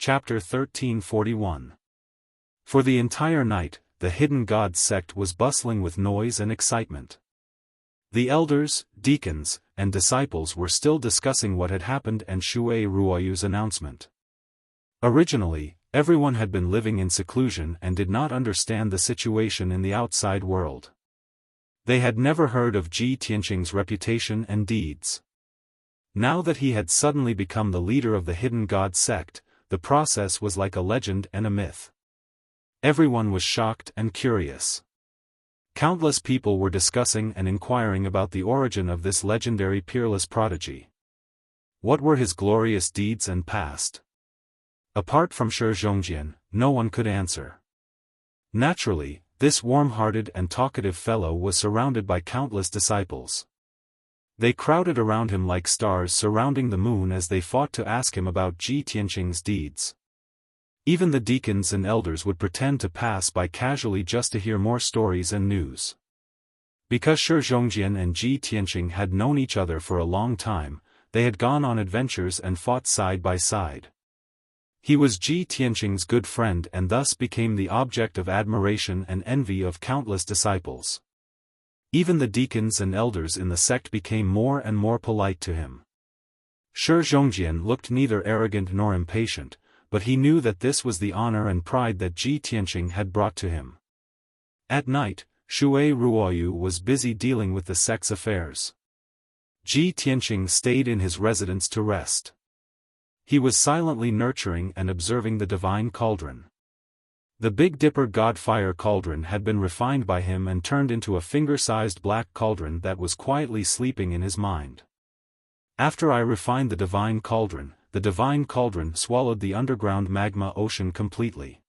Chapter 1341. For the entire night, the Hidden Gods sect was bustling with noise and excitement. The elders, deacons, and disciples were still discussing what had happened and Shui Ruoyu's announcement. Originally, everyone had been living in seclusion and did not understand the situation in the outside world. They had never heard of Ji Tianqing's reputation and deeds. Now that he had suddenly become the leader of the Hidden God sect, the process was like a legend and a myth. Everyone was shocked and curious. Countless people were discussing and inquiring about the origin of this legendary peerless prodigy. What were his glorious deeds and past? Apart from Shi Zhongjian, no one could answer. Naturally, this warm-hearted and talkative fellow was surrounded by countless disciples. They crowded around him like stars surrounding the moon as they fought to ask him about Ji Tianqing's deeds. Even the deacons and elders would pretend to pass by casually just to hear more stories and news. Because Shi Zhongjian and Ji Tianqing had known each other for a long time, they had gone on adventures and fought side by side. He was Ji Tianqing's good friend and thus became the object of admiration and envy of countless disciples. Even the deacons and elders in the sect became more and more polite to him. Shi Zhongjian looked neither arrogant nor impatient, but he knew that this was the honor and pride that Ji Tianqing had brought to him. At night, Shui Ruoyu was busy dealing with the sect's affairs. Ji Tianqing stayed in his residence to rest. He was silently nurturing and observing the divine cauldron. The Big Dipper God Fire Cauldron had been refined by him and turned into a finger-sized black cauldron that was quietly sleeping in his mind. After I refined the divine cauldron swallowed the underground magma ocean completely.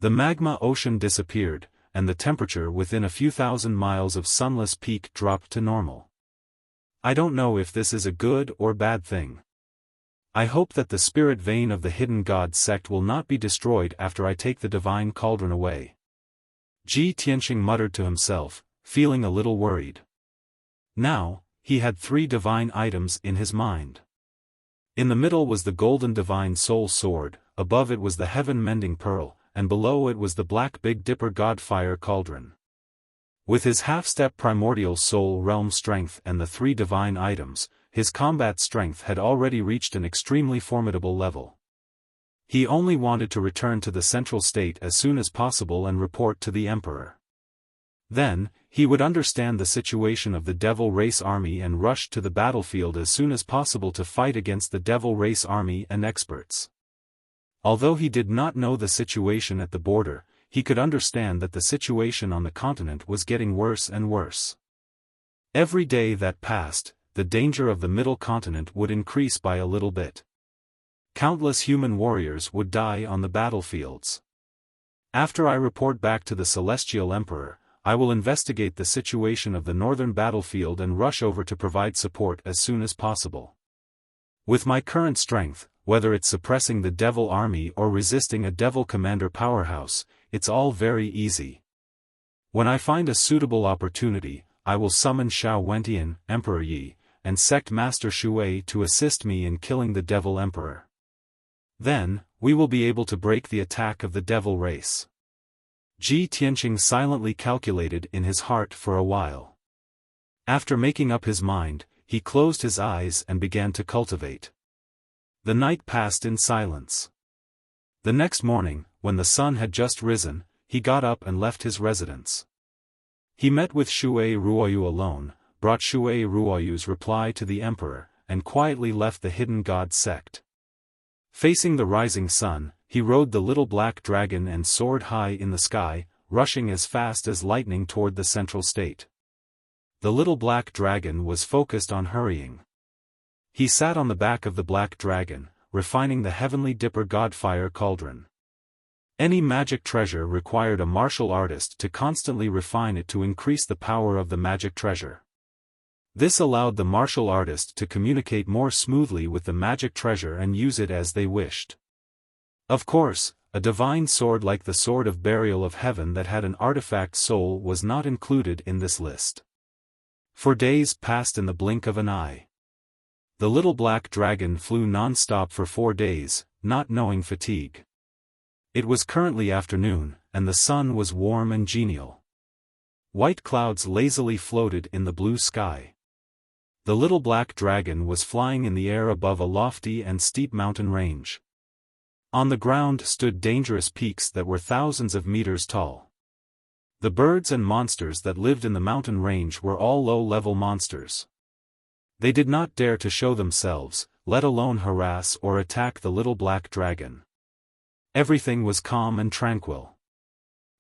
The magma ocean disappeared, and the temperature within a few thousand miles of Sunless Peak dropped to normal. I don't know if this is a good or bad thing. I hope that the spirit vein of the Hidden God sect will not be destroyed after I take the divine cauldron away. Ji Tianqing muttered to himself, feeling a little worried. Now, he had 3 divine items in his mind. In the middle was the golden divine soul sword, above it was the heaven-mending pearl, and below it was the black Big Dipper God Fire Cauldron. With his half-step primordial soul realm strength and the 3 divine items, his combat strength had already reached an extremely formidable level. He only wanted to return to the central state as soon as possible and report to the Emperor. Then, he would understand the situation of the Devil Race Army and rush to the battlefield as soon as possible to fight against the Devil Race Army and experts. Although he did not know the situation at the border, he could understand that the situation on the continent was getting worse and worse. Every day that passed, the danger of the middle continent would increase by a little bit. Countless human warriors would die on the battlefields. After I report back to the Celestial Emperor, I will investigate the situation of the northern battlefield and rush over to provide support as soon as possible. With my current strength, whether it's suppressing the Devil Army or resisting a Devil Commander powerhouse, it's all very easy. When I find a suitable opportunity, I will summon Xiao Wentian, Emperor Yi, and Sect Master Shui to assist me in killing the Devil Emperor. Then, we will be able to break the attack of the Devil race. Ji Tianqing silently calculated in his heart for a while. After making up his mind, he closed his eyes and began to cultivate. The night passed in silence. The next morning, when the sun had just risen, he got up and left his residence. He met with Shui Ruoyu alone, brought Shui Ruoyu's reply to the Emperor, and quietly left the Hidden God sect. Facing the rising sun, he rode the little black dragon and soared high in the sky, rushing as fast as lightning toward the central state. The little black dragon was focused on hurrying. He sat on the back of the black dragon, refining the heavenly Dipper God Fire Cauldron. Any magic treasure required a martial artist to constantly refine it to increase the power of the magic treasure. This allowed the martial artist to communicate more smoothly with the magic treasure and use it as they wished. Of course, a divine sword like the Sword of Burial of Heaven that had an artifact soul was not included in this list. For days passed in the blink of an eye. The little black dragon flew non-stop for 4 days, not knowing fatigue. It was currently afternoon, and the sun was warm and genial. White clouds lazily floated in the blue sky. The little black dragon was flying in the air above a lofty and steep mountain range. On the ground stood dangerous peaks that were thousands of meters tall. The birds and monsters that lived in the mountain range were all low-level monsters. They did not dare to show themselves, let alone harass or attack the little black dragon. Everything was calm and tranquil.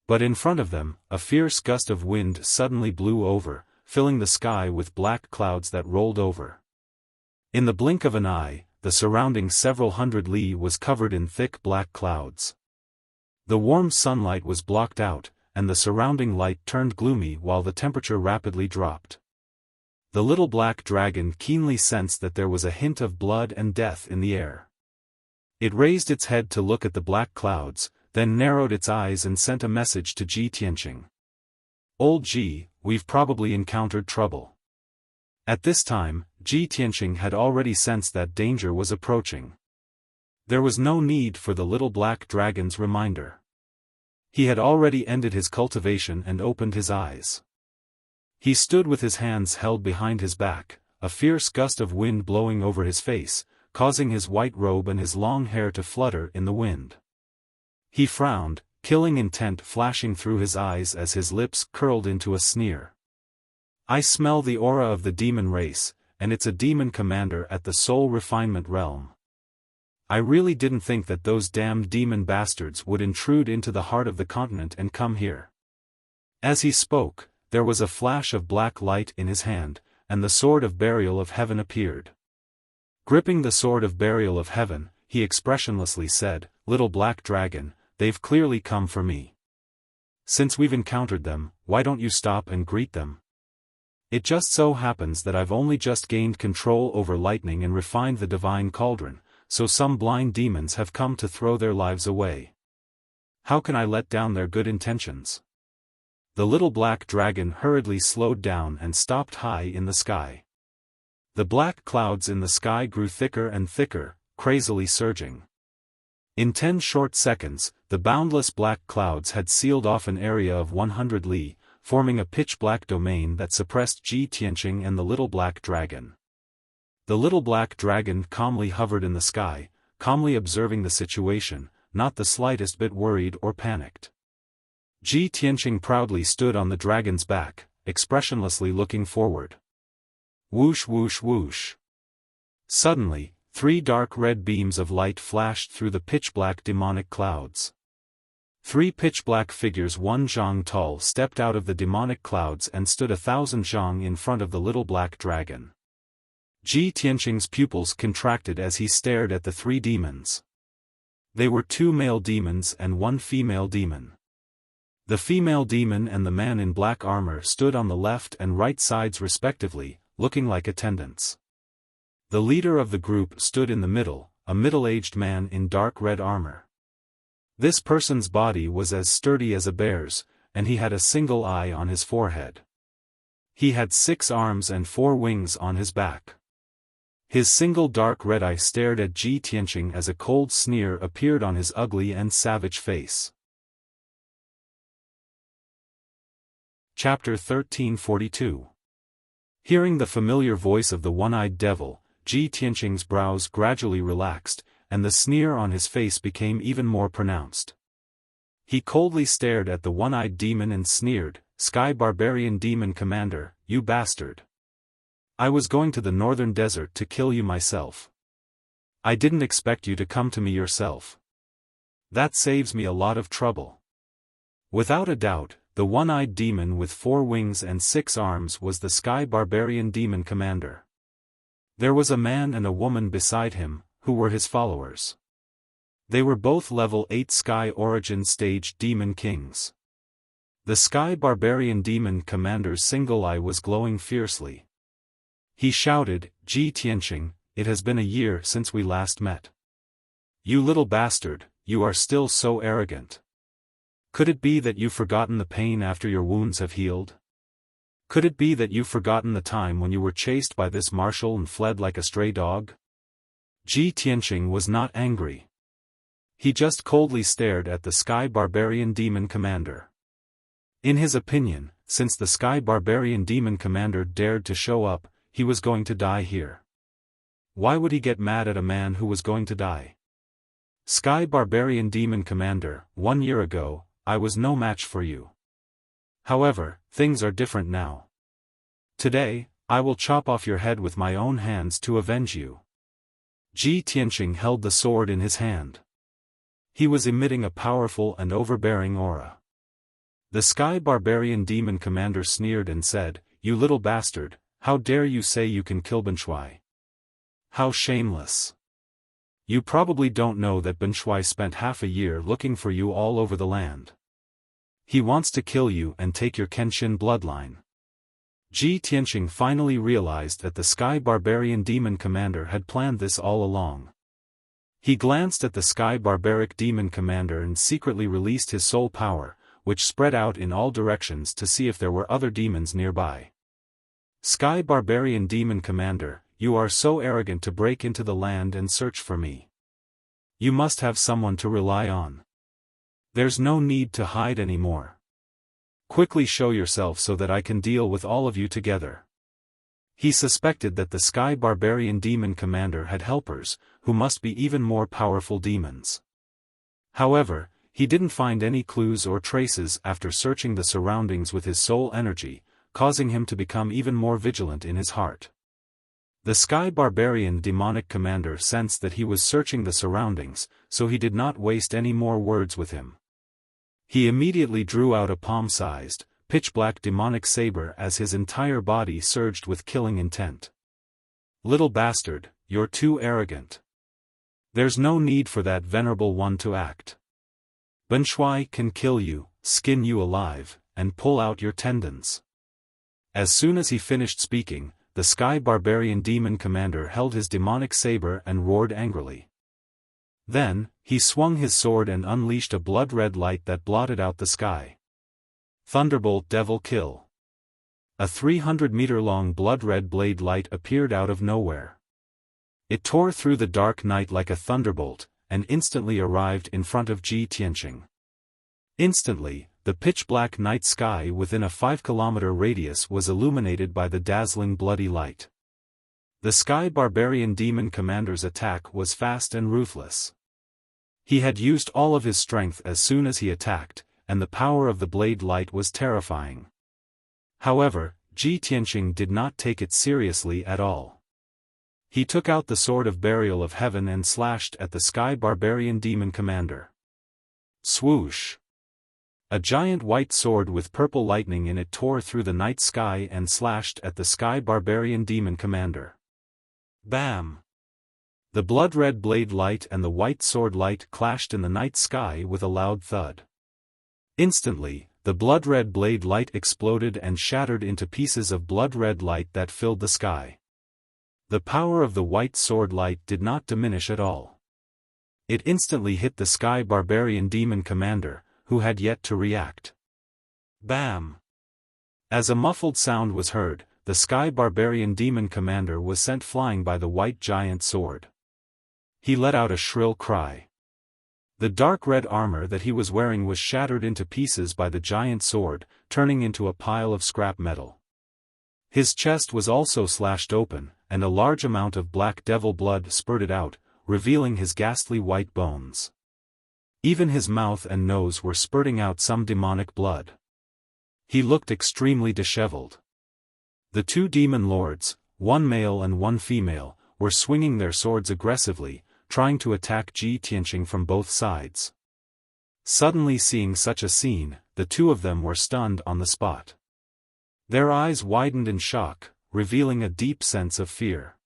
But in front of them, a fierce gust of wind suddenly blew over, filling the sky with black clouds that rolled over. In the blink of an eye, the surrounding several hundred li was covered in thick black clouds. The warm sunlight was blocked out, and the surrounding light turned gloomy while the temperature rapidly dropped. The little black dragon keenly sensed that there was a hint of blood and death in the air. It raised its head to look at the black clouds, then narrowed its eyes and sent a message to Ji Tianqing. "Old Ji, we've probably encountered trouble." At this time, Ji Tianqing had already sensed that danger was approaching. There was no need for the little black dragon's reminder. He had already ended his cultivation and opened his eyes. He stood with his hands held behind his back, a fierce gust of wind blowing over his face, causing his white robe and his long hair to flutter in the wind. He frowned, killing intent flashing through his eyes as his lips curled into a sneer. "I smell the aura of the demon race, and it's a demon commander at the soul refinement realm. I really didn't think that those damned demon bastards would intrude into the heart of the continent and come here." As he spoke, there was a flash of black light in his hand, and the sword of burial of heaven appeared. Gripping the sword of burial of heaven, he expressionlessly said, "Little black dragon, they've clearly come for me. Since we've encountered them, why don't you stop and greet them? It just so happens that I've only just gained control over lightning and refined the divine cauldron, so some blind demons have come to throw their lives away. How can I let down their good intentions?" The little black dragon hurriedly slowed down and stopped high in the sky. The black clouds in the sky grew thicker and thicker, crazily surging. In 10 short seconds, the boundless black clouds had sealed off an area of 100 li, forming a pitch-black domain that suppressed Ji Tianqing and the little black dragon. The little black dragon calmly hovered in the sky, calmly observing the situation, not the slightest bit worried or panicked. Ji Tianqing proudly stood on the dragon's back, expressionlessly looking forward. Whoosh whoosh whoosh. Suddenly, 3 dark red beams of light flashed through the pitch-black demonic clouds. 3 pitch-black figures 1 zhang tall stepped out of the demonic clouds and stood 1,000 zhang in front of the little black dragon. Ji Tianqing's pupils contracted as he stared at the 3 demons. They were 2 male demons and 1 female demon. The female demon and the man in black armor stood on the left and right sides respectively, looking like attendants. The leader of the group stood in the middle, a middle-aged man in dark red armor. This person's body was as sturdy as a bear's, and he had a single eye on his forehead. He had 6 arms and 4 wings on his back. His single dark red eye stared at Ji Tianqing as a cold sneer appeared on his ugly and savage face. Chapter 1342. Hearing the familiar voice of the one-eyed devil, Ji Tianqing's brows gradually relaxed, and the sneer on his face became even more pronounced. He coldly stared at the one-eyed demon and sneered, "Sky Barbarian Demon Commander, you bastard. I was going to the northern desert to kill you myself. I didn't expect you to come to me yourself. That saves me a lot of trouble." Without a doubt, the one-eyed demon with 4 wings and 6 arms was the Sky Barbarian Demon Commander. There was a man and a woman beside him, who were his followers. They were both level 8 Sky Origin Stage Demon Kings. The Sky Barbarian Demon Commander's single eye was glowing fiercely. He shouted, "Ji Tianqing, it has been a year since we last met. You little bastard, you are still so arrogant. Could it be that you've forgotten the pain after your wounds have healed? Could it be that you've forgotten the time when you were chased by this marshal and fled like a stray dog? Ji Tianqing was not angry. He just coldly stared at the Sky Barbarian Demon Commander. In his opinion, since the Sky Barbarian Demon Commander dared to show up, he was going to die here. Why would he get mad at a man who was going to die? Sky Barbarian Demon Commander, 1 year ago, I was no match for you. However, things are different now. Today, I will chop off your head with my own hands to avenge you. Ji Tianqing held the sword in his hand. He was emitting a powerful and overbearing aura. The Sky Barbarian Demon Commander sneered and said, "You little bastard, how dare you say you can kill Benshui? How shameless. You probably don't know that Benshui spent half a year looking for you all over the land. He wants to kill you and take your Kenshin bloodline." Ji Tianqing finally realized that the Sky Barbarian Demon Commander had planned this all along. He glanced at the Sky Barbaric Demon Commander and secretly released his soul power, which spread out in all directions to see if there were other demons nearby. Sky Barbarian Demon Commander, you are so arrogant to break into the land and search for me. You must have someone to rely on. There's no need to hide anymore. Quickly show yourself so that I can deal with all of you together. He suspected that the Sky Barbarian Demon Commander had helpers, who must be even more powerful demons. However, he didn't find any clues or traces after searching the surroundings with his soul energy, causing him to become even more vigilant in his heart. The Sky Barbarian Demonic Commander sensed that he was searching the surroundings, so he did not waste any more words with him. He immediately drew out a palm-sized, pitch-black demonic saber as his entire body surged with killing intent. Little bastard, you're too arrogant. There's no need for that venerable one to act. Benshui can kill you, skin you alive, and pull out your tendons. As soon as he finished speaking, the Sky Barbarian Demon Commander held his demonic saber and roared angrily. Then, he swung his sword and unleashed a blood-red light that blotted out the sky. Thunderbolt Devil Kill. A 300-meter-long blood-red blade light appeared out of nowhere. It tore through the dark night like a thunderbolt, and instantly arrived in front of Ji Tianqing. Instantly, the pitch-black night sky within a 5-kilometer radius was illuminated by the dazzling bloody light. The Sky Barbarian Demon Commander's attack was fast and ruthless. He had used all of his strength as soon as he attacked, and the power of the blade light was terrifying. However, Ji Tianqing did not take it seriously at all. He took out the Sword of Burial of Heaven and slashed at the Sky Barbarian Demon Commander. Swoosh! A giant white sword with purple lightning in it tore through the night sky and slashed at the Sky Barbarian Demon Commander. Bam! The blood-red blade light and the white sword light clashed in the night sky with a loud thud. Instantly, the blood-red blade light exploded and shattered into pieces of blood-red light that filled the sky. The power of the white sword light did not diminish at all. It instantly hit the Sky Barbarian Demon Commander, who had yet to react. Bam! As a muffled sound was heard, the Sky Barbarian Demon Commander was sent flying by the white giant sword. He let out a shrill cry. The dark red armor that he was wearing was shattered into pieces by the giant sword, turning into a pile of scrap metal. His chest was also slashed open, and a large amount of black devil blood spurted out, revealing his ghastly white bones. Even his mouth and nose were spurting out some demonic blood. He looked extremely disheveled. The two demon lords, one male and one female, were swinging their swords aggressively, trying to attack Ji Tianqing from both sides. Suddenly seeing such a scene, the two of them were stunned on the spot. Their eyes widened in shock, revealing a deep sense of fear.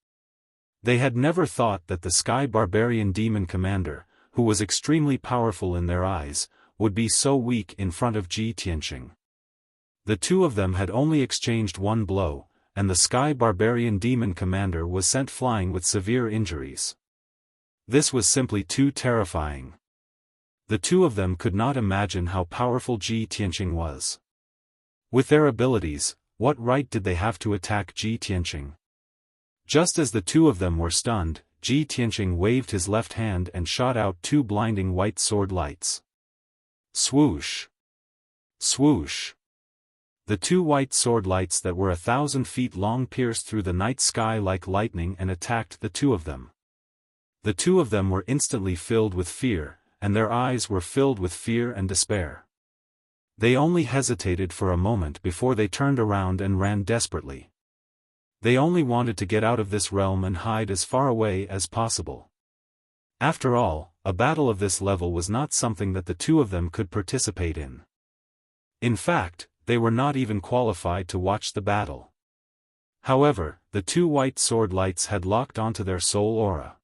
They had never thought that the Sky Barbarian Demon Commander, who was extremely powerful in their eyes, would be so weak in front of Ji Tianqing. The two of them had only exchanged one blow, and the Sky Barbarian Demon Commander was sent flying with severe injuries. This was simply too terrifying. The two of them could not imagine how powerful Ji Tianqing was. With their abilities, what right did they have to attack Ji Tianqing? Just as the two of them were stunned, Ji Tianqing waved his left hand and shot out two blinding white sword lights. Swoosh! Swoosh! The two white sword lights that were 1,000 feet long pierced through the night sky like lightning and attacked the two of them. The two of them were instantly filled with fear, and their eyes were filled with fear and despair. They only hesitated for a moment before they turned around and ran desperately. They only wanted to get out of this realm and hide as far away as possible. After all, a battle of this level was not something that the two of them could participate in. In fact, they were not even qualified to watch the battle. However, the two white sword lights had locked onto their soul aura.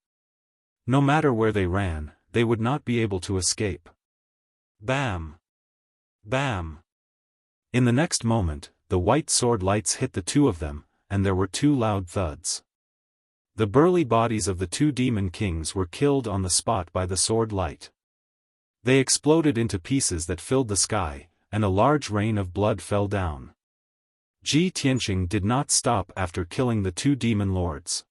No matter where they ran, they would not be able to escape. Bam! Bam! In the next moment, the white sword lights hit the two of them, and there were two loud thuds. The burly bodies of the two demon kings were killed on the spot by the sword light. They exploded into pieces that filled the sky, and a large rain of blood fell down. Ji Tianqing did not stop after killing the two demon lords.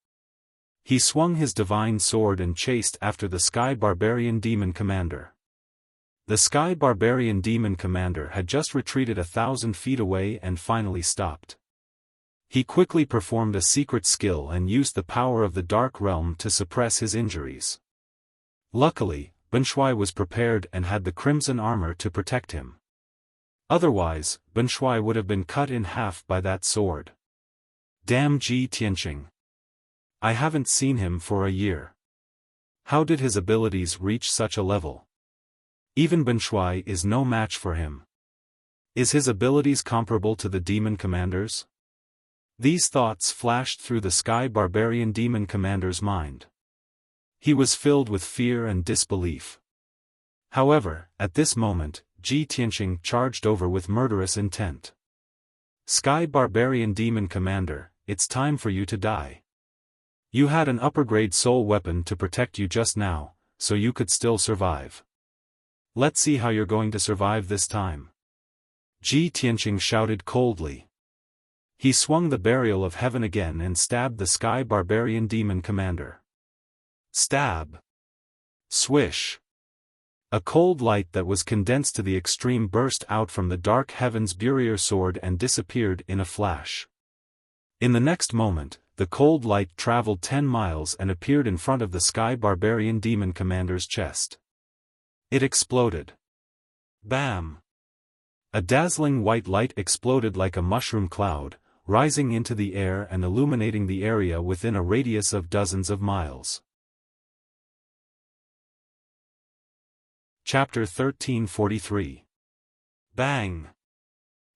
He swung his divine sword and chased after the Sky Barbarian Demon Commander. The Sky Barbarian Demon Commander had just retreated 1,000 feet away and finally stopped. He quickly performed a secret skill and used the power of the Dark Realm to suppress his injuries. Luckily, Benshui was prepared and had the crimson armor to protect him. Otherwise, Benshui would have been cut in half by that sword. Damn Ji Tianqing. I haven't seen him for a year. How did his abilities reach such a level? Even Benshui is no match for him. Is his abilities comparable to the demon commanders? These thoughts flashed through the Sky Barbarian Demon Commander's mind. He was filled with fear and disbelief. However, at this moment, Ji Tianqing charged over with murderous intent. Sky Barbarian Demon Commander, it's time for you to die. You had an upper-grade soul weapon to protect you just now, so you could still survive. Let's see how you're going to survive this time. Ji Tianqing shouted coldly. He swung the Burial of Heaven again and stabbed the Sky Barbarian Demon Commander. Stab! Swish! A cold light that was condensed to the extreme burst out from the dark heaven's Burial sword and disappeared in a flash. In the next moment, the cold light traveled 10 miles and appeared in front of the Sky Barbarian Demon Commander's chest. It exploded. Bam! A dazzling white light exploded like a mushroom cloud, rising into the air and illuminating the area within a radius of dozens of miles. Chapter 1343. Bang!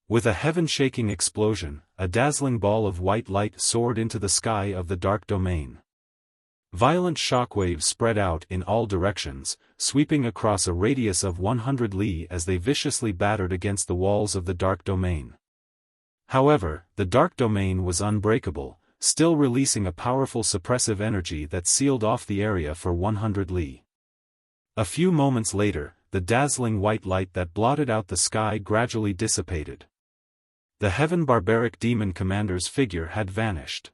With a heaven-shaking explosion, a dazzling ball of white light soared into the sky of the dark domain. Violent shockwaves spread out in all directions, sweeping across a radius of 100 li as they viciously battered against the walls of the dark domain. However, the dark domain was unbreakable, still releasing a powerful suppressive energy that sealed off the area for 100 li. A few moments later, the dazzling white light that blotted out the sky gradually dissipated. The Heaven Barbaric Demon Commander's figure had vanished.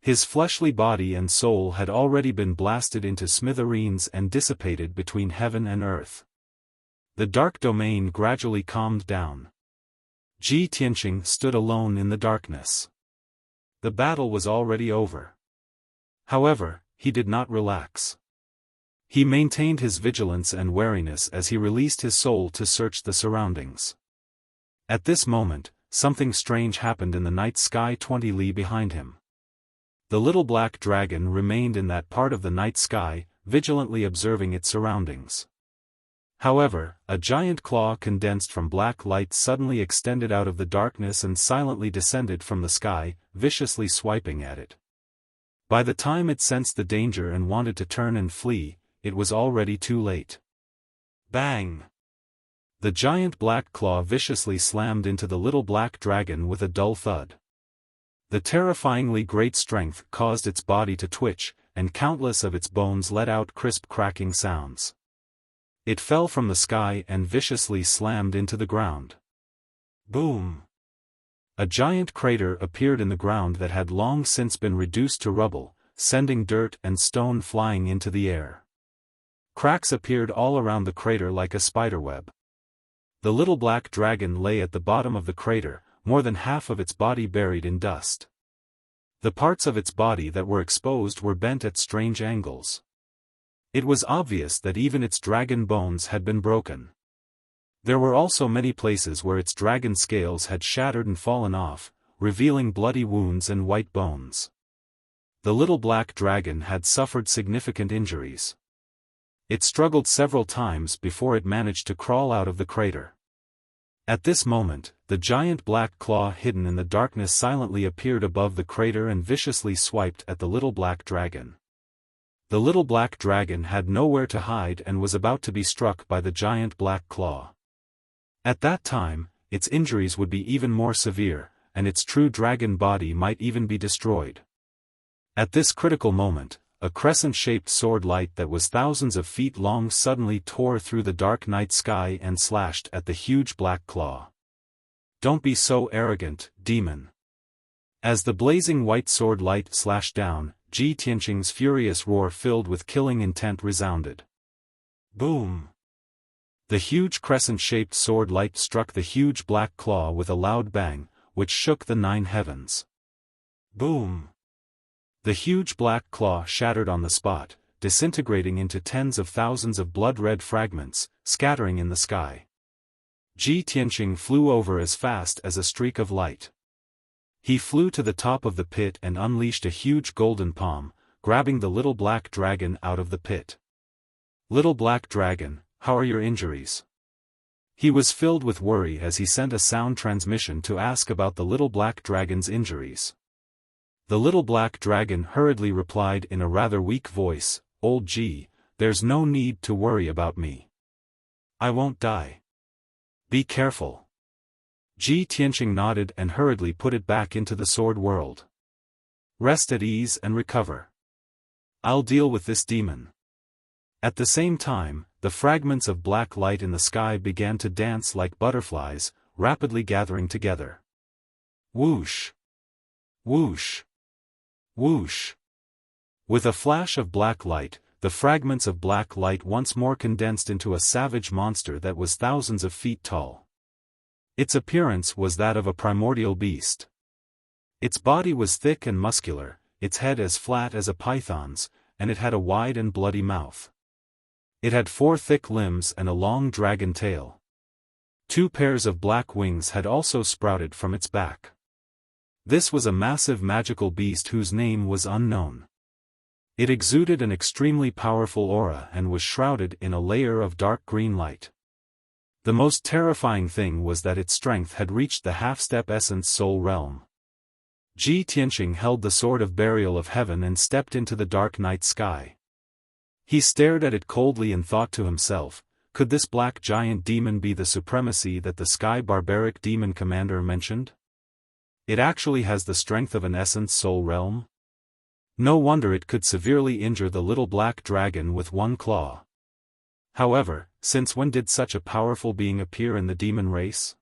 His fleshly body and soul had already been blasted into smithereens and dissipated between heaven and earth. The dark domain gradually calmed down. Ji Tianqing stood alone in the darkness. The battle was already over. However, he did not relax. He maintained his vigilance and wariness as he released his soul to search the surroundings. At this moment, something strange happened in the night sky 20 li behind him. The little black dragon remained in that part of the night sky, vigilantly observing its surroundings. However, a giant claw condensed from black light suddenly extended out of the darkness and silently descended from the sky, viciously swiping at it. By the time it sensed the danger and wanted to turn and flee, it was already too late. Bang! The giant black claw viciously slammed into the little black dragon with a dull thud. The terrifyingly great strength caused its body to twitch, and countless of its bones let out crisp cracking sounds. It fell from the sky and viciously slammed into the ground. Boom! A giant crater appeared in the ground that had long since been reduced to rubble, sending dirt and stone flying into the air. Cracks appeared all around the crater like a spiderweb. The little black dragon lay at the bottom of the crater, more than half of its body buried in dust. The parts of its body that were exposed were bent at strange angles. It was obvious that even its dragon bones had been broken. There were also many places where its dragon scales had shattered and fallen off, revealing bloody wounds and white bones. The little black dragon had suffered significant injuries. It struggled several times before it managed to crawl out of the crater. At this moment, the giant black claw hidden in the darkness silently appeared above the crater and viciously swiped at the little black dragon. The little black dragon had nowhere to hide and was about to be struck by the giant black claw. At that time, its injuries would be even more severe, and its true dragon body might even be destroyed. At this critical moment, a crescent-shaped sword light that was thousands of feet long suddenly tore through the dark night sky and slashed at the huge black claw. "Don't be so arrogant, demon." As the blazing white sword light slashed down, Ji Tianqing's furious roar filled with killing intent resounded. Boom! The huge crescent-shaped sword light struck the huge black claw with a loud bang, which shook the 9 heavens. Boom! The huge black claw shattered on the spot, disintegrating into tens of thousands of blood-red fragments, scattering in the sky. Ji Tianqing flew over as fast as a streak of light. He flew to the top of the pit and unleashed a huge golden palm, grabbing the little black dragon out of the pit. "Little black dragon, how are your injuries?" He was filled with worry as he sent a sound transmission to ask about the little black dragon's injuries. The little black dragon hurriedly replied in a rather weak voice, "Old Ji, there's no need to worry about me. I won't die. Be careful." Ji Tianqing nodded and hurriedly put it back into the sword world. "Rest at ease and recover. I'll deal with this demon." At the same time, the fragments of black light in the sky began to dance like butterflies, rapidly gathering together. Whoosh! Whoosh! Whoosh! With a flash of black light, the fragments of black light once more condensed into a savage monster that was thousands of feet tall. Its appearance was that of a primordial beast. Its body was thick and muscular, its head as flat as a python's, and it had a wide and bloody mouth. It had 4 thick limbs and a long dragon tail. 2 pairs of black wings had also sprouted from its back. This was a massive magical beast whose name was unknown. It exuded an extremely powerful aura and was shrouded in a layer of dark green light. The most terrifying thing was that its strength had reached the half-step essence soul realm. Ji Tianqing held the sword of burial of heaven and stepped into the dark night sky. He stared at it coldly and thought to himself, could this black giant demon be the supremacy that the sky barbaric demon commander mentioned? It actually has the strength of an essence soul realm? No wonder it could severely injure the little black dragon with 1 claw. However, since when did such a powerful being appear in the demon race?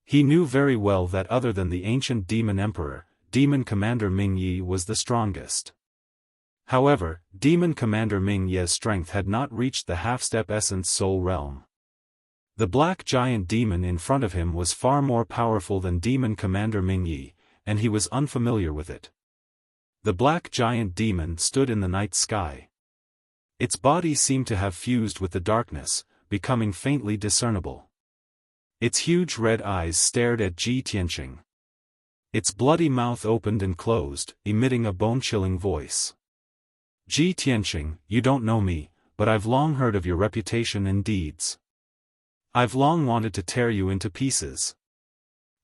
He knew very well that other than the ancient demon emperor, demon commander Ming Yi was the strongest. However, demon commander Ming Yi's strength had not reached the half-step essence soul realm. The black giant demon in front of him was far more powerful than demon commander Ming Yi, and he was unfamiliar with it. The black giant demon stood in the night sky. Its body seemed to have fused with the darkness, becoming faintly discernible. Its huge red eyes stared at Ji Tianqing. Its bloody mouth opened and closed, emitting a bone-chilling voice. Ji Tianqing, you don't know me, but I've long heard of your reputation and deeds. I've long wanted to tear you into pieces.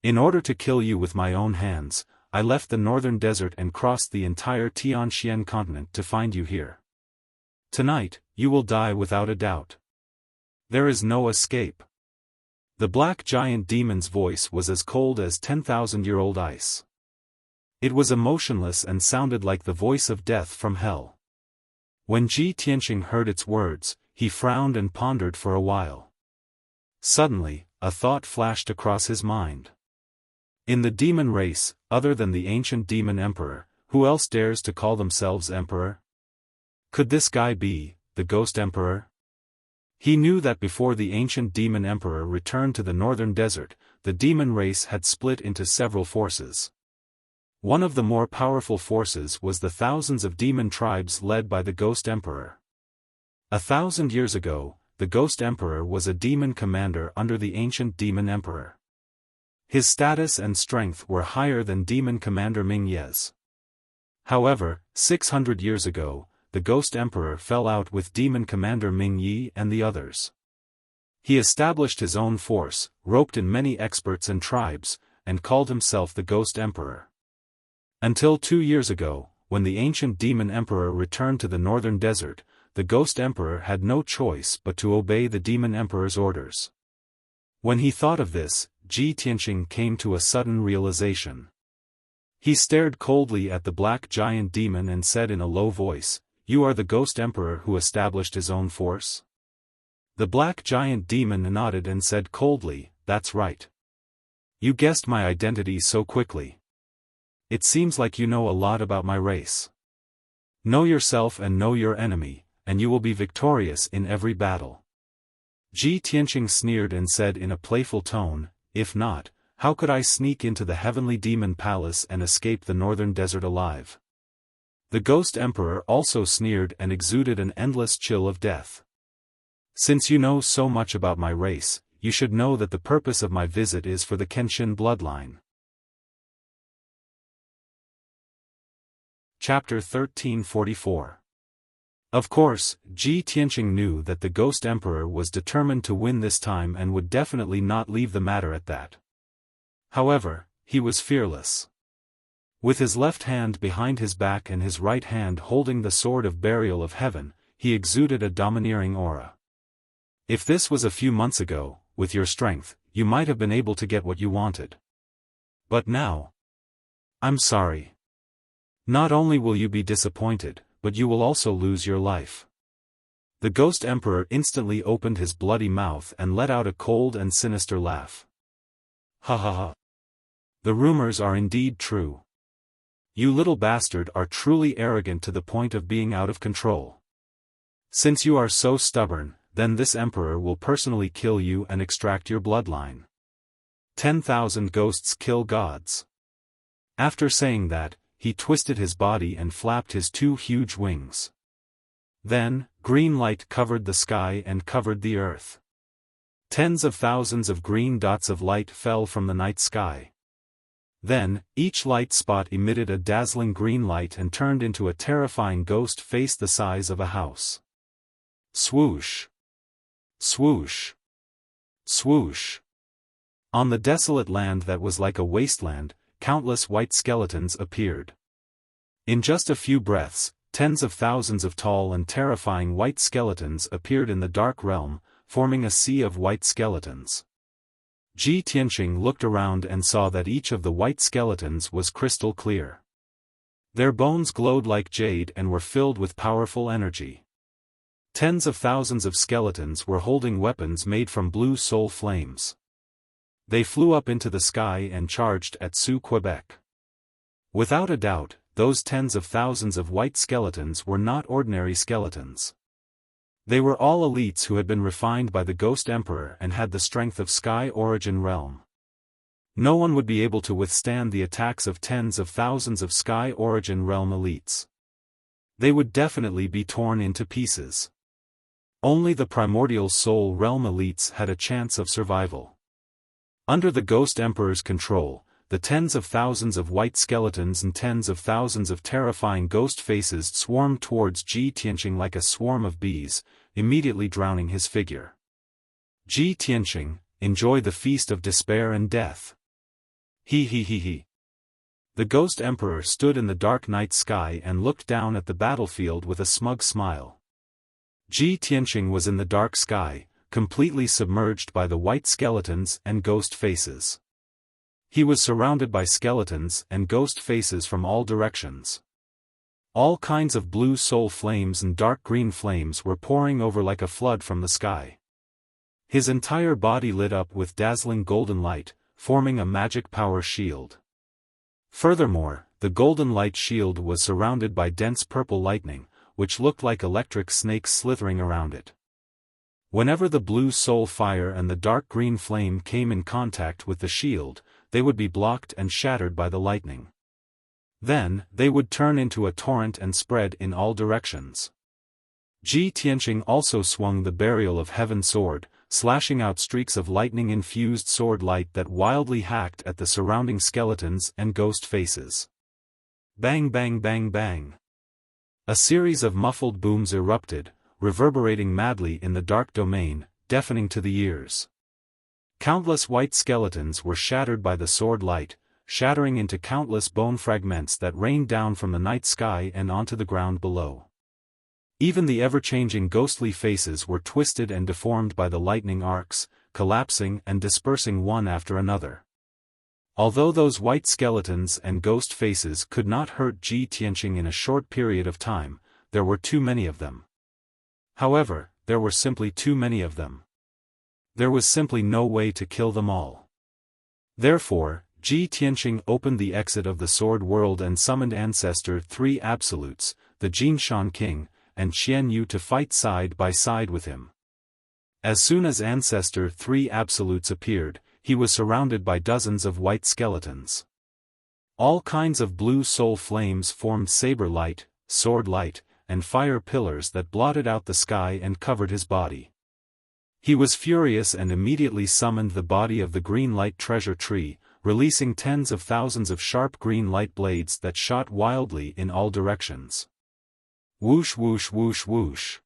In order to kill you with my own hands, I left the northern desert and crossed the entire Tianxian continent to find you here. Tonight, you will die without a doubt. There is no escape. The black giant demon's voice was as cold as 10,000-year-old ice. It was emotionless and sounded like the voice of death from hell. When Ji Tianqing heard its words, he frowned and pondered for a while. Suddenly, a thought flashed across his mind. In the demon race, other than the ancient demon emperor, who else dares to call themselves emperor? Could this guy be the ghost emperor? He knew that before the ancient demon emperor returned to the northern desert, the demon race had split into several forces. One of the more powerful forces was the thousands of demon tribes led by the ghost emperor. 1,000 years ago, the ghost emperor was a demon commander under the ancient demon emperor. His status and strength were higher than demon commander Ming Ye's. However, 600 years ago, the ghost emperor fell out with demon commander Ming Yi and the others. He established his own force, roped in many experts and tribes, and called himself the ghost emperor. Until 2 years ago, when the ancient demon emperor returned to the northern desert, the ghost emperor had no choice but to obey the demon emperor's orders. When he thought of this, Ji Tianqing came to a sudden realization. He stared coldly at the black giant demon and said in a low voice, "You are the ghost emperor who established his own force?" The black giant demon nodded and said coldly, "That's right. You guessed my identity so quickly. It seems like you know a lot about my race. Know yourself and know your enemy, and you will be victorious in every battle." Ji Tianqing sneered and said in a playful tone, "If not, how could I sneak into the heavenly demon palace and escape the northern desert alive?" The ghost emperor also sneered and exuded an endless chill of death. "Since you know so much about my race, you should know that the purpose of my visit is for the Kenshin bloodline." Chapter 1344. Of course, Ji Tianqing knew that the ghost emperor was determined to win this time and would definitely not leave the matter at that. However, he was fearless. With his left hand behind his back and his right hand holding the sword of burial of heaven, he exuded a domineering aura. If this was a few months ago, with your strength, you might have been able to get what you wanted. But now, I'm sorry. Not only will you be disappointed, but you will also lose your life. The ghost emperor instantly opened his bloody mouth and let out a cold and sinister laugh. "Ha ha ha. The rumors are indeed true. You little bastard are truly arrogant to the point of being out of control. Since you are so stubborn, then this emperor will personally kill you and extract your bloodline. 10,000 ghosts kill gods." After saying that, he twisted his body and flapped his 2 huge wings. Then, green light covered the sky and covered the earth. Tens of thousands of green dots of light fell from the night sky. Then, each light spot emitted a dazzling green light and turned into a terrifying ghost face the size of a house. Swoosh! Swoosh! Swoosh! On the desolate land that was like a wasteland, countless white skeletons appeared. In just a few breaths, tens of thousands of tall and terrifying white skeletons appeared in the dark realm, forming a sea of white skeletons. Ji Tianqing looked around and saw that each of the white skeletons was crystal clear. Their bones glowed like jade and were filled with powerful energy. Tens of thousands of skeletons were holding weapons made from blue soul flames. They flew up into the sky and charged at Sioux, Quebec. Without a doubt, those tens of thousands of white skeletons were not ordinary skeletons. They were all elites who had been refined by the Ghost Emperor and had the strength of Sky Origin Realm. No one would be able to withstand the attacks of tens of thousands of Sky Origin Realm elites. They would definitely be torn into pieces. Only the Primordial Soul Realm elites had a chance of survival. Under the Ghost Emperor's control, the tens of thousands of white skeletons and tens of thousands of terrifying ghost faces swarmed towards Ji Tianqing like a swarm of bees, immediately drowning his figure. Ji Tianqing, enjoy the feast of despair and death. He. The Ghost Emperor stood in the dark night sky and looked down at the battlefield with a smug smile. Ji Tianqing was in the dark sky, completely submerged by the white skeletons and ghost faces. He was surrounded by skeletons and ghost faces from all directions. All kinds of blue soul flames and dark green flames were pouring over like a flood from the sky. His entire body lit up with dazzling golden light, forming a magic power shield. Furthermore, the golden light shield was surrounded by dense purple lightning, which looked like electric snakes slithering around it. Whenever the blue soul fire and the dark green flame came in contact with the shield, they would be blocked and shattered by the lightning. Then, they would turn into a torrent and spread in all directions. Ji Tianqing also swung the Burial of Heaven sword, slashing out streaks of lightning-infused sword light that wildly hacked at the surrounding skeletons and ghost faces. Bang bang bang bang. A series of muffled booms erupted, reverberating madly in the dark domain, deafening to the ears. Countless white skeletons were shattered by the sword light, shattering into countless bone fragments that rained down from the night sky and onto the ground below. Even the ever-changing ghostly faces were twisted and deformed by the lightning arcs, collapsing and dispersing one after another. Although those white skeletons and ghost faces could not hurt Ji Tianqing in a short period of time, there were too many of them. However, there were simply too many of them. There was simply no way to kill them all. Therefore, Ji Tianqing opened the exit of the Sword World and summoned Ancestor 3 Absolutes, the Jinshan King, and Qian Yu to fight side by side with him. As soon as Ancestor 3 Absolutes appeared, he was surrounded by dozens of white skeletons. All kinds of blue soul flames formed saber light, sword light, and fire pillars that blotted out the sky and covered his body. He was furious and immediately summoned the body of the green light treasure tree, releasing tens of thousands of sharp green light blades that shot wildly in all directions. Whoosh whoosh whoosh whoosh.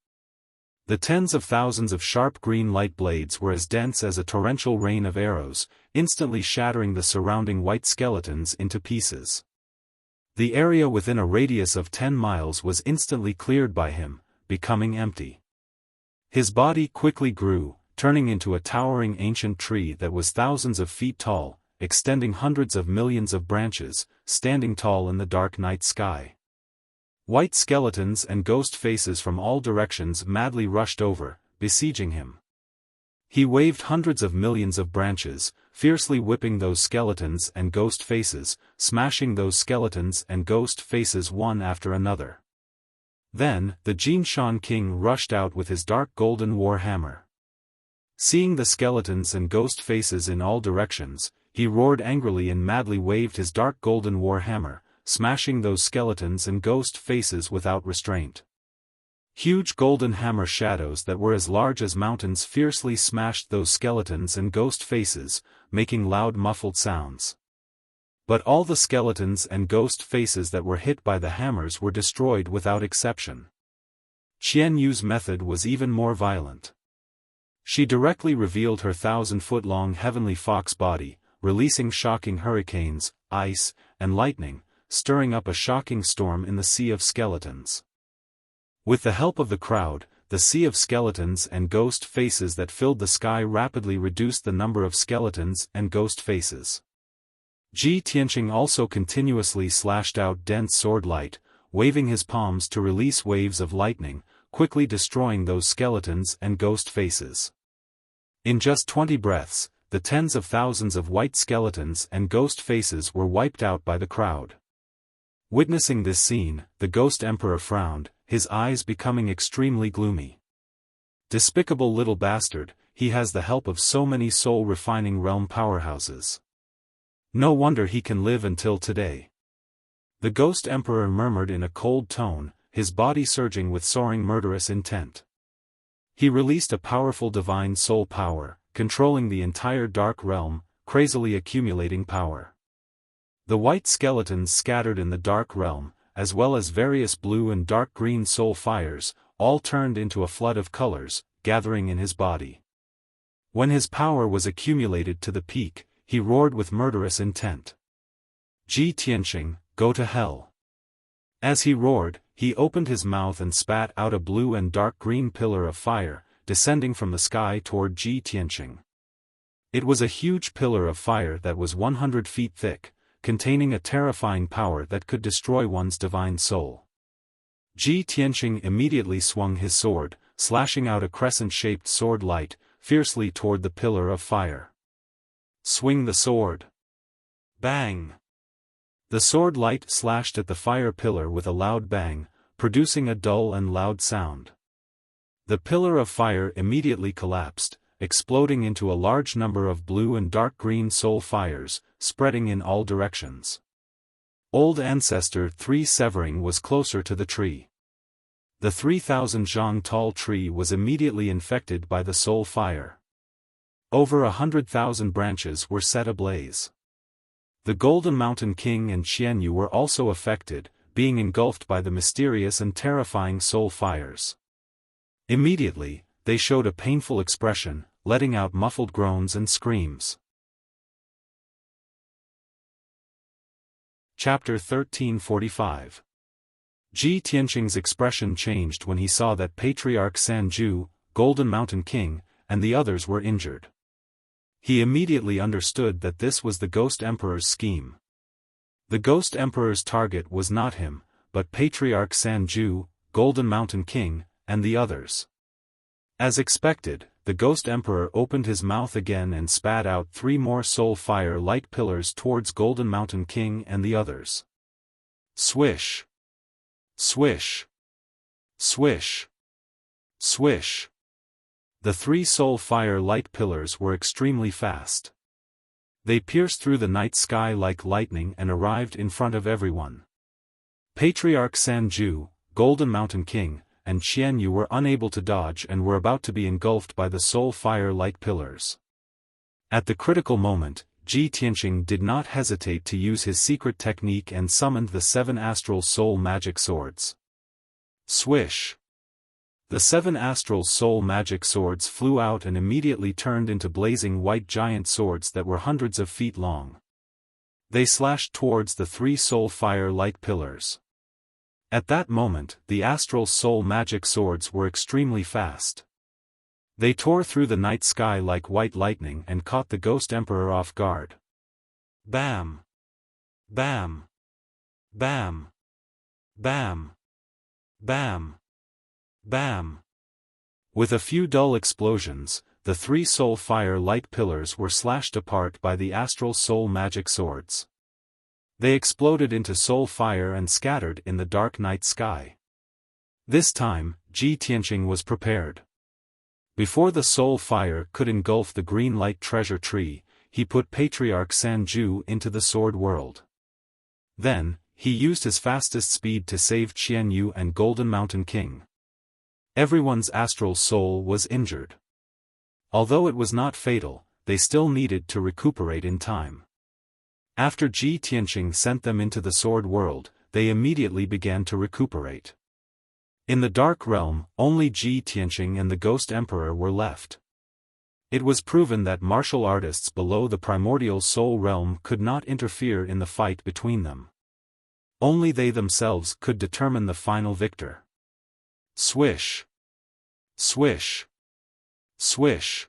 The tens of thousands of sharp green light blades were as dense as a torrential rain of arrows, instantly shattering the surrounding white skeletons into pieces. The area within a radius of 10 miles was instantly cleared by him, becoming empty. His body quickly grew, turning into a towering ancient tree that was thousands of feet tall, extending hundreds of millions of branches, standing tall in the dark night sky. White skeletons and ghost faces from all directions madly rushed over, besieging him. He waved hundreds of millions of branches, fiercely whipping those skeletons and ghost faces, smashing those skeletons and ghost faces one after another. Then, the Jinshan King rushed out with his dark golden war hammer. Seeing the skeletons and ghost faces in all directions, he roared angrily and madly waved his dark golden war hammer, smashing those skeletons and ghost faces without restraint. Huge golden hammer shadows that were as large as mountains fiercely smashed those skeletons and ghost faces, making loud muffled sounds. But all the skeletons and ghost faces that were hit by the hammers were destroyed without exception. Qian Yu's method was even more violent. She directly revealed her 1,000-foot-long heavenly fox body, releasing shocking hurricanes, ice, and lightning, stirring up a shocking storm in the sea of skeletons. With the help of the crowd, the sea of skeletons and ghost faces that filled the sky rapidly reduced the number of skeletons and ghost faces. Ji Tianqing also continuously slashed out dense sword light, waving his palms to release waves of lightning, quickly destroying those skeletons and ghost faces. In just 20 breaths, the tens of thousands of white skeletons and ghost faces were wiped out by the crowd. Witnessing this scene, the Ghost Emperor frowned, his eyes becoming extremely gloomy. Despicable little bastard, he has the help of so many soul-refining realm powerhouses. No wonder he can live until today. The Ghost Emperor murmured in a cold tone, his body surging with soaring murderous intent. He released a powerful divine soul power, controlling the entire dark realm, crazily accumulating power. The white skeletons scattered in the dark realm, as well as various blue and dark green soul fires, all turned into a flood of colors, gathering in his body. When his power was accumulated to the peak, he roared with murderous intent. Ji Tianqing, go to hell. As he roared, he opened his mouth and spat out a blue and dark green pillar of fire, descending from the sky toward Ji Tianqing. It was a huge pillar of fire that was 100 feet thick, containing a terrifying power that could destroy one's divine soul. Ji Tianqing immediately swung his sword, slashing out a crescent-shaped sword light, fiercely toward the pillar of fire. Swing the sword. Bang! The sword light slashed at the fire pillar with a loud bang, producing a dull and loud sound. The pillar of fire immediately collapsed, exploding into a large number of blue and dark green soul fires, spreading in all directions. Old Ancestor 3 Severing was closer to the tree. The 3,000 zhang tall tree was immediately infected by the soul fire. Over 100,000 branches were set ablaze. The Golden Mountain King and Xianyu were also affected, being engulfed by the mysterious and terrifying soul fires. Immediately, they showed a painful expression, letting out muffled groans and screams. Chapter 1345. Ji Tianqing's expression changed when he saw that Patriarch Sanju, Golden Mountain King, and the others were injured. He immediately understood that this was the Ghost Emperor's scheme. The Ghost Emperor's target was not him, but Patriarch Sanju, Golden Mountain King, and the others. As expected, the Ghost Emperor opened his mouth again and spat out 3 more soul fire light pillars towards Golden Mountain King and the others. Swish! Swish! Swish! Swish! The 3 soul fire light pillars were extremely fast. They pierced through the night sky like lightning and arrived in front of everyone. Patriarch Sanju, Golden Mountain King, and Xianyu were unable to dodge and were about to be engulfed by the soul fire light pillars. At the critical moment, Ji Tianqing did not hesitate to use his secret technique and summoned the 7 astral soul magic swords. Swish! The 7 astral soul magic swords flew out and immediately turned into blazing white giant swords that were hundreds of feet long. They slashed towards the 3 soul fire light pillars. At that moment, the astral soul magic swords were extremely fast. They tore through the night sky like white lightning and caught the Ghost Emperor off guard. Bam! Bam! Bam! Bam! Bam! Bam! With a few dull explosions, the 3 soul fire light pillars were slashed apart by the astral soul magic swords. They exploded into soul fire and scattered in the dark night sky. This time, Ji Tianqing was prepared. Before the soul fire could engulf the green light treasure tree, he put Patriarch Sanju into the sword world. Then, he used his fastest speed to save Xianyu and Golden Mountain King. Everyone's astral soul was injured. Although it was not fatal, they still needed to recuperate in time. After Ji Tianqing sent them into the sword world, they immediately began to recuperate. In the Dark Realm, only Ji Tianqing and the Ghost Emperor were left. It was proven that martial artists below the primordial soul realm could not interfere in the fight between them. Only they themselves could determine the final victor. Swish! Swish! Swish!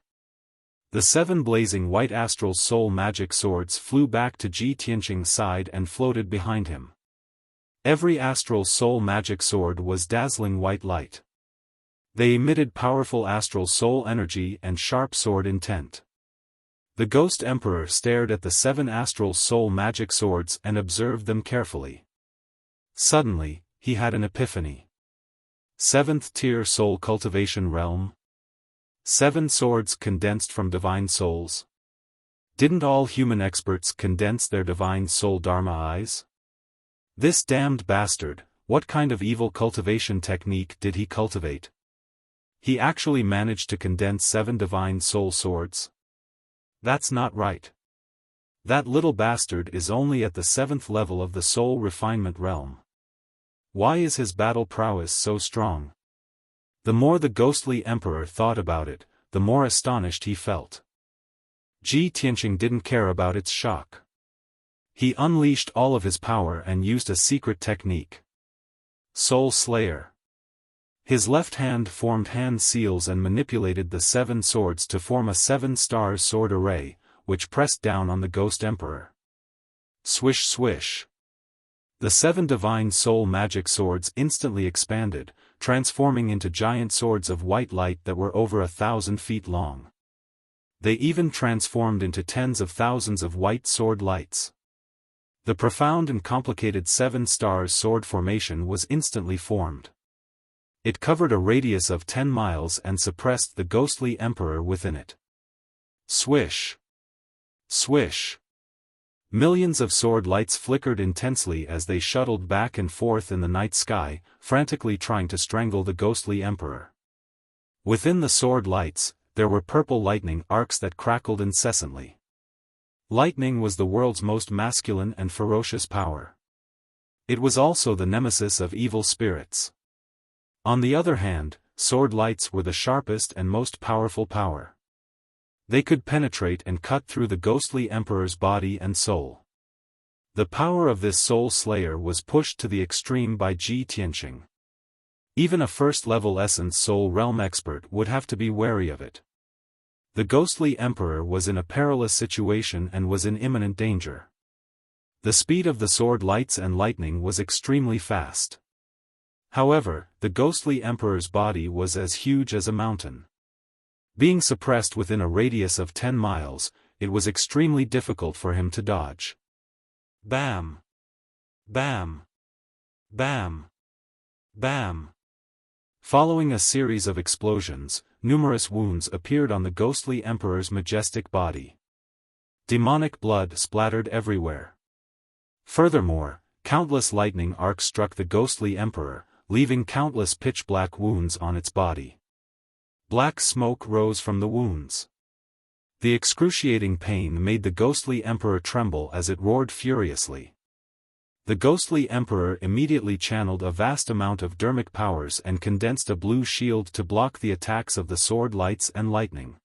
The 7 blazing white astral soul magic swords flew back to Ji Tianqing's side and floated behind him. Every astral soul magic sword was dazzling white light. They emitted powerful astral soul energy and sharp sword intent. The Ghost Emperor stared at the 7 astral soul magic swords and observed them carefully. Suddenly, he had an epiphany. 7th tier soul cultivation realm? 7 swords condensed from divine souls? Didn't all human experts condense their divine soul dharma eyes? This damned bastard, what kind of evil cultivation technique did he cultivate? He actually managed to condense 7 divine soul swords? That's not right. That little bastard is only at the 7th level of the soul refinement realm. Why is his battle prowess so strong? The more the ghostly emperor thought about it, the more astonished he felt. Ji Tianqing didn't care about its shock. He unleashed all of his power and used a secret technique. Soul Slayer. His left hand formed hand seals and manipulated the 7 swords to form a 7-star sword array, which pressed down on the Ghost Emperor. Swish swish. The 7 divine soul magic swords instantly expanded, transforming into giant swords of white light that were over 1,000 feet long. They even transformed into tens of thousands of white sword lights. The profound and complicated 7 stars sword formation was instantly formed. It covered a radius of 10 miles and suppressed the ghostly emperor within it. Swish! Swish! Millions of sword lights flickered intensely as they shuttled back and forth in the night sky, frantically trying to strangle the ghostly emperor. Within the sword lights, there were purple lightning arcs that crackled incessantly. Lightning was the world's most masculine and ferocious power. It was also the nemesis of evil spirits. On the other hand, sword lights were the sharpest and most powerful power. They could penetrate and cut through the ghostly emperor's body and soul. The power of this soul slayer was pushed to the extreme by Ji Tianqing. Even a first-level essence soul realm expert would have to be wary of it. The ghostly emperor was in a perilous situation and was in imminent danger. The speed of the sword lights and lightning was extremely fast. However, the ghostly emperor's body was as huge as a mountain. Being suppressed within a radius of 10 miles, it was extremely difficult for him to dodge. Bam! Bam! Bam! Bam! Following a series of explosions, numerous wounds appeared on the ghostly emperor's majestic body. Demonic blood splattered everywhere. Furthermore, countless lightning arcs struck the ghostly emperor, leaving countless pitch-black wounds on its body. Black smoke rose from the wounds. The excruciating pain made the ghostly emperor tremble as it roared furiously. The ghostly emperor immediately channeled a vast amount of dermic powers and condensed a blue shield to block the attacks of the sword lights and lightning.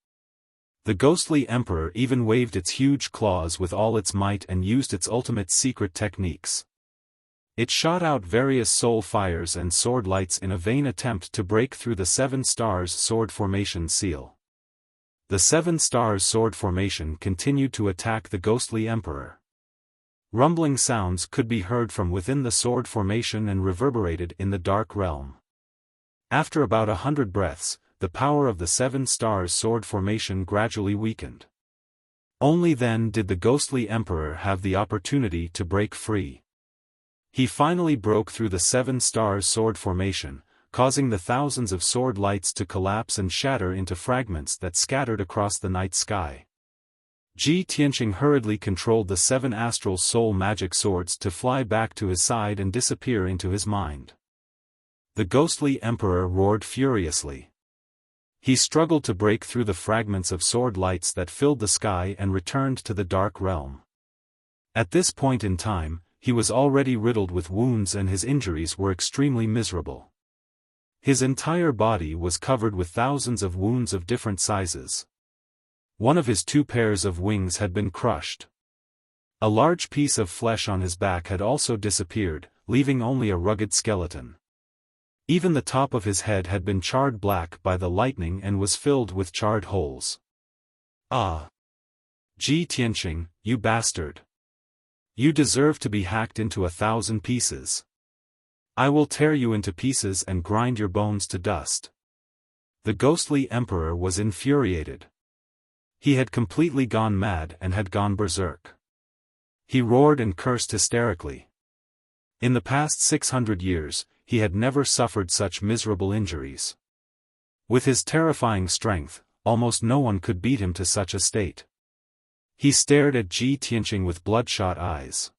The ghostly emperor even waved its huge claws with all its might and used its ultimate secret techniques. It shot out various soul fires and sword lights in a vain attempt to break through the 7 stars sword formation seal. The 7 stars sword formation continued to attack the ghostly emperor. Rumbling sounds could be heard from within the sword formation and reverberated in the dark realm. After about 100 breaths, the power of the 7 stars sword formation gradually weakened. Only then did the ghostly emperor have the opportunity to break free. He finally broke through the 7 stars sword formation, causing the thousands of sword lights to collapse and shatter into fragments that scattered across the night sky. Ji Tianqing hurriedly controlled the 7 astral soul magic swords to fly back to his side and disappear into his mind. The ghostly emperor roared furiously. He struggled to break through the fragments of sword lights that filled the sky and returned to the dark realm. At this point in time, he was already riddled with wounds and his injuries were extremely miserable. His entire body was covered with thousands of wounds of different sizes. One of his 2 pairs of wings had been crushed. A large piece of flesh on his back had also disappeared, leaving only a rugged skeleton. Even the top of his head had been charred black by the lightning and was filled with charred holes. Ah! Ji Tianqing, you bastard! You deserve to be hacked into 1,000 pieces. I will tear you into pieces and grind your bones to dust. The ghostly emperor was infuriated. He had completely gone mad and had gone berserk. He roared and cursed hysterically. In the past 600 years, he had never suffered such miserable injuries. With his terrifying strength, almost no one could beat him to such a state. He stared at Ji Tianqing with bloodshot eyes.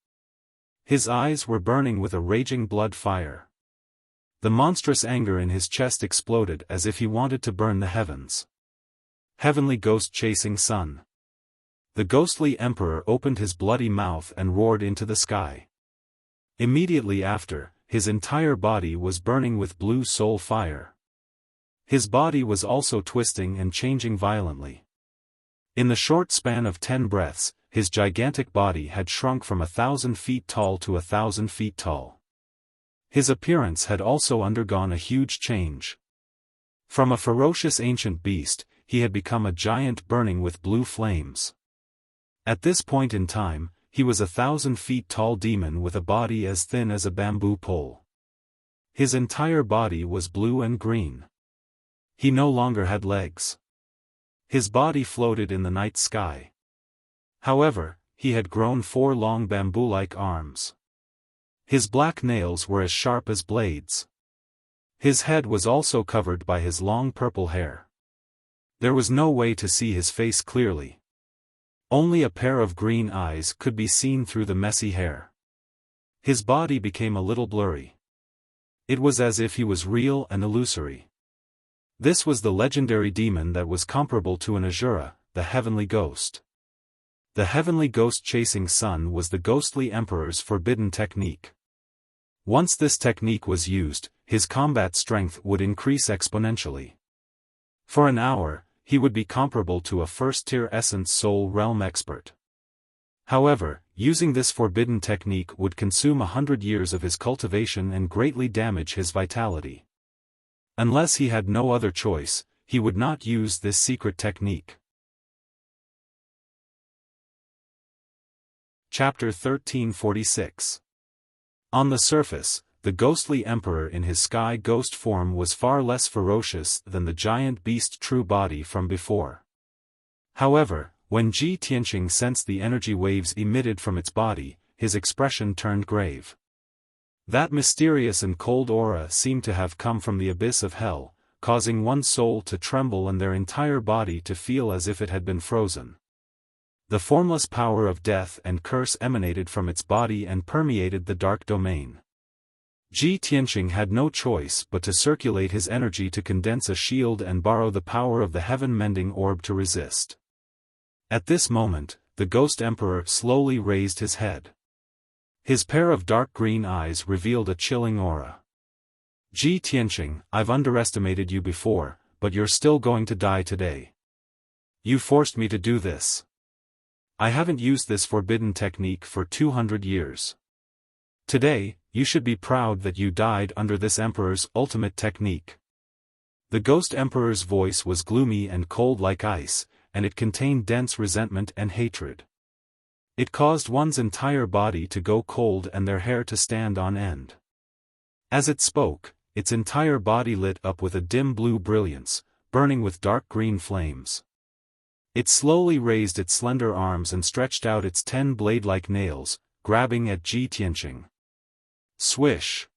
His eyes were burning with a raging blood fire. The monstrous anger in his chest exploded as if he wanted to burn the heavens. Heavenly ghost chasing sun. The ghostly emperor opened his bloody mouth and roared into the sky. Immediately after, his entire body was burning with blue soul fire. His body was also twisting and changing violently. In the short span of 10 breaths, his gigantic body had shrunk from 1,000 feet tall to 1,000 feet tall. His appearance had also undergone a huge change. From a ferocious ancient beast, he had become a giant burning with blue flames. At this point in time, he was 1,000 feet tall demon with a body as thin as a bamboo pole. His entire body was blue and green. He no longer had legs. His body floated in the night sky. However, he had grown 4 long bamboo-like arms. His black nails were as sharp as blades. His head was also covered by his long purple hair. There was no way to see his face clearly. Only a pair of green eyes could be seen through the messy hair. His body became a little blurry. It was as if he was real and illusory. This was the legendary demon that was comparable to an Asura, the heavenly ghost. The heavenly ghost-chasing sun was the ghostly emperor's forbidden technique. Once this technique was used, his combat strength would increase exponentially. For an hour, he would be comparable to a first-tier essence soul realm expert. However, using this forbidden technique would consume 100 years of his cultivation and greatly damage his vitality. Unless he had no other choice, he would not use this secret technique. Chapter 1346. On the surface, the ghostly emperor in his sky ghost form was far less ferocious than the giant beast true body from before. However, when Ji Tianqing sensed the energy waves emitted from its body, his expression turned grave. That mysterious and cold aura seemed to have come from the abyss of hell, causing one's soul to tremble and their entire body to feel as if it had been frozen. The formless power of death and curse emanated from its body and permeated the dark domain. Ji Tianqing had no choice but to circulate his energy to condense a shield and borrow the power of the heaven-mending orb to resist. At this moment, the ghost emperor slowly raised his head. His pair of dark green eyes revealed a chilling aura. Ji Tianqing, I've underestimated you before, but you're still going to die today. You forced me to do this. I haven't used this forbidden technique for 200 years. Today, you should be proud that you died under this emperor's ultimate technique. The ghost emperor's voice was gloomy and cold like ice, and it contained dense resentment and hatred. It caused one's entire body to go cold and their hair to stand on end. As it spoke, its entire body lit up with a dim blue brilliance, burning with dark green flames. It slowly raised its slender arms and stretched out its 10 blade-like nails, grabbing at Ji Tianqing. Swish!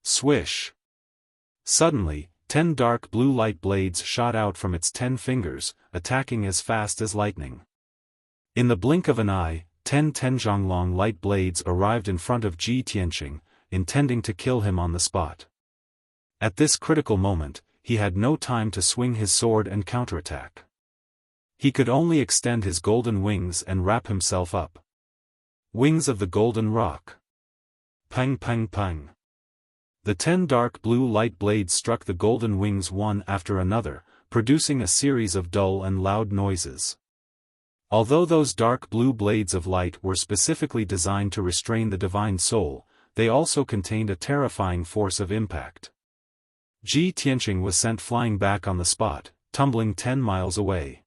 Swish! Suddenly, 10 dark blue light blades shot out from its 10 fingers, attacking as fast as lightning. In the blink of an eye, 10 Zhonglong light blades arrived in front of Ji Tianqing, intending to kill him on the spot. At this critical moment, he had no time to swing his sword and counterattack. He could only extend his golden wings and wrap himself up. Wings of the Golden Rock. Pang pang pang. The 10 dark blue light blades struck the golden wings one after another, producing a series of dull and loud noises. Although those dark blue blades of light were specifically designed to restrain the divine soul, they also contained a terrifying force of impact. Ji Tianqing was sent flying back on the spot, tumbling 10 miles away.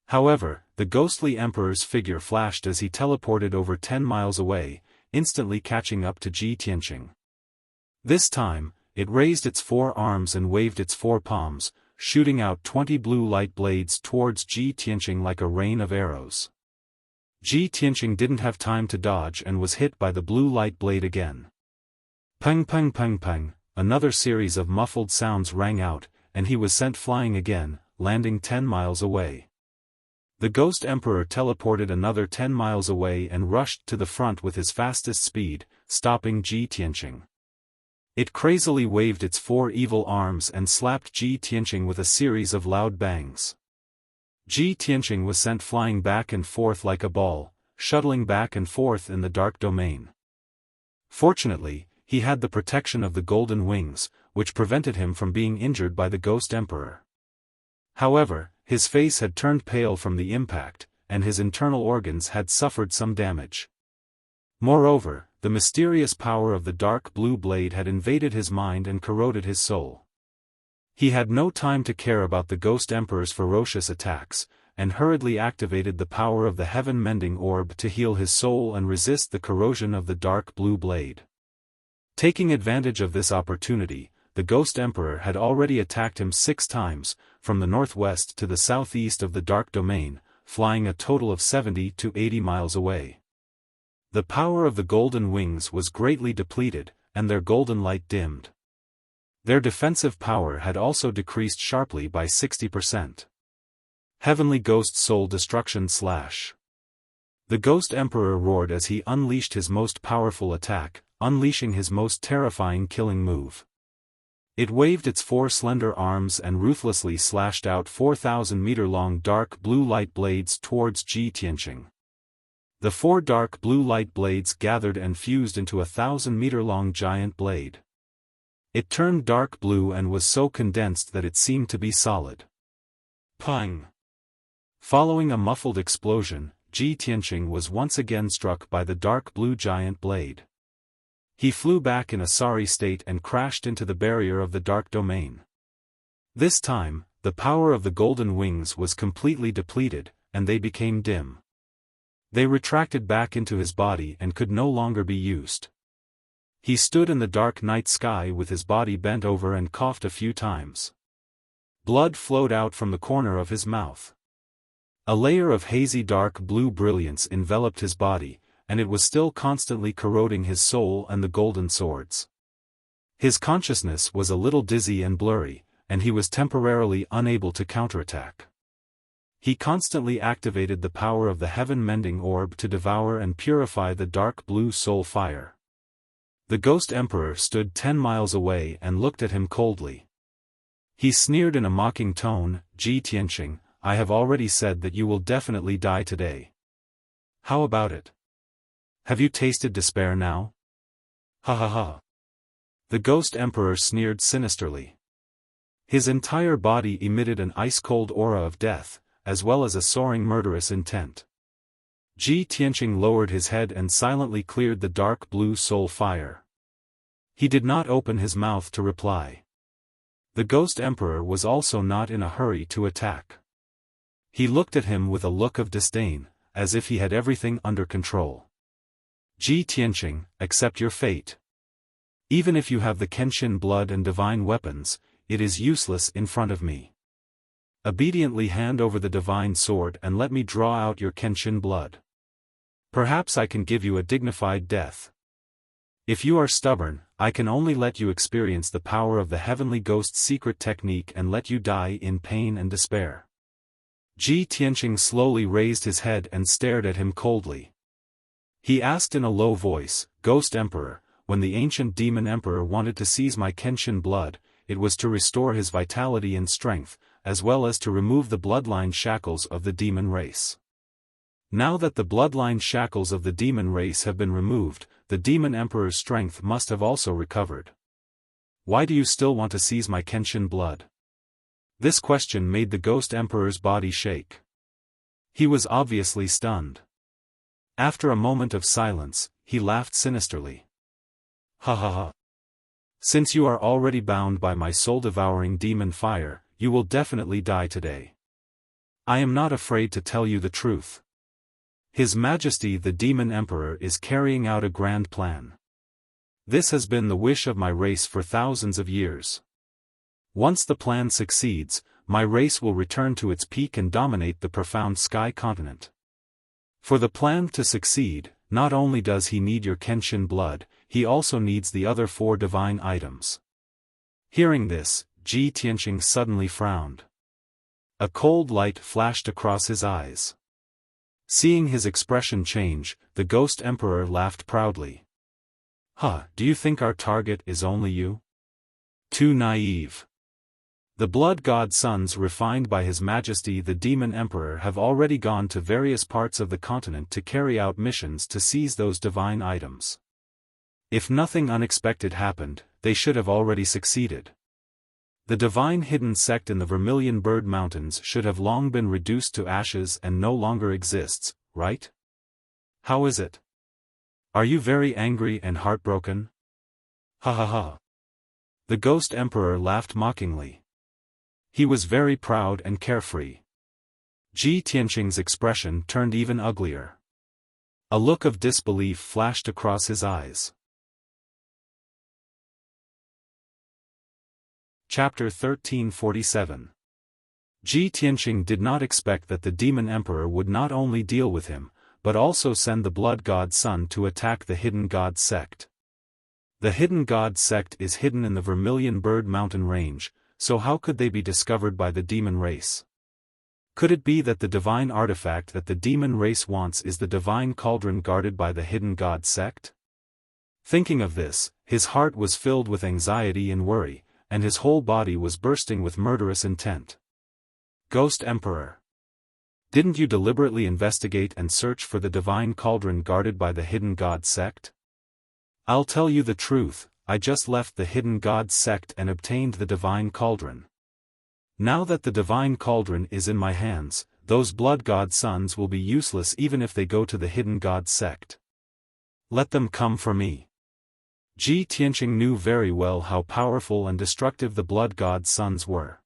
However, the ghostly emperor's figure flashed as he teleported over 10 miles away, instantly catching up to Ji Tianqing. This time, it raised its 4 arms and waved its 4 palms, shooting out 20 blue light blades towards Ji Tianqing like a rain of arrows. Ji Tianqing didn't have time to dodge and was hit by the blue light blade again. Pang pang pang pang, another series of muffled sounds rang out, and he was sent flying again, landing 10 miles away. The Ghost Emperor teleported another 10 miles away and rushed to the front with his fastest speed, stopping Ji Tianqing. It crazily waved its 4 evil arms and slapped Ji Tianqing with a series of loud bangs. Ji Tianqing was sent flying back and forth like a ball, shuttling back and forth in the dark domain. Fortunately, he had the protection of the golden wings, which prevented him from being injured by the Ghost Emperor. However, his face had turned pale from the impact, and his internal organs had suffered some damage. Moreover, the mysterious power of the dark blue blade had invaded his mind and corroded his soul. He had no time to care about the Ghost Emperor's ferocious attacks, and hurriedly activated the power of the heaven-mending orb to heal his soul and resist the corrosion of the dark blue blade. Taking advantage of this opportunity, the Ghost Emperor had already attacked him 6 times, from the northwest to the southeast of the Dark Domain, flying a total of 70 to 80 miles away. The power of the Golden Wings was greatly depleted, and their golden light dimmed. Their defensive power had also decreased sharply by 60%. Heavenly Ghost Soul Destruction / The Ghost Emperor roared as he unleashed his most powerful attack, unleashing his most terrifying killing move. It waved its 4 slender arms and ruthlessly slashed out 4,000-meter-long dark blue light blades towards Ji Tianqing. The 4 dark blue light blades gathered and fused into a 1,000-meter-long giant blade. It turned dark blue and was so condensed that it seemed to be solid. Pang! Following a muffled explosion, Ji Tianqing was once again struck by the dark blue giant blade. He flew back in a sorry state and crashed into the barrier of the Dark Domain. This time, the power of the Golden Wings was completely depleted, and they became dim. They retracted back into his body and could no longer be used. He stood in the dark night sky with his body bent over and coughed a few times. Blood flowed out from the corner of his mouth. A layer of hazy dark blue brilliance enveloped his body, and it was still constantly corroding his soul and the golden swords. His consciousness was a little dizzy and blurry, and he was temporarily unable to counterattack. He constantly activated the power of the heaven-mending orb to devour and purify the dark blue soul fire. The Ghost Emperor stood 10 miles away and looked at him coldly. He sneered in a mocking tone, "Ji Tianqing, I have already said that you will definitely die today. How about it? Have you tasted despair now? Ha ha ha." The Ghost Emperor sneered sinisterly. His entire body emitted an ice-cold aura of death, as well as a soaring murderous intent. Ji Tianqing lowered his head and silently cleared the dark blue soul fire. He did not open his mouth to reply. The Ghost Emperor was also not in a hurry to attack. He looked at him with a look of disdain, as if he had everything under control. "Ji Tianqing, accept your fate. Even if you have the Kenshin blood and divine weapons, it is useless in front of me. Obediently hand over the divine sword and let me draw out your Kenshin blood. Perhaps I can give you a dignified death. If you are stubborn, I can only let you experience the power of the Heavenly Ghost's secret technique and let you die in pain and despair." Ji Tianqing slowly raised his head and stared at him coldly. He asked in a low voice, "Ghost Emperor, when the ancient demon emperor wanted to seize my Kenshin blood, it was to restore his vitality and strength, as well as to remove the bloodline shackles of the demon race. Now that the bloodline shackles of the demon race have been removed, the demon emperor's strength must have also recovered. Why do you still want to seize my Kenshin blood?" This question made the Ghost Emperor's body shake. He was obviously stunned. After a moment of silence, he laughed sinisterly. "Ha ha ha. Since you are already bound by my soul-devouring demon fire, you will definitely die today. I am not afraid to tell you the truth. His Majesty the Demon Emperor is carrying out a grand plan. This has been the wish of my race for thousands of years. Once the plan succeeds, my race will return to its peak and dominate the profound sky continent. For the plan to succeed, not only does he need your Kenshin blood, he also needs the other 4 divine items." Hearing this, Ji Tianqing suddenly frowned. A cold light flashed across his eyes. Seeing his expression change, the Ghost Emperor laughed proudly. "Huh, do you think our target is only you? Too naive. The Blood God sons refined by His Majesty the Demon Emperor have already gone to various parts of the continent to carry out missions to seize those divine items. If nothing unexpected happened, they should have already succeeded. The divine hidden sect in the Vermilion Bird Mountains should have long been reduced to ashes and no longer exists, right? How is it? Are you very angry and heartbroken? Ha ha ha." The Ghost Emperor laughed mockingly. He was very proud and carefree. Ji Tianqing's expression turned even uglier. A look of disbelief flashed across his eyes. Chapter 1347. Ji Tianqing did not expect that the demon emperor would not only deal with him, but also send the blood god Sun to attack the hidden god sect. The hidden god sect is hidden in the Vermilion Bird Mountain range, so how could they be discovered by the demon race? Could it be that the divine artifact that the demon race wants is the divine cauldron guarded by the hidden god sect? Thinking of this, his heart was filled with anxiety and worry, and his whole body was bursting with murderous intent. Ghost Emperor. Didn't you deliberately investigate and search for the divine cauldron guarded by the hidden god sect? I'll tell you the truth, I just left the hidden god sect and obtained the divine cauldron. Now that the divine cauldron is in my hands, those blood god sons will be useless even if they go to the hidden god sect. Let them come for me. Ji Tianqing knew very well how powerful and destructive the blood god sons were.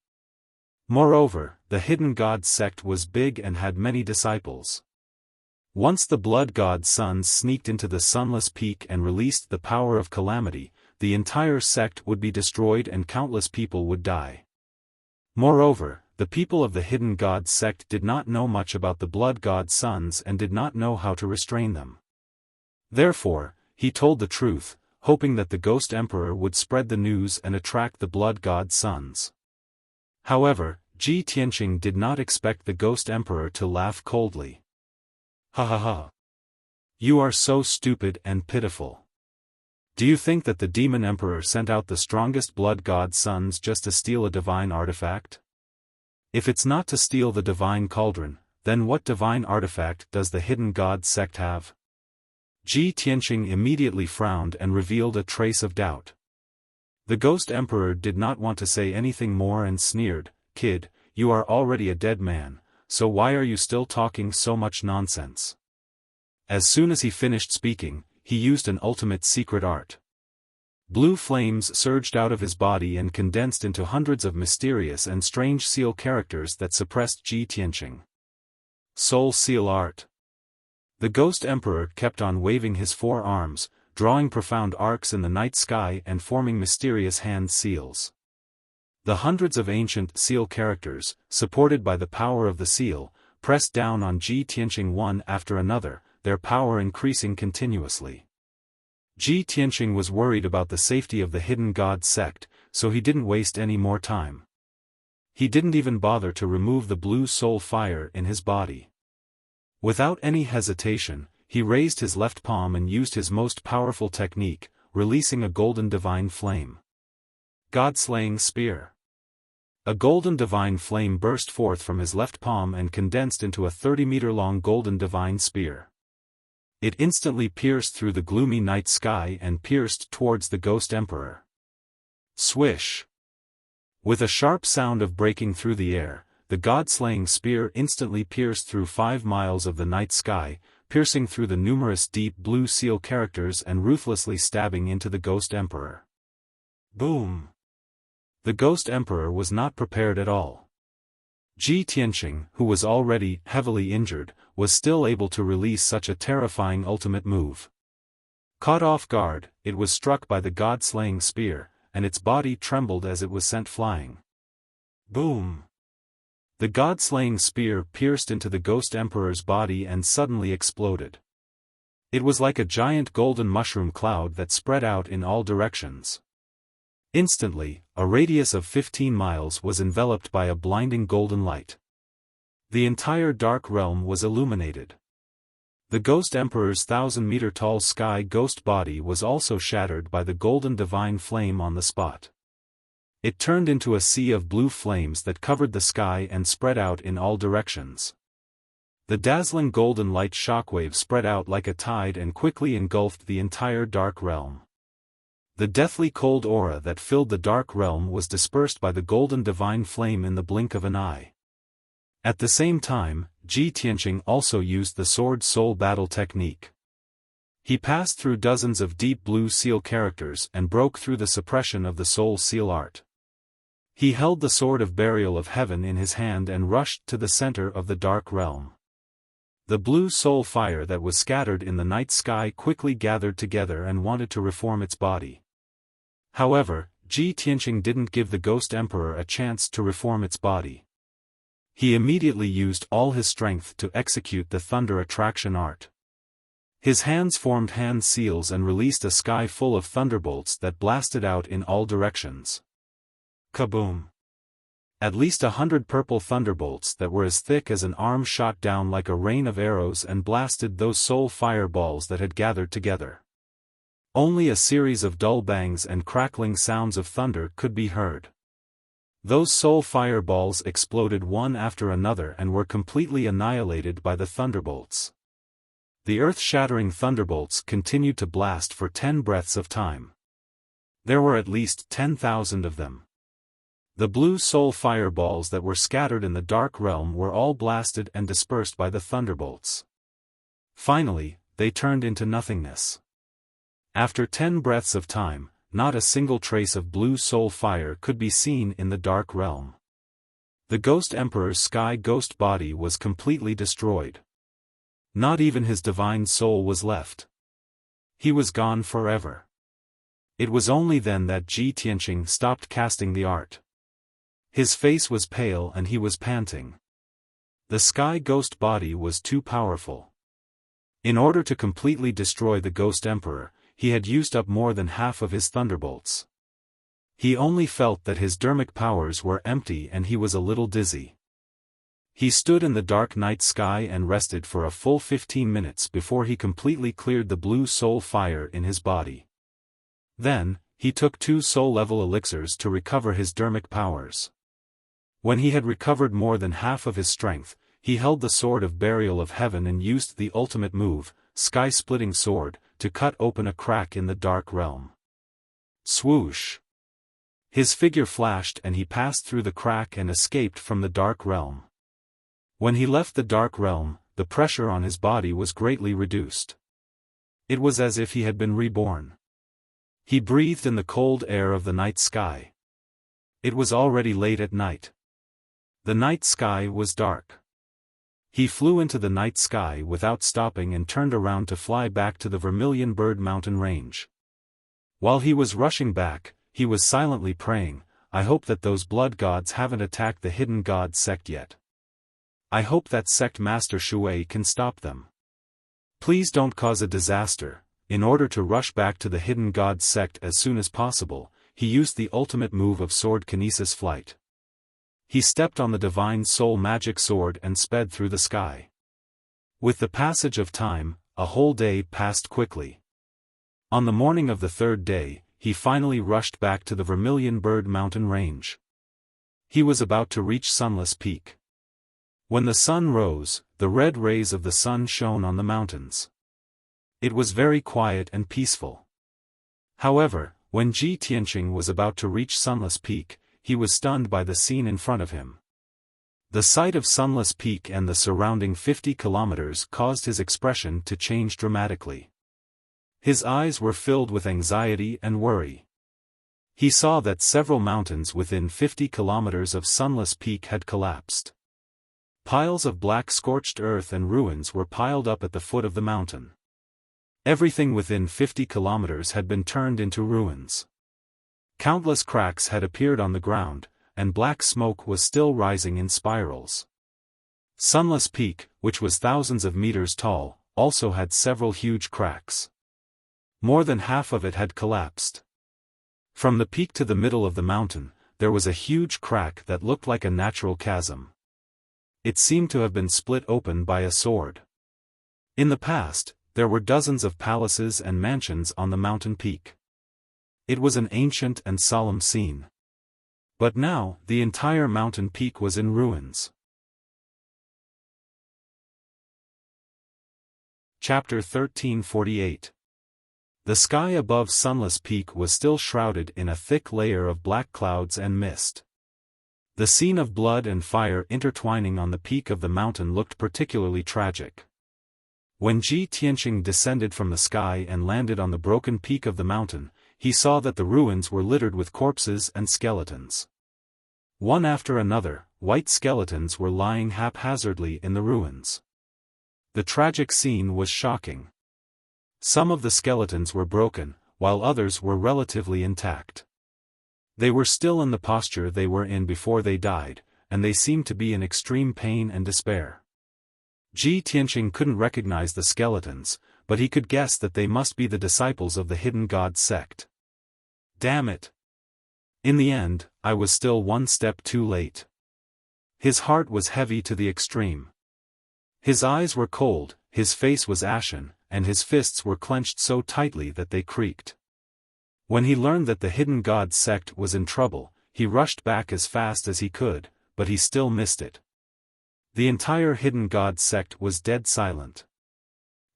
Moreover, the hidden god sect was big and had many disciples. Once the blood god sons sneaked into the sunless peak and released the power of calamity, the entire sect would be destroyed and countless people would die. Moreover, the people of the hidden god sect did not know much about the blood god sons and did not know how to restrain them. Therefore, he told the truth, hoping that the ghost emperor would spread the news and attract the blood god sons. However, Ji Tianqing did not expect the ghost emperor to laugh coldly. Ha ha ha. You are so stupid and pitiful. Do you think that the demon emperor sent out the strongest blood god sons just to steal a divine artifact? If it's not to steal the divine cauldron, then what divine artifact does the hidden god sect have? Ji Tianqing immediately frowned and revealed a trace of doubt. The ghost emperor did not want to say anything more and sneered, "Kid, you are already a dead man, so why are you still talking so much nonsense?" As soon as he finished speaking, he used an ultimate secret art. Blue flames surged out of his body and condensed into hundreds of mysterious and strange seal characters that suppressed Ji Tianqing. Soul Seal Art. The ghost emperor kept on waving his four arms, drawing profound arcs in the night sky and forming mysterious hand seals. The hundreds of ancient seal characters, supported by the power of the seal, pressed down on Ji Tianqing one after another, their power increasing continuously. Ji Tianqing was worried about the safety of the hidden god sect, so he didn't waste any more time. He didn't even bother to remove the blue soul fire in his body. Without any hesitation, he raised his left palm and used his most powerful technique, releasing a golden divine flame. God-slaying spear. A golden divine flame burst forth from his left palm and condensed into a 30-meter-long golden divine spear. It instantly pierced through the gloomy night sky and pierced towards the ghost emperor. Swish! With a sharp sound of breaking through the air, the god-slaying spear instantly pierced through 5 miles of the night sky, piercing through the numerous deep blue seal characters and ruthlessly stabbing into the ghost emperor. Boom! The ghost emperor was not prepared at all. Ji Tianqing, who was already heavily injured, was still able to release such a terrifying ultimate move. Caught off guard, it was struck by the god-slaying spear, and its body trembled as it was sent flying. Boom! The god-slaying spear pierced into the ghost emperor's body and suddenly exploded. It was like a giant golden mushroom cloud that spread out in all directions. Instantly, a radius of 15 miles was enveloped by a blinding golden light. The entire dark realm was illuminated. The ghost emperor's 1,000-meter-tall sky ghost body was also shattered by the golden divine flame on the spot. It turned into a sea of blue flames that covered the sky and spread out in all directions. The dazzling golden light shockwave spread out like a tide and quickly engulfed the entire dark realm. The deathly cold aura that filled the dark realm was dispersed by the golden divine flame in the blink of an eye. At the same time, Ji Tianqing also used the sword soul battle technique. He passed through dozens of deep blue seal characters and broke through the suppression of the soul seal art. He held the sword of burial of heaven in his hand and rushed to the center of the dark realm. The blue soul fire that was scattered in the night sky quickly gathered together and wanted to reform its body. However, Ji Tianqing didn't give the Ghost Emperor a chance to reform its body. He immediately used all his strength to execute the thunder attraction art. His hands formed hand seals and released a sky full of thunderbolts that blasted out in all directions. Kaboom! At least 100 purple thunderbolts that were as thick as an arm shot down like a rain of arrows and blasted those soul fireballs that had gathered together. Only a series of dull bangs and crackling sounds of thunder could be heard. Those soul fireballs exploded one after another and were completely annihilated by the thunderbolts. The earth-shattering thunderbolts continued to blast for 10 breaths of time. There were at least 10,000 of them. The blue soul fireballs that were scattered in the dark realm were all blasted and dispersed by the thunderbolts. Finally, they turned into nothingness. After 10 breaths of time, not a single trace of blue soul fire could be seen in the dark realm. The Ghost Emperor's sky ghost body was completely destroyed. Not even his divine soul was left. He was gone forever. It was only then that Ji Tianqing stopped casting the art. His face was pale and he was panting. The sky ghost body was too powerful. In order to completely destroy the Ghost Emperor, he had used up more than half of his thunderbolts. He only felt that his dermic powers were empty and he was a little dizzy. He stood in the dark night sky and rested for a full 15 minutes before he completely cleared the blue soul fire in his body. Then, he took 2 soul-level elixirs to recover his dermic powers. When he had recovered more than half of his strength, he held the Sword of Burial of Heaven and used the ultimate move, Sky-Splitting Sword, to cut open a crack in the dark realm. Swoosh! His figure flashed and he passed through the crack and escaped from the dark realm. When he left the dark realm, the pressure on his body was greatly reduced. It was as if he had been reborn. He breathed in the cold air of the night sky. It was already late at night. The night sky was dark. He flew into the night sky without stopping and turned around to fly back to the Vermilion Bird Mountain range. While he was rushing back, he was silently praying, "I hope that those blood gods haven't attacked the Hidden God sect yet. I hope that sect master Shui can stop them. Please don't cause a disaster." In order to rush back to the Hidden God sect as soon as possible, he used the ultimate move of Sword Kinesis Flight. He stepped on the Divine Soul Magic Sword and sped through the sky. With the passage of time, a whole day passed quickly. On the morning of the 3rd day, he finally rushed back to the Vermilion Bird Mountain range. He was about to reach Sunless Peak. When the sun rose, the red rays of the sun shone on the mountains. It was very quiet and peaceful. However, when Ji Tianqing was about to reach Sunless Peak, he was stunned by the scene in front of him. The sight of Sunless Peak and the surrounding 50 kilometers caused his expression to change dramatically. His eyes were filled with anxiety and worry. He saw that several mountains within 50 kilometers of Sunless Peak had collapsed. Piles of black scorched earth and ruins were piled up at the foot of the mountain. Everything within 50 kilometers had been turned into ruins. Countless cracks had appeared on the ground, and black smoke was still rising in spirals. Sunless Peak, which was thousands of meters tall, also had several huge cracks. More than half of it had collapsed. From the peak to the middle of the mountain, there was a huge crack that looked like a natural chasm. It seemed to have been split open by a sword. In the past, there were dozens of palaces and mansions on the mountain peak. It was an ancient and solemn scene. But now, the entire mountain peak was in ruins. Chapter 1348. The sky above Sunless Peak was still shrouded in a thick layer of black clouds and mist. The scene of blood and fire intertwining on the peak of the mountain looked particularly tragic. When Ji Tianqing descended from the sky and landed on the broken peak of the mountain, he saw that the ruins were littered with corpses and skeletons. One after another, white skeletons were lying haphazardly in the ruins. The tragic scene was shocking. Some of the skeletons were broken, while others were relatively intact. They were still in the posture they were in before they died, and they seemed to be in extreme pain and despair. Ji Tianqing couldn't recognize the skeletons, but he could guess that they must be the disciples of the hidden god sect. Damn it! In the end, I was still one step too late. His heart was heavy to the extreme. His eyes were cold, his face was ashen, and his fists were clenched so tightly that they creaked. When he learned that the hidden god sect was in trouble, he rushed back as fast as he could, but he still missed it. The entire hidden god sect was dead silent.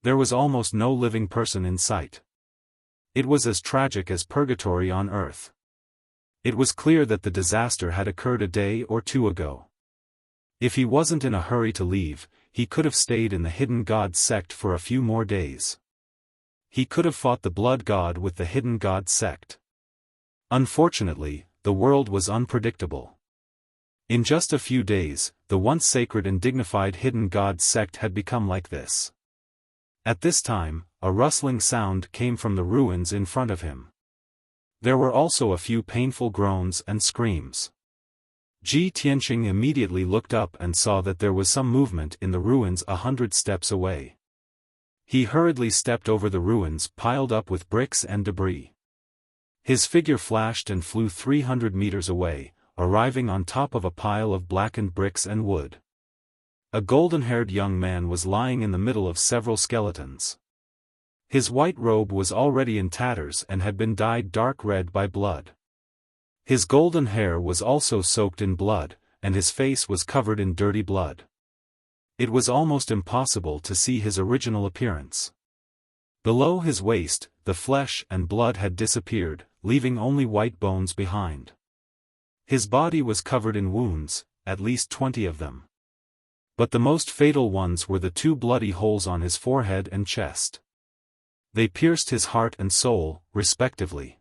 There was almost no living person in sight. It was as tragic as purgatory on earth. It was clear that the disaster had occurred a day or two ago. If he wasn't in a hurry to leave, he could have stayed in the hidden god sect for a few more days. He could have fought the blood god with the hidden god sect. Unfortunately, the world was unpredictable. In just a few days, the once sacred and dignified hidden god sect had become like this. At this time, a rustling sound came from the ruins in front of him. There were also a few painful groans and screams. Ji Tianqing immediately looked up and saw that there was some movement in the ruins 100 steps away. He hurriedly stepped over the ruins piled up with bricks and debris. His figure flashed and flew 300 meters away, arriving on top of a pile of blackened bricks and wood. A golden-haired young man was lying in the middle of several skeletons. His white robe was already in tatters and had been dyed dark red by blood. His golden hair was also soaked in blood, and his face was covered in dirty blood. It was almost impossible to see his original appearance. Below his waist, the flesh and blood had disappeared, leaving only white bones behind. His body was covered in wounds, at least 20 of them. But the most fatal ones were the 2 bloody holes on his forehead and chest. They pierced his heart and soul, respectively.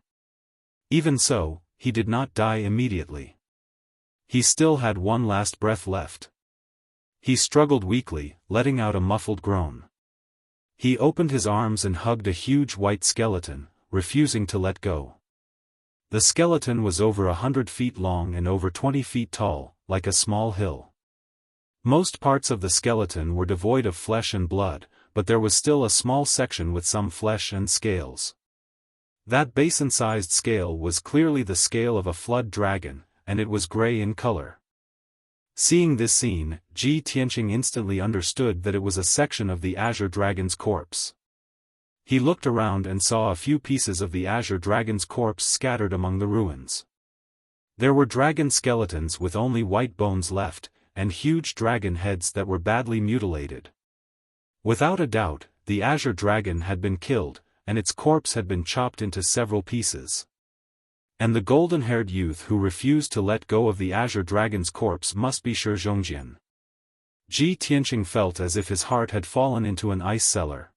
Even so, he did not die immediately. He still had one last breath left. He struggled weakly, letting out a muffled groan. He opened his arms and hugged a huge white skeleton, refusing to let go. The skeleton was over 100 feet long and over 20 feet tall, like a small hill. Most parts of the skeleton were devoid of flesh and blood, but there was still a small section with some flesh and scales. That basin-sized scale was clearly the scale of a flood dragon, and it was gray in color. Seeing this scene, Ji Tianqing instantly understood that it was a section of the Azure Dragon's corpse. He looked around and saw a few pieces of the Azure Dragon's corpse scattered among the ruins. There were dragon skeletons with only white bones left, and huge dragon heads that were badly mutilated. Without a doubt, the Azure Dragon had been killed, and its corpse had been chopped into several pieces. And the golden-haired youth who refused to let go of the Azure Dragon's corpse must be Shi Zhongjian. Ji Tianqing felt as if his heart had fallen into an ice cellar.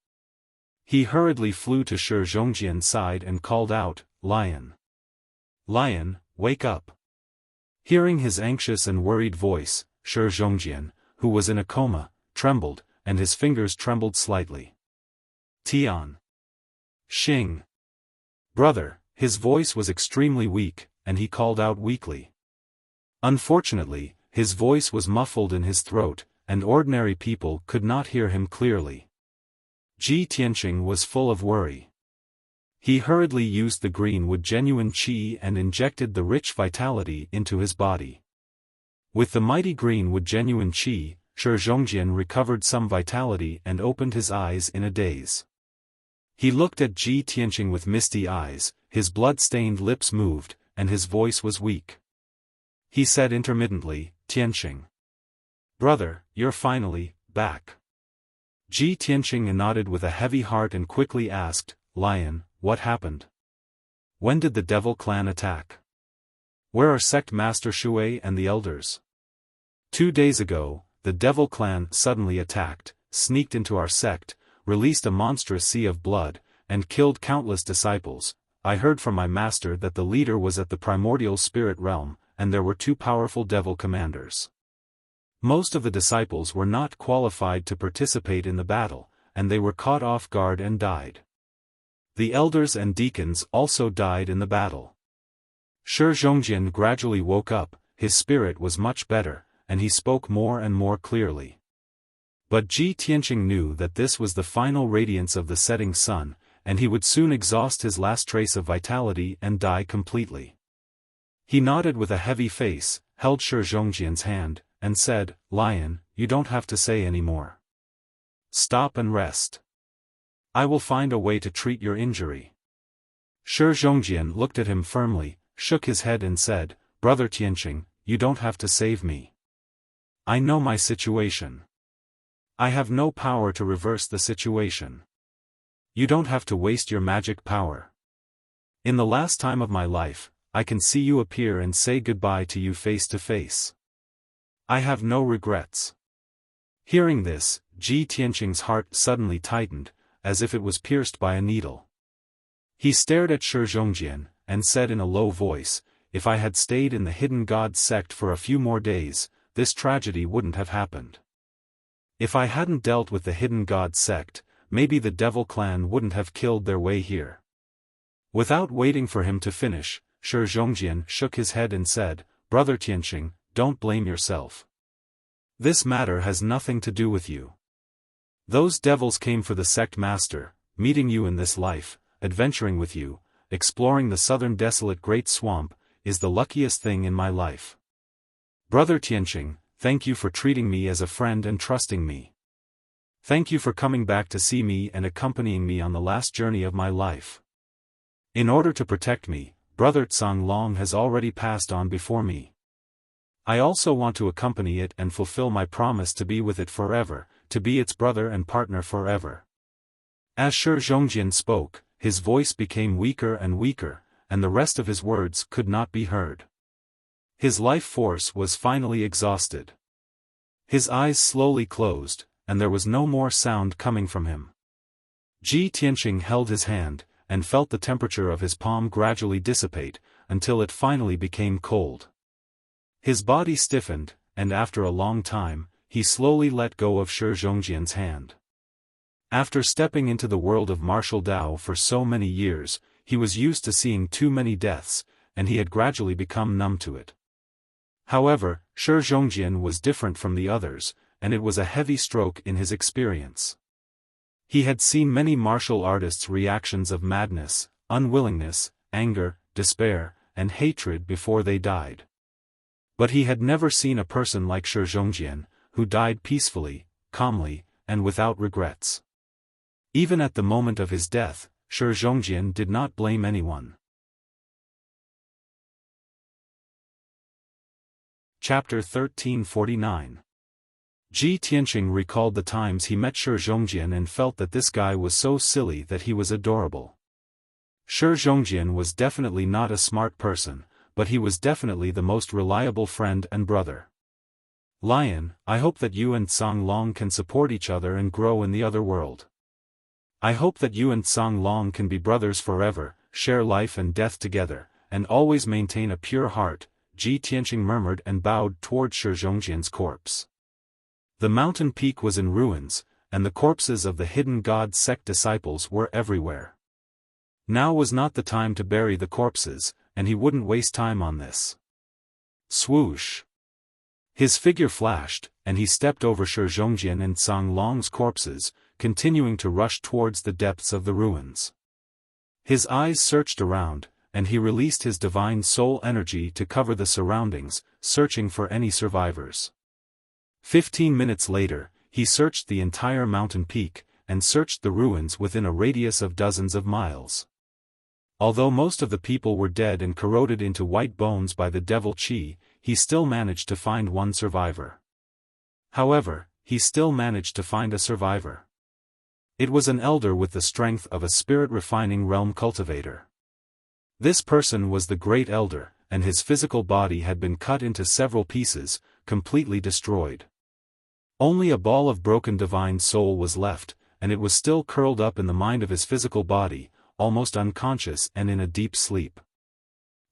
He hurriedly flew to Shi Zhongjian's side and called out, "Lion! Lion, wake up!" Hearing his anxious and worried voice, Shi Zhongjian, who was in a coma, trembled, and his fingers trembled slightly. "Tian! Xing! Brother!" His voice was extremely weak, and he called out weakly. Unfortunately, his voice was muffled in his throat, and ordinary people could not hear him clearly. Ji Tianqing was full of worry. He hurriedly used the greenwood genuine qi and injected the rich vitality into his body. With the mighty greenwood genuine qi, Shi Zhongjian recovered some vitality and opened his eyes in a daze. He looked at Ji Tianqing with misty eyes, his blood-stained lips moved, and his voice was weak. He said intermittently, "Tianqing. Brother, you're finally back." Ji Tianqing nodded with a heavy heart and quickly asked, "Lion, what happened? When did the Devil Clan attack? Where are Sect Master Shui and the elders?" 2 days ago, the Devil Clan suddenly attacked, sneaked into our sect, released a monstrous sea of blood, and killed countless disciples. I heard from my master that the leader was at the primordial spirit realm, and there were 2 powerful devil commanders. Most of the disciples were not qualified to participate in the battle, and they were caught off guard and died. The elders and deacons also died in the battle. Shi Zhongjian gradually woke up, his spirit was much better, and he spoke more and more clearly. But Ji Tianqing knew that this was the final radiance of the setting sun, and he would soon exhaust his last trace of vitality and die completely. He nodded with a heavy face, held Shi Zhongjian's hand, and said, "Lion, you don't have to say any more. Stop and rest. I will find a way to treat your injury." Shi Zhongjian looked at him firmly, shook his head and said, "Brother Tianqing, you don't have to save me. I know my situation. I have no power to reverse the situation. You don't have to waste your magic power. In the last time of my life, I can see you appear and say goodbye to you face to face. I have no regrets." Hearing this, Ji Tianqing's heart suddenly tightened, as if it was pierced by a needle. He stared at Shi Zhongjian, and said in a low voice, "If I had stayed in the Hidden God sect for a few more days, this tragedy wouldn't have happened. If I hadn't dealt with the Hidden God sect, maybe the Devil Clan wouldn't have killed their way here." Without waiting for him to finish, Shi Zhongjian shook his head and said, "Brother Tianqing, don't blame yourself. This matter has nothing to do with you. Those devils came for the sect master, meeting you in this life, adventuring with you, exploring the southern desolate Great Swamp, is the luckiest thing in my life. Brother Tianqing, thank you for treating me as a friend and trusting me. Thank you for coming back to see me and accompanying me on the last journey of my life. In order to protect me, Brother Tsang Long has already passed on before me. I also want to accompany it and fulfill my promise to be with it forever, to be its brother and partner forever." As Shi Zhongjian spoke, his voice became weaker and weaker, and the rest of his words could not be heard. His life force was finally exhausted. His eyes slowly closed, and there was no more sound coming from him. Ji Tianqing held his hand, and felt the temperature of his palm gradually dissipate, until it finally became cold. His body stiffened, and after a long time, he slowly let go of Shi Zhongjian's hand. After stepping into the world of martial Dao for so many years, he was used to seeing too many deaths, and he had gradually become numb to it. However, Shi Zhongjian was different from the others, and it was a heavy stroke in his experience. He had seen many martial artists' reactions of madness, unwillingness, anger, despair, and hatred before they died. But he had never seen a person like Shi Zhongjian, who died peacefully, calmly, and without regrets. Even at the moment of his death, Shi Zhongjian did not blame anyone. Chapter 1349. Ji Tianqing recalled the times he met Shi Zhongjian and felt that this guy was so silly that he was adorable. Shi Zhongjian was definitely not a smart person, but he was definitely the most reliable friend and brother. "Lion, I hope that you and Tsang Long can support each other and grow in the other world. I hope that you and Tsang Long can be brothers forever, share life and death together, and always maintain a pure heart," Ji Tianqing murmured and bowed toward Shi Zhongjian's corpse. The mountain peak was in ruins, and the corpses of the Hidden God sect disciples were everywhere. Now was not the time to bury the corpses, and he wouldn't waste time on this. Swoosh! His figure flashed, and he stepped over Shi Zhongjian and Tsang Long's corpses, continuing to rush towards the depths of the ruins. His eyes searched around, and he released his divine soul energy to cover the surroundings, searching for any survivors. 15 minutes later, he searched the entire mountain peak, and searched the ruins within a radius of dozens of miles. Although most of the people were dead and corroded into white bones by the devil Qi, he still managed to find one survivor. However, he still managed to find a survivor. It was an elder with the strength of a spirit-refining realm cultivator. This person was the Great Elder, and his physical body had been cut into several pieces, completely destroyed. Only a ball of broken divine soul was left, and it was still curled up in the mind of his physical body, almost unconscious and in a deep sleep.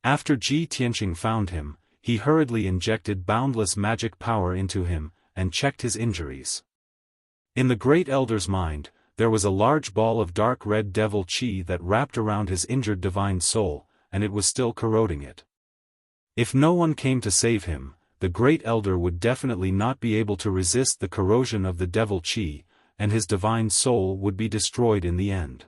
After Ji Tianqing found him, he hurriedly injected boundless magic power into him, and checked his injuries. In the Great Elder's mind, there was a large ball of dark red devil Qi that wrapped around his injured divine soul, and it was still corroding it. If no one came to save him, the Great Elder would definitely not be able to resist the corrosion of the devil Qi, and his divine soul would be destroyed in the end.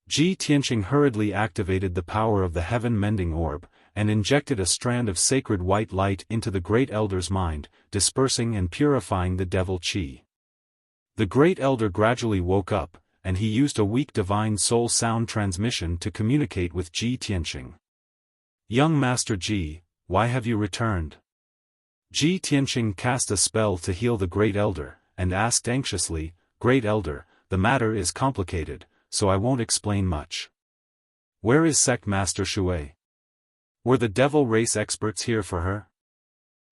Ji Tianqing hurriedly activated the power of the heaven-mending orb, and injected a strand of sacred white light into the Great Elder's mind, dispersing and purifying the devil Qi. The Great Elder gradually woke up, and he used a weak divine soul sound transmission to communicate with Ji Tianqing. "Young Master Ji, why have you returned?" Ji Tianqing cast a spell to heal the Great Elder, and asked anxiously, "Great Elder, the matter is complicated, so I won't explain much. Where is Sect Master Shui? Were the devil race experts here for her?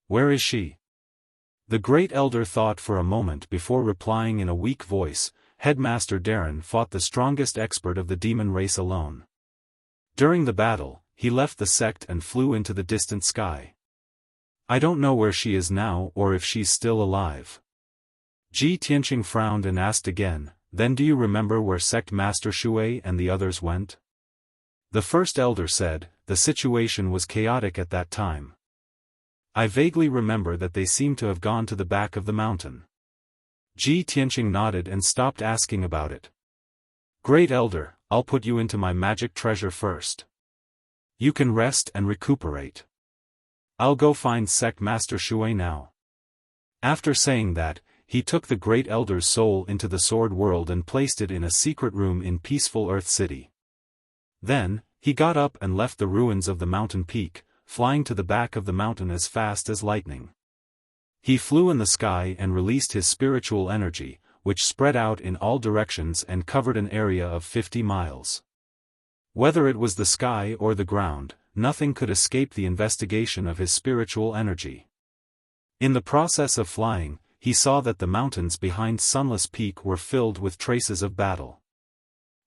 Where is she?" The Great Elder thought for a moment before replying in a weak voice. Headmaster Darren fought the strongest expert of the demon race alone. During the battle, he left the sect and flew into the distant sky. "I don't know where she is now or if she's still alive." Ji Tianqing frowned and asked again, "Then do you remember where Sect Master Shui and the others went?" The first elder said, "The situation was chaotic at that time. I vaguely remember that they seemed to have gone to the back of the mountain." Ji Tianqing nodded and stopped asking about it. "Great Elder, I'll put you into my magic treasure first. You can rest and recuperate. I'll go find Sect Master Shui now." After saying that, he took the Great Elder's soul into the Sword World and placed it in a secret room in peaceful Earth City. Then, he got up and left the ruins of the mountain peak, flying to the back of the mountain as fast as lightning. He flew in the sky and released his spiritual energy, which spread out in all directions and covered an area of 50 miles. Whether it was the sky or the ground, nothing could escape the investigation of his spiritual energy. In the process of flying, he saw that the mountains behind Sunless Peak were filled with traces of battle.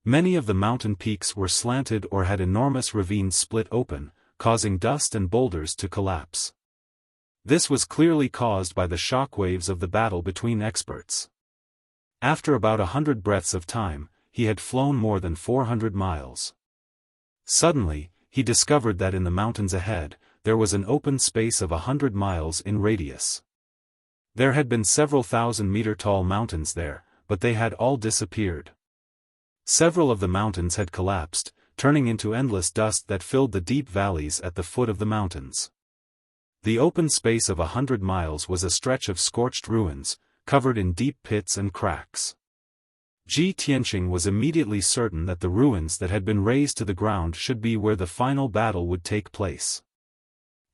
Many of the mountain peaks were slanted or had enormous ravines split open, causing dust and boulders to collapse. This was clearly caused by the shockwaves of the battle between experts. After about 100 breaths of time, he had flown more than 400 miles. Suddenly, he discovered that in the mountains ahead, there was an open space of 100 miles in radius. There had been several thousand-meter-tall mountains there, but they had all disappeared. Several of the mountains had collapsed, turning into endless dust that filled the deep valleys at the foot of the mountains. The open space of 100 miles was a stretch of scorched ruins, covered in deep pits and cracks. Ji Tianqing was immediately certain that the ruins that had been razed to the ground should be where the final battle would take place.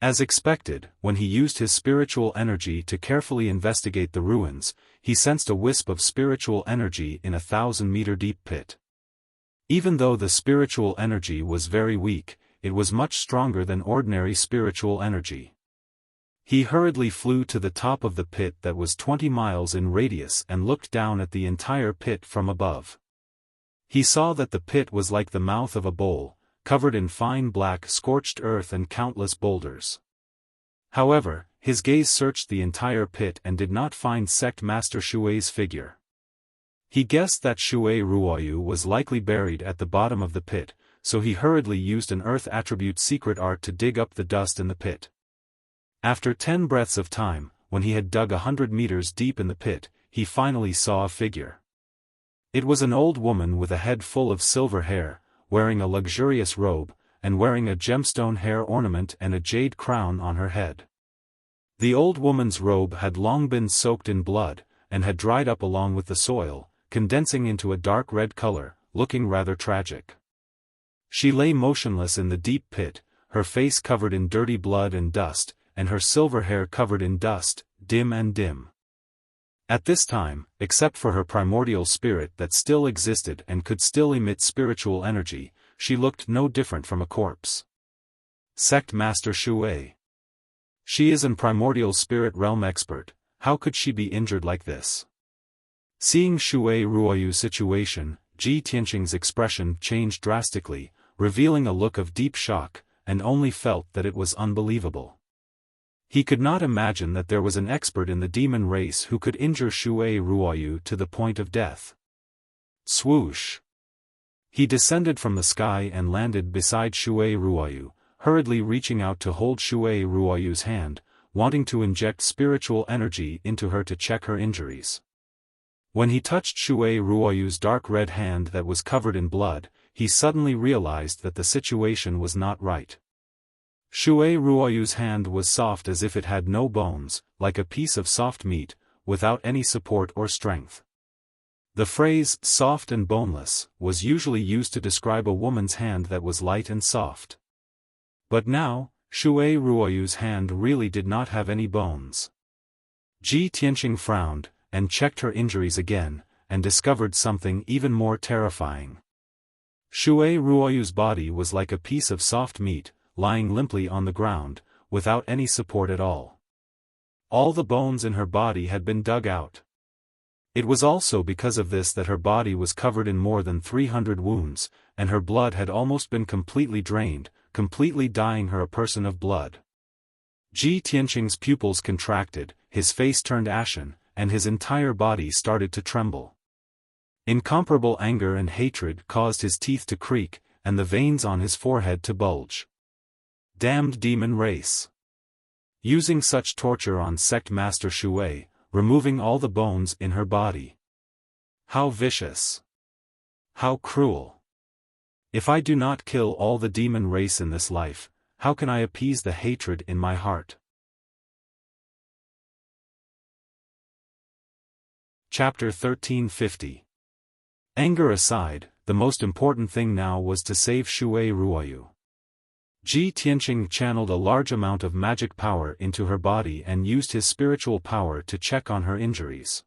As expected, when he used his spiritual energy to carefully investigate the ruins, he sensed a wisp of spiritual energy in a 1,000-meter-deep pit. Even though the spiritual energy was very weak, it was much stronger than ordinary spiritual energy. He hurriedly flew to the top of the pit that was 20 miles in radius and looked down at the entire pit from above. He saw that the pit was like the mouth of a bowl, covered in fine black scorched earth and countless boulders. However, his gaze searched the entire pit and did not find Sect Master Shui's figure. He guessed that Shui Ruoyu was likely buried at the bottom of the pit, so he hurriedly used an earth attribute secret art to dig up the dust in the pit. After 10 breaths of time, when he had dug 100 meters deep in the pit, he finally saw a figure. It was an old woman with a head full of silver hair, wearing a luxurious robe, and wearing a gemstone hair ornament and a jade crown on her head. The old woman's robe had long been soaked in blood, and had dried up along with the soil, condensing into a dark red color, looking rather tragic. She lay motionless in the deep pit, her face covered in dirty blood and dust, and her silver hair covered in dust, dim and dim. At this time, except for her primordial spirit that still existed and could still emit spiritual energy, she looked no different from a corpse. Sect Master Shui. She is an primordial spirit realm expert, how could she be injured like this? Seeing Shui Ruoyu's situation, Ji Tianqing's expression changed drastically, revealing a look of deep shock, and only felt that it was unbelievable. He could not imagine that there was an expert in the demon race who could injure Shui Ruoyu to the point of death. Swoosh! He descended from the sky and landed beside Shui Ruoyu, hurriedly reaching out to hold Shui Ruoyu's hand, wanting to inject spiritual energy into her to check her injuries. When he touched Shui Ruoyu's dark red hand that was covered in blood, he suddenly realized that the situation was not right. Shui Ruoyu's hand was soft as if it had no bones, like a piece of soft meat, without any support or strength. The phrase, soft and boneless, was usually used to describe a woman's hand that was light and soft. But now, Shui Ruoyu's hand really did not have any bones. Ji Tianqing frowned, and checked her injuries again, and discovered something even more terrifying. Shui Ruoyu's body was like a piece of soft meat, lying limply on the ground, without any support at all. All the bones in her body had been dug out. It was also because of this that her body was covered in more than 300 wounds, and her blood had almost been completely drained, completely dyeing her a person of blood. Ji Tianqing's pupils contracted, his face turned ashen, and his entire body started to tremble. Incomparable anger and hatred caused his teeth to creak, and the veins on his forehead to bulge. Damned demon race! Using such torture on Sect Master Shui, removing all the bones in her body. How vicious! How cruel! If I do not kill all the demon race in this life, how can I appease the hatred in my heart? Chapter 1350. Anger aside, the most important thing now was to save Shui Ruoyu. Ji Tianqing channeled a large amount of magic power into her body and used his spiritual power to check on her injuries.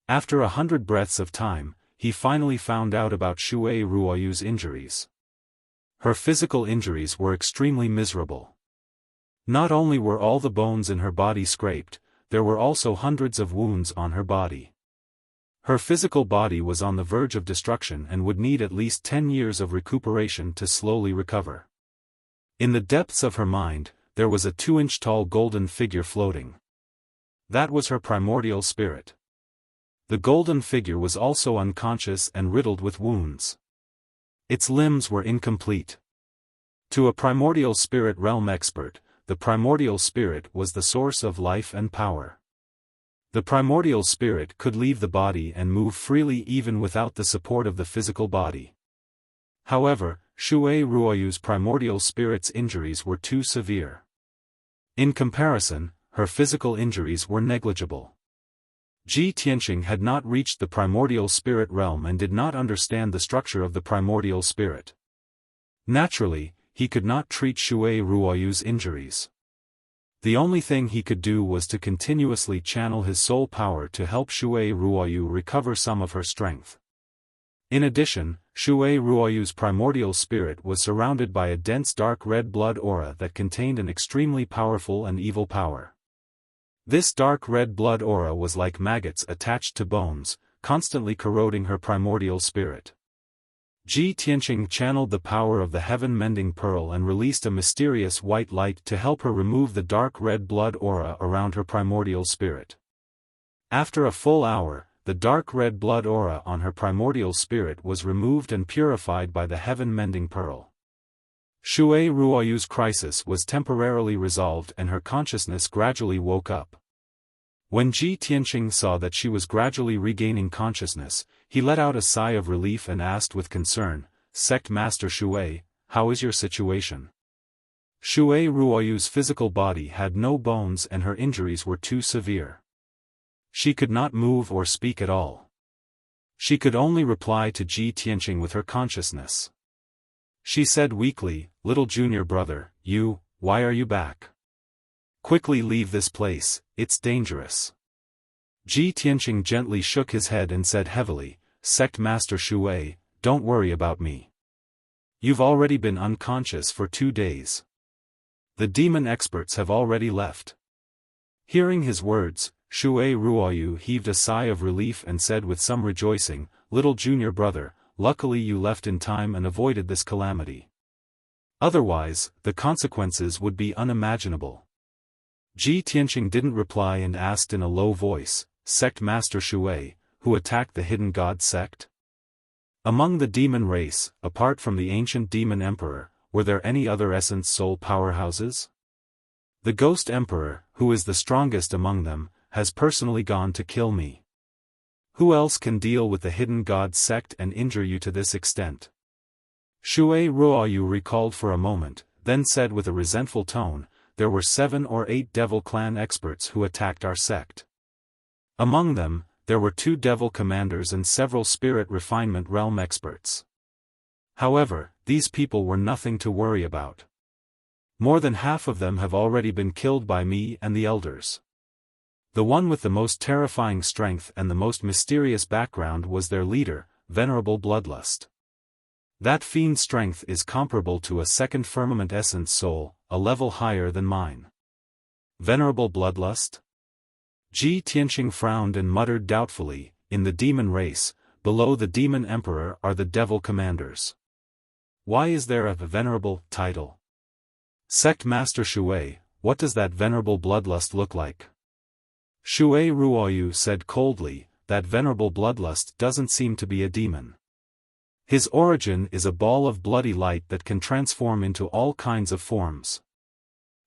After 100 breaths of time, he finally found out about Shui Ruoyu's injuries. Her physical injuries were extremely miserable. Not only were all the bones in her body scraped, there were also hundreds of wounds on her body. Her physical body was on the verge of destruction and would need at least 10 years of recuperation to slowly recover. In the depths of her mind, there was a 2-inch tall golden figure floating. That was her primordial spirit. The golden figure was also unconscious and riddled with wounds. Its limbs were incomplete. To a primordial spirit realm expert, the primordial spirit was the source of life and power. The primordial spirit could leave the body and move freely even without the support of the physical body. However, Shui Ruoyu's primordial spirit's injuries were too severe. In comparison, her physical injuries were negligible. Ji Tianqing had not reached the primordial spirit realm and did not understand the structure of the primordial spirit. Naturally, he could not treat Shui Ruoyu's injuries. The only thing he could do was to continuously channel his soul power to help Shui Ruoyu recover some of her strength. In addition, Shui Ruoyu's primordial spirit was surrounded by a dense dark red blood aura that contained an extremely powerful and evil power. This dark red blood aura was like maggots attached to bones, constantly corroding her primordial spirit. Ji Tianqing channeled the power of the heaven-mending pearl and released a mysterious white light to help her remove the dark red blood aura around her primordial spirit. After a full hour, the dark red blood aura on her primordial spirit was removed and purified by the heaven-mending pearl. Shui Ruoyu's crisis was temporarily resolved and her consciousness gradually woke up. When Ji Tianqing saw that she was gradually regaining consciousness, he let out a sigh of relief and asked with concern, "Sect Master Shui, how is your situation?" Shui Ruoyu's physical body had no bones and her injuries were too severe. She could not move or speak at all. She could only reply to Ji Tianqing with her consciousness. She said weakly, "Little junior brother, why are you back? Quickly leave this place, it's dangerous." Ji Tianqing gently shook his head and said heavily, "Sect Master Shui, don't worry about me. You've already been unconscious for 2 days. The demon experts have already left." Hearing his words, Shui Ruoyu heaved a sigh of relief and said with some rejoicing, "Little junior brother, luckily you left in time and avoided this calamity. Otherwise, the consequences would be unimaginable." Ji Tianqing didn't reply and asked in a low voice, "Sect Master Shui, who attacked the hidden god sect?" Among the demon race, apart from the ancient demon emperor, were there any other essence soul powerhouses? The Ghost Emperor, who is the strongest among them, has personally gone to kill me. Who else can deal with the Hidden God sect and injure you to this extent? Shui Ruoyu recalled for a moment, then said with a resentful tone, there were 7 or 8 Devil Clan experts who attacked our sect. Among them, there were 2 Devil Commanders and several Spirit Refinement Realm experts. However, these people were nothing to worry about. More than half of them have already been killed by me and the elders. The one with the most terrifying strength and the most mysterious background was their leader, Venerable Bloodlust. That fiend's strength is comparable to a second firmament essence soul, a level higher than mine. Venerable Bloodlust? Ji Tianqing frowned and muttered doubtfully, in the demon race, below the demon emperor are the devil commanders. Why is there a venerable title? Sect Master Shui, what does that venerable bloodlust look like? Shui Ruoyu said coldly, that venerable bloodlust doesn't seem to be a demon. His origin is a ball of bloody light that can transform into all kinds of forms.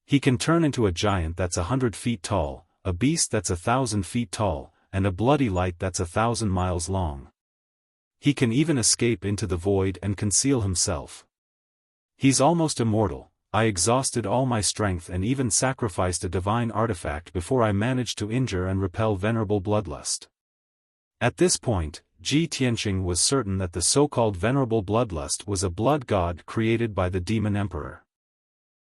He can turn into a giant that's 100 feet tall, a beast that's 1,000 feet tall, and a bloody light that's 1,000 miles long. He can even escape into the void and conceal himself. He's almost immortal. I exhausted all my strength and even sacrificed a divine artifact before I managed to injure and repel venerable bloodlust. At this point, Ji Tianqing was certain that the so-called venerable bloodlust was a blood god created by the demon emperor.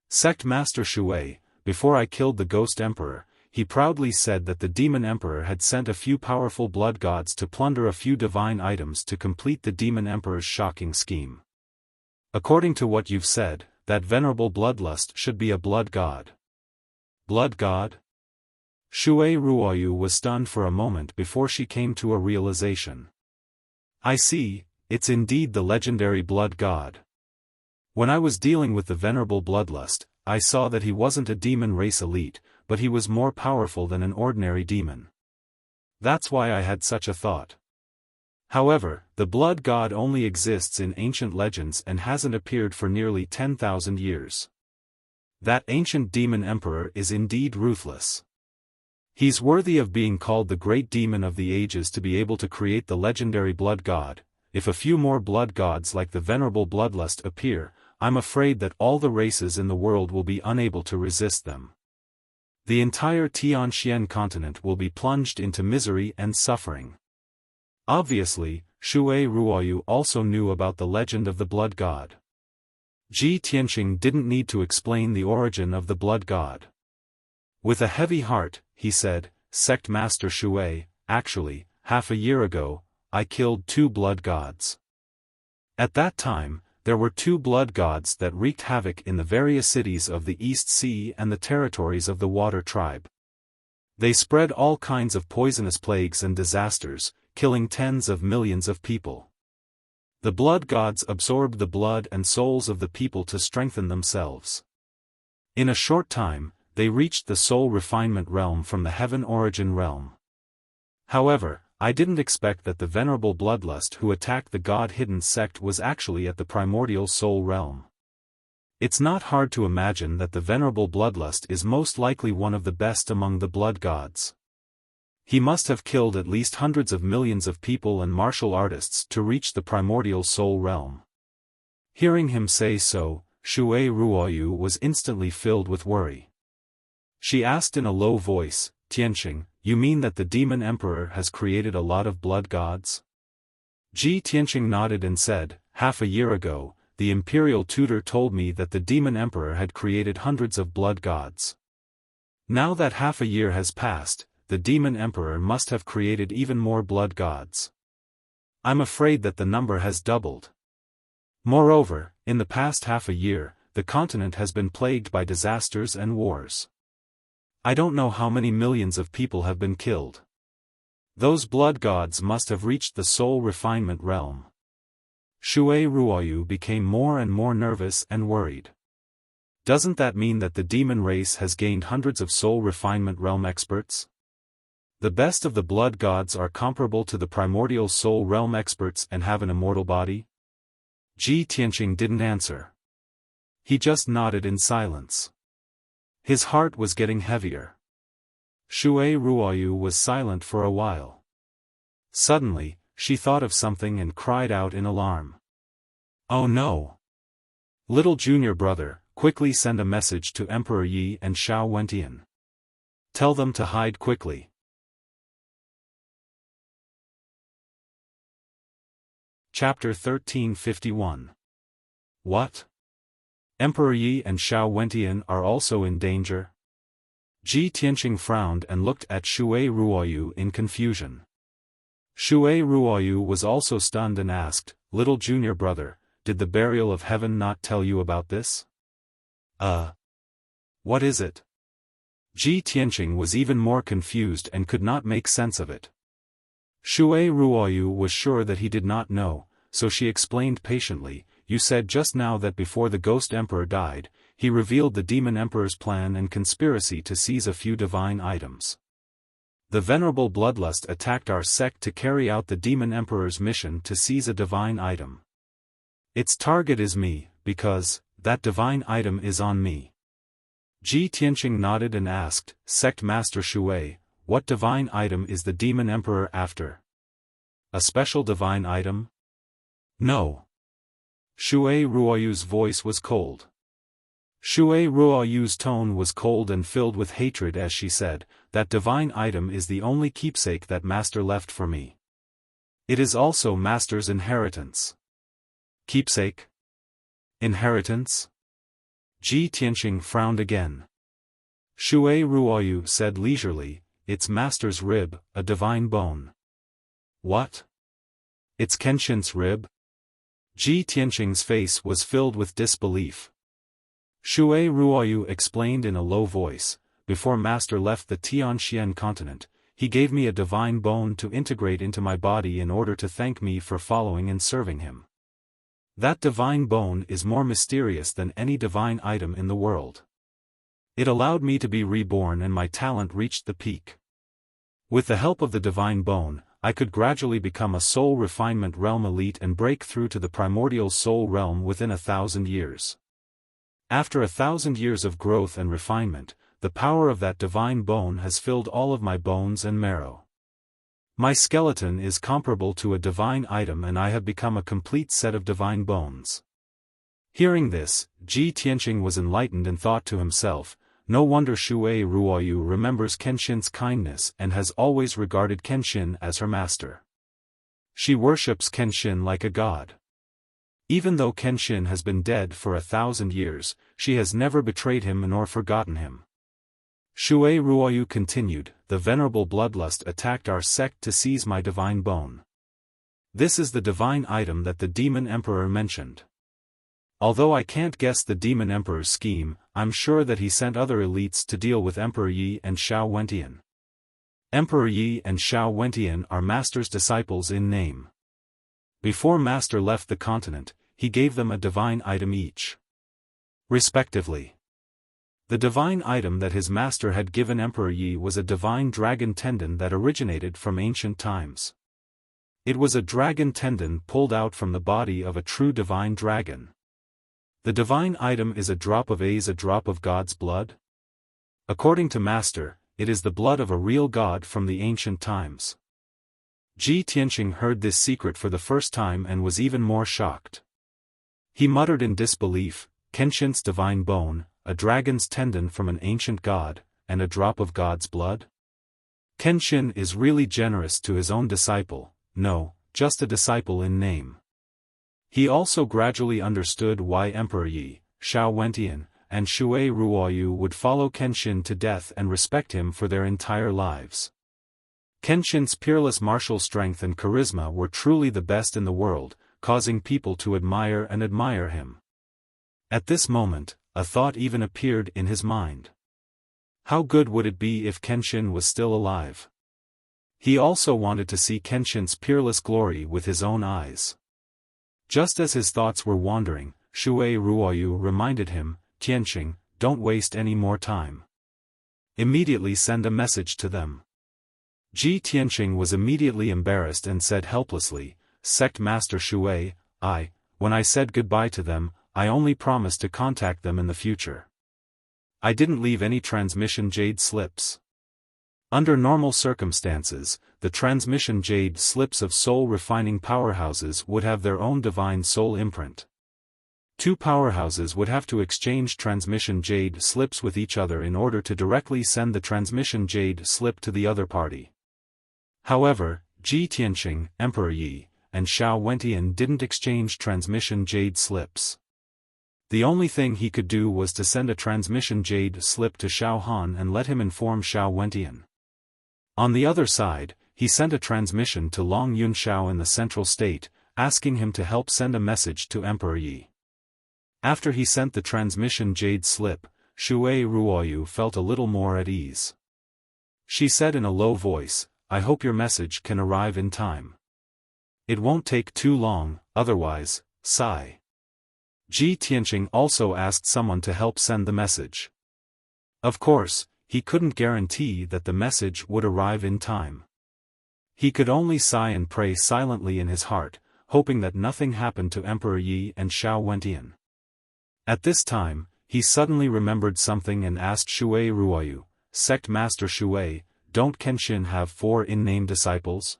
Sect Master Shui, before I killed the ghost emperor, he proudly said that the demon emperor had sent a few powerful blood gods to plunder a few divine items to complete the demon emperor's shocking scheme. According to what you've said, that venerable bloodlust should be a blood god. Blood god? Shui Ruoyu was stunned for a moment before she came to a realization. I see, it's indeed the legendary blood god. When I was dealing with the venerable bloodlust, I saw that he wasn't a demon race elite, but he was more powerful than an ordinary demon. That's why I had such a thought. However, the blood god only exists in ancient legends and hasn't appeared for nearly 10,000 years. That ancient demon emperor is indeed ruthless. He's worthy of being called the great demon of the ages to be able to create the legendary blood god. If a few more blood gods like the venerable bloodlust appear, I'm afraid that all the races in the world will be unable to resist them. The entire Tianxian continent will be plunged into misery and suffering. Obviously, Shui Ruoyu also knew about the legend of the blood god. Ji Tianqing didn't need to explain the origin of the blood god. With a heavy heart, he said, Sect Master Shui, actually, half a year ago, I killed 2 blood gods. At that time, there were 2 blood gods that wreaked havoc in the various cities of the East Sea and the territories of the Water Tribe. They spread all kinds of poisonous plagues and disasters, killing tens of millions of people. The blood gods absorbed the blood and souls of the people to strengthen themselves. In a short time, they reached the soul refinement realm from the heaven origin realm. However, I didn't expect that the venerable bloodlust who attacked the god-hidden sect was actually at the primordial soul realm. It's not hard to imagine that the venerable bloodlust is most likely one of the best among the blood gods. He must have killed at least hundreds of millions of people and martial artists to reach the primordial soul realm. Hearing him say so, Shui Ruoyu was instantly filled with worry. She asked in a low voice, Tianqing, you mean that the demon emperor has created a lot of blood gods? Ji Tianqing nodded and said, half a year ago, the imperial tutor told me that the demon emperor had created hundreds of blood gods. Now that half a year has passed, the demon emperor must have created even more blood gods. I'm afraid that the number has doubled. Moreover, in the past half a year, the continent has been plagued by disasters and wars. I don't know how many millions of people have been killed. Those blood gods must have reached the soul refinement realm. Shui Ruoyu became more and more nervous and worried. Doesn't that mean that the demon race has gained hundreds of soul refinement realm experts? The best of the blood gods are comparable to the primordial soul realm experts and have an immortal body? Ji Tianqing didn't answer. He just nodded in silence. His heart was getting heavier. Shui Ruoyu was silent for a while. Suddenly, she thought of something and cried out in alarm. "Oh no! Little junior brother, quickly send a message to Emperor Yi and Xiao Wentian. Tell them to hide quickly." Chapter 1351. What? Emperor Yi and Xiao Wentian are also in danger? Ji Tianqing frowned and looked at Shui Ruoyu in confusion. Shui Ruoyu was also stunned and asked, "Little junior brother, did the burial of heaven not tell you about this?" What is it?" Ji Tianqing was even more confused and could not make sense of it. Shui Ruoyu was sure that he did not know, so she explained patiently, "You said just now that before the Ghost Emperor died, he revealed the Demon Emperor's plan and conspiracy to seize a few divine items. The venerable Bloodlust attacked our sect to carry out the Demon Emperor's mission to seize a divine item. Its target is me, because that divine item is on me." Ji Tianqing nodded and asked, "Sect Master Shui, what divine item is the Demon Emperor after? A special divine item?" "No." Shui Ruoyu's voice was cold. Shui Ruoyu's tone was cold and filled with hatred as she said, "That divine item is the only keepsake that Master left for me. It is also Master's inheritance." "Keepsake? Inheritance?" Ji Tianqing frowned again. Shui Ruoyu said leisurely, "It's Master's rib, a divine bone." "What? It's Kenshin's rib?" Ji Tianqing's face was filled with disbelief. Shui Ruoyu explained in a low voice, "Before Master left the Tianxian continent, he gave me a divine bone to integrate into my body in order to thank me for following and serving him. That divine bone is more mysterious than any divine item in the world. It allowed me to be reborn and my talent reached the peak. With the help of the divine bone, I could gradually become a soul refinement realm elite and break through to the primordial soul realm within 1,000 years. After 1,000 years of growth and refinement, the power of that divine bone has filled all of my bones and marrow. My skeleton is comparable to a divine item and I have become a complete set of divine bones." Hearing this, Ji Tianqing was enlightened and thought to himself, "No wonder Shui Ruoyu remembers Kenshin's kindness and has always regarded Kenshin as her master. She worships Kenshin like a god. Even though Kenshin has been dead for 1,000 years, she has never betrayed him nor forgotten him." Shui Ruoyu continued, "The venerable Bloodlust attacked our sect to seize my divine bone. This is the divine item that the Demon Emperor mentioned. Although I can't guess the Demon Emperor's scheme, I'm sure that he sent other elites to deal with Emperor Yi and Xiao Wentian. Emperor Yi and Xiao Wentian are Master's disciples in name. Before Master left the continent, he gave them a divine item each. Respectively. The divine item that his master had given Emperor Yi was a divine dragon tendon that originated from ancient times. It was a dragon tendon pulled out from the body of a true divine dragon. The divine item is a drop of God's blood? According to Master, it is the blood of a real god from the ancient times." Ji Tianqing heard this secret for the first time and was even more shocked. He muttered in disbelief, "Kenshin's divine bone, a dragon's tendon from an ancient god, and a drop of God's blood? Kenshin is really generous to his own disciple, no, just a disciple in name." He also gradually understood why Emperor Yi, Xiao Wentian, and Shui Ruoyu would follow Kenshin to death and respect him for their entire lives. Kenshin's peerless martial strength and charisma were truly the best in the world, causing people to admire him. At this moment, a thought even appeared in his mind. How good would it be if Kenshin was still alive? He also wanted to see Kenshin's peerless glory with his own eyes. Just as his thoughts were wandering, Shui Ruoyu reminded him, "Tianqing, don't waste any more time. Immediately send a message to them." Ji Tianqing was immediately embarrassed and said helplessly, "Sect Master Shui, when I said goodbye to them, I only promised to contact them in the future. I didn't leave any transmission jade slips. Under normal circumstances, the transmission jade slips of soul refining powerhouses would have their own divine soul imprint. Two powerhouses would have to exchange transmission jade slips with each other in order to directly send the transmission jade slip to the other party. However, Ji Tianqing, Emperor Yi, and Xiao Wentian didn't exchange transmission jade slips. The only thing he could do was to send a transmission jade slip to Xiaohan and let him inform Xiao Wentian. On the other side, he sent a transmission to Long Yunxiao in the central state, asking him to help send a message to Emperor Yi. After he sent the transmission jade slip, Shui Ruoyu felt a little more at ease. She said in a low voice, "I hope your message can arrive in time. It won't take too long, otherwise, sigh." Ji Tianqing also asked someone to help send the message. Of course, he couldn't guarantee that the message would arrive in time. He could only sigh and pray silently in his heart, hoping that nothing happened to Emperor Yi and Xiao Wentian. At this time, he suddenly remembered something and asked Shui Ruoyu, "Sect Master Shui, don't Kenshin have 4 in-name disciples?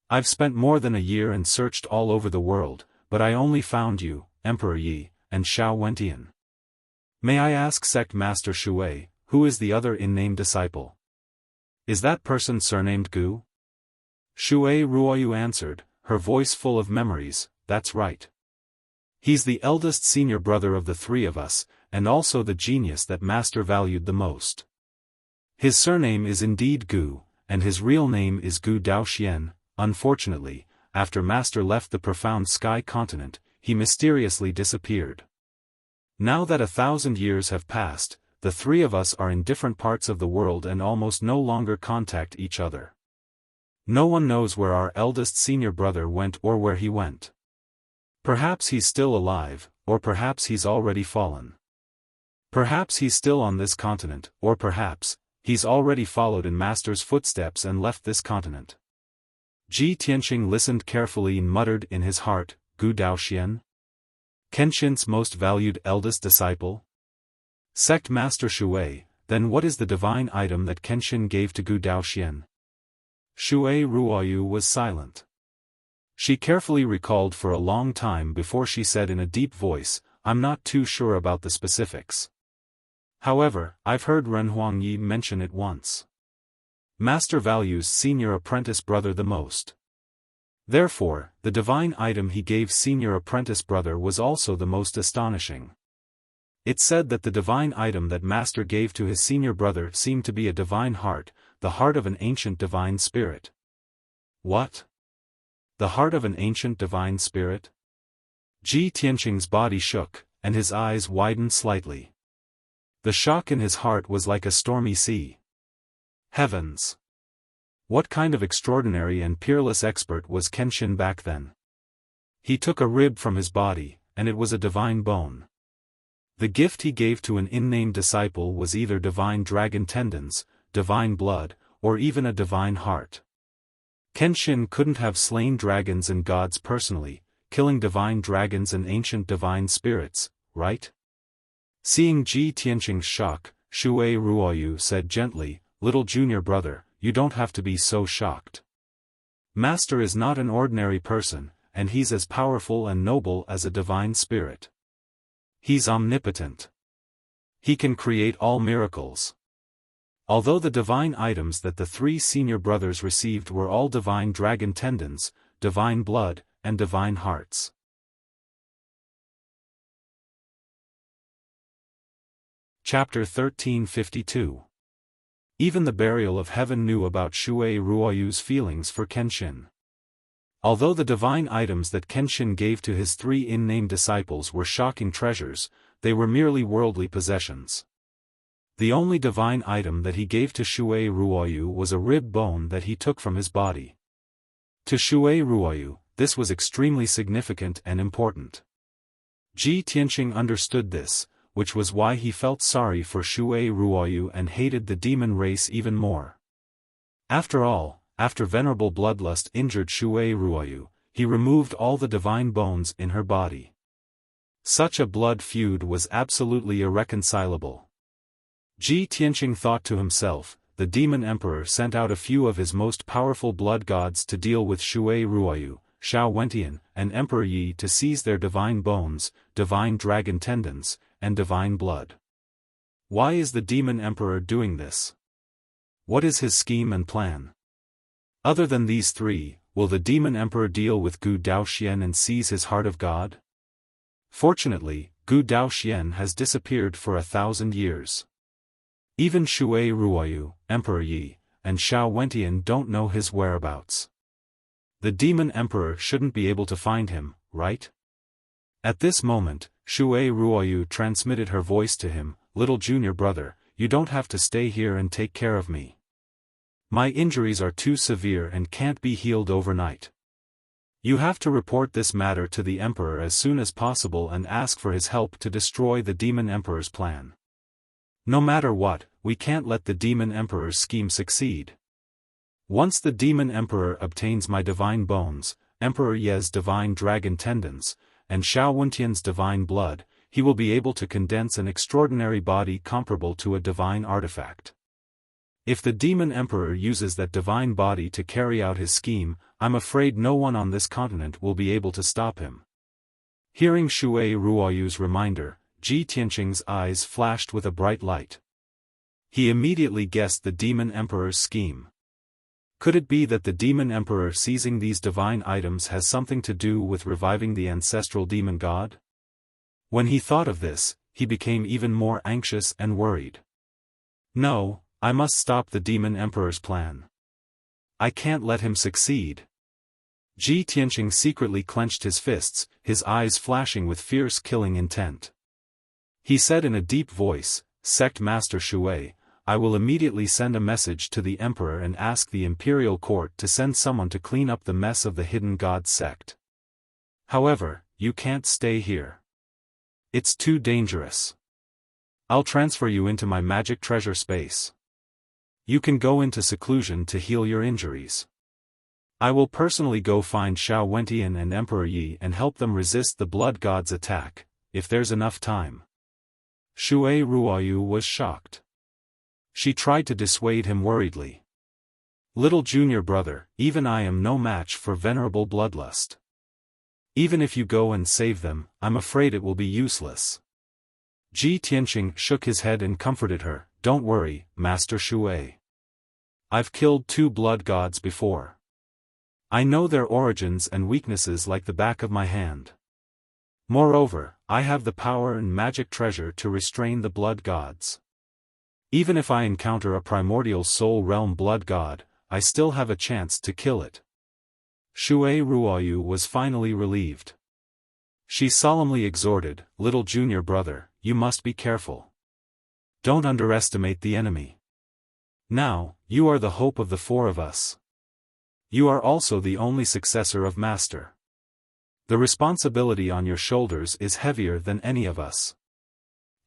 I've spent more than a year and searched all over the world, but I only found you, Emperor Yi, and Xiao Wentian. May I ask Sect Master Shui, who is the other in-name disciple? Is that person surnamed Gu?" Shui Ruoyu answered, her voice full of memories, "That's right. He's the eldest senior brother of the 3 of us, and also the genius that Master valued the most. His surname is indeed Gu, and his real name is Gu Daoxian. Unfortunately, after Master left the profound sky continent, he mysteriously disappeared. Now that 1,000 years have passed, the 3 of us are in different parts of the world and almost no longer contact each other. No one knows where our eldest senior brother went or where he went. Perhaps he's still alive, or perhaps he's already fallen. Perhaps he's still on this continent, or perhaps he's already followed in Master's footsteps and left this continent." Ji Tianqing listened carefully and muttered in his heart, "Gu Daoxian? Kenshin's most valued eldest disciple? Sect Master Shui, then what is the divine item that Kenshin gave to Gu Daoxian?" Shui Ruoyu was silent. She carefully recalled for a long time before she said in a deep voice, "I'm not too sure about the specifics. However, I've heard Ren Huangyi mention it once. Master values senior apprentice brother the most. Therefore, the divine item he gave senior apprentice brother was also the most astonishing. It said that the divine item that Master gave to his senior brother seemed to be a divine heart, the heart of an ancient divine spirit." "What? The heart of an ancient divine spirit?" Ji Tianqing's body shook, and his eyes widened slightly. The shock in his heart was like a stormy sea. Heavens! What kind of extraordinary and peerless expert was Kenshin back then? He took a rib from his body, and it was a divine bone. The gift he gave to an in-name disciple was either divine dragon tendons, divine blood, or even a divine heart. Kenshin couldn't have slain dragons and gods personally, killing divine dragons and ancient divine spirits, right? Seeing Ji Tianqing's shock, Shui Ruoyu said gently, "Little junior brother, you don't have to be so shocked. Master is not an ordinary person, and he's as powerful and noble as a divine spirit. He's omnipotent. He can create all miracles." Although the divine items that the 3 senior brothers received were all divine dragon tendons, divine blood, and divine hearts. Chapter 1352. Even the burial of heaven knew about Shui Ruoyu's feelings for Kenshin. Although the divine items that Kenshin gave to his 3 in-name disciples were shocking treasures, they were merely worldly possessions. The only divine item that he gave to Shui Ruoyu was a rib bone that he took from his body. To Shui Ruoyu, this was extremely significant and important. Ji Tianqing understood this, which was why he felt sorry for Shui Ruoyu and hated the demon race even more. After all, after venerable bloodlust injured Shui Ruoyu, he removed all the divine bones in her body. Such a blood feud was absolutely irreconcilable. Ji Tianqing thought to himself, the demon emperor sent out a few of his most powerful blood gods to deal with Shui Ruoyu, Xiao Wentian, and Emperor Yi to seize their divine bones, divine dragon tendons, and divine blood. Why is the demon emperor doing this? What is his scheme and plan? Other than these three, will the demon emperor deal with Gu Daoxian and seize his heart of God? Fortunately, Gu Daoxian has disappeared for 1,000 years. Even Shui Ruoyu, Emperor Yi, and Xiao Wentian don't know his whereabouts. The demon emperor shouldn't be able to find him, right? At this moment, Shui Ruoyu transmitted her voice to him, "Little junior brother, you don't have to stay here and take care of me. My injuries are too severe and can't be healed overnight. You have to report this matter to the emperor as soon as possible and ask for his help to destroy the demon emperor's plan. No matter what, we can't let the demon emperor's scheme succeed. Once the demon emperor obtains my divine bones, Emperor Ye's divine dragon tendons, and Xiao Wentian's divine blood, he will be able to condense an extraordinary body comparable to a divine artifact. If the demon emperor uses that divine body to carry out his scheme, I'm afraid no one on this continent will be able to stop him." Hearing Shui Ruoyu's reminder, Ji Tianqing's eyes flashed with a bright light. He immediately guessed the demon emperor's scheme. Could it be that the demon emperor seizing these divine items has something to do with reviving the ancestral demon god? When he thought of this, he became even more anxious and worried. No, I must stop the demon emperor's plan. I can't let him succeed. Ji Tianqing secretly clenched his fists, his eyes flashing with fierce killing intent. He said in a deep voice, "Sect Master Shui, I will immediately send a message to the emperor and ask the imperial court to send someone to clean up the mess of the hidden god sect. However, you can't stay here. It's too dangerous. I'll transfer you into my magic treasure space. You can go into seclusion to heal your injuries. I will personally go find Xiao Wentian and Emperor Yi and help them resist the blood god's attack, if there's enough time." Shui Ruoyu was shocked. She tried to dissuade him worriedly. "Little junior brother, even I am no match for venerable bloodlust. Even if you go and save them, I'm afraid it will be useless." Ji Tianqing shook his head and comforted her, "Don't worry, Master Shui. I've killed 2 blood gods before. I know their origins and weaknesses like the back of my hand. Moreover, I have the power and magic treasure to restrain the blood gods. Even if I encounter a primordial soul realm blood god, I still have a chance to kill it." Shui Ruoyu was finally relieved. She solemnly exhorted, "Little junior brother, you must be careful. Don't underestimate the enemy. Now, you are the hope of the 4 of us. You are also the only successor of Master. The responsibility on your shoulders is heavier than any of us."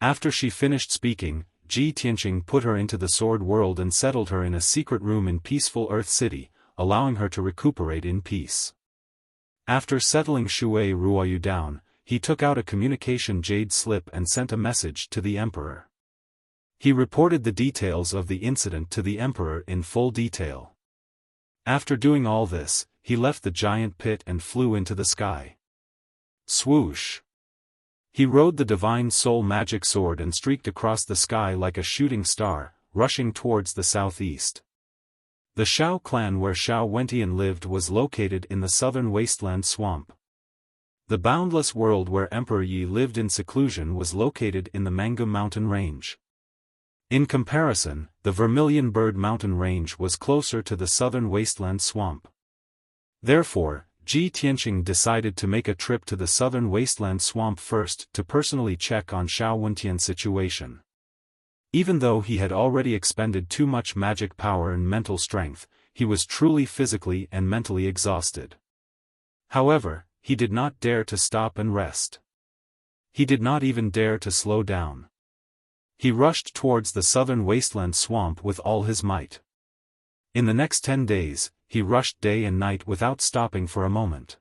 After she finished speaking, Ji Tianqing put her into the sword world and settled her in a secret room in peaceful Earth City, allowing her to recuperate in peace. After settling Shui Ruoyu down, he took out a communication jade slip and sent a message to the emperor. He reported the details of the incident to the emperor in full detail. After doing all this, he left the giant pit and flew into the sky. Swoosh! He rode the divine soul magic sword and streaked across the sky like a shooting star, rushing towards the southeast. The Xiao clan where Xiao Wentian lived was located in the southern wasteland swamp. The boundless world where Emperor Yi lived in seclusion was located in the Mangum mountain range. In comparison, the Vermilion Bird mountain range was closer to the southern wasteland swamp. Therefore, Ji Tianqing decided to make a trip to the southern wasteland swamp first to personally check on Xiao Wentian's situation. Even though he had already expended too much magic power and mental strength, he was truly physically and mentally exhausted. However, he did not dare to stop and rest. He did not even dare to slow down. He rushed towards the southern wasteland swamp with all his might. In the next 10 days, he rushed day and night without stopping for a moment.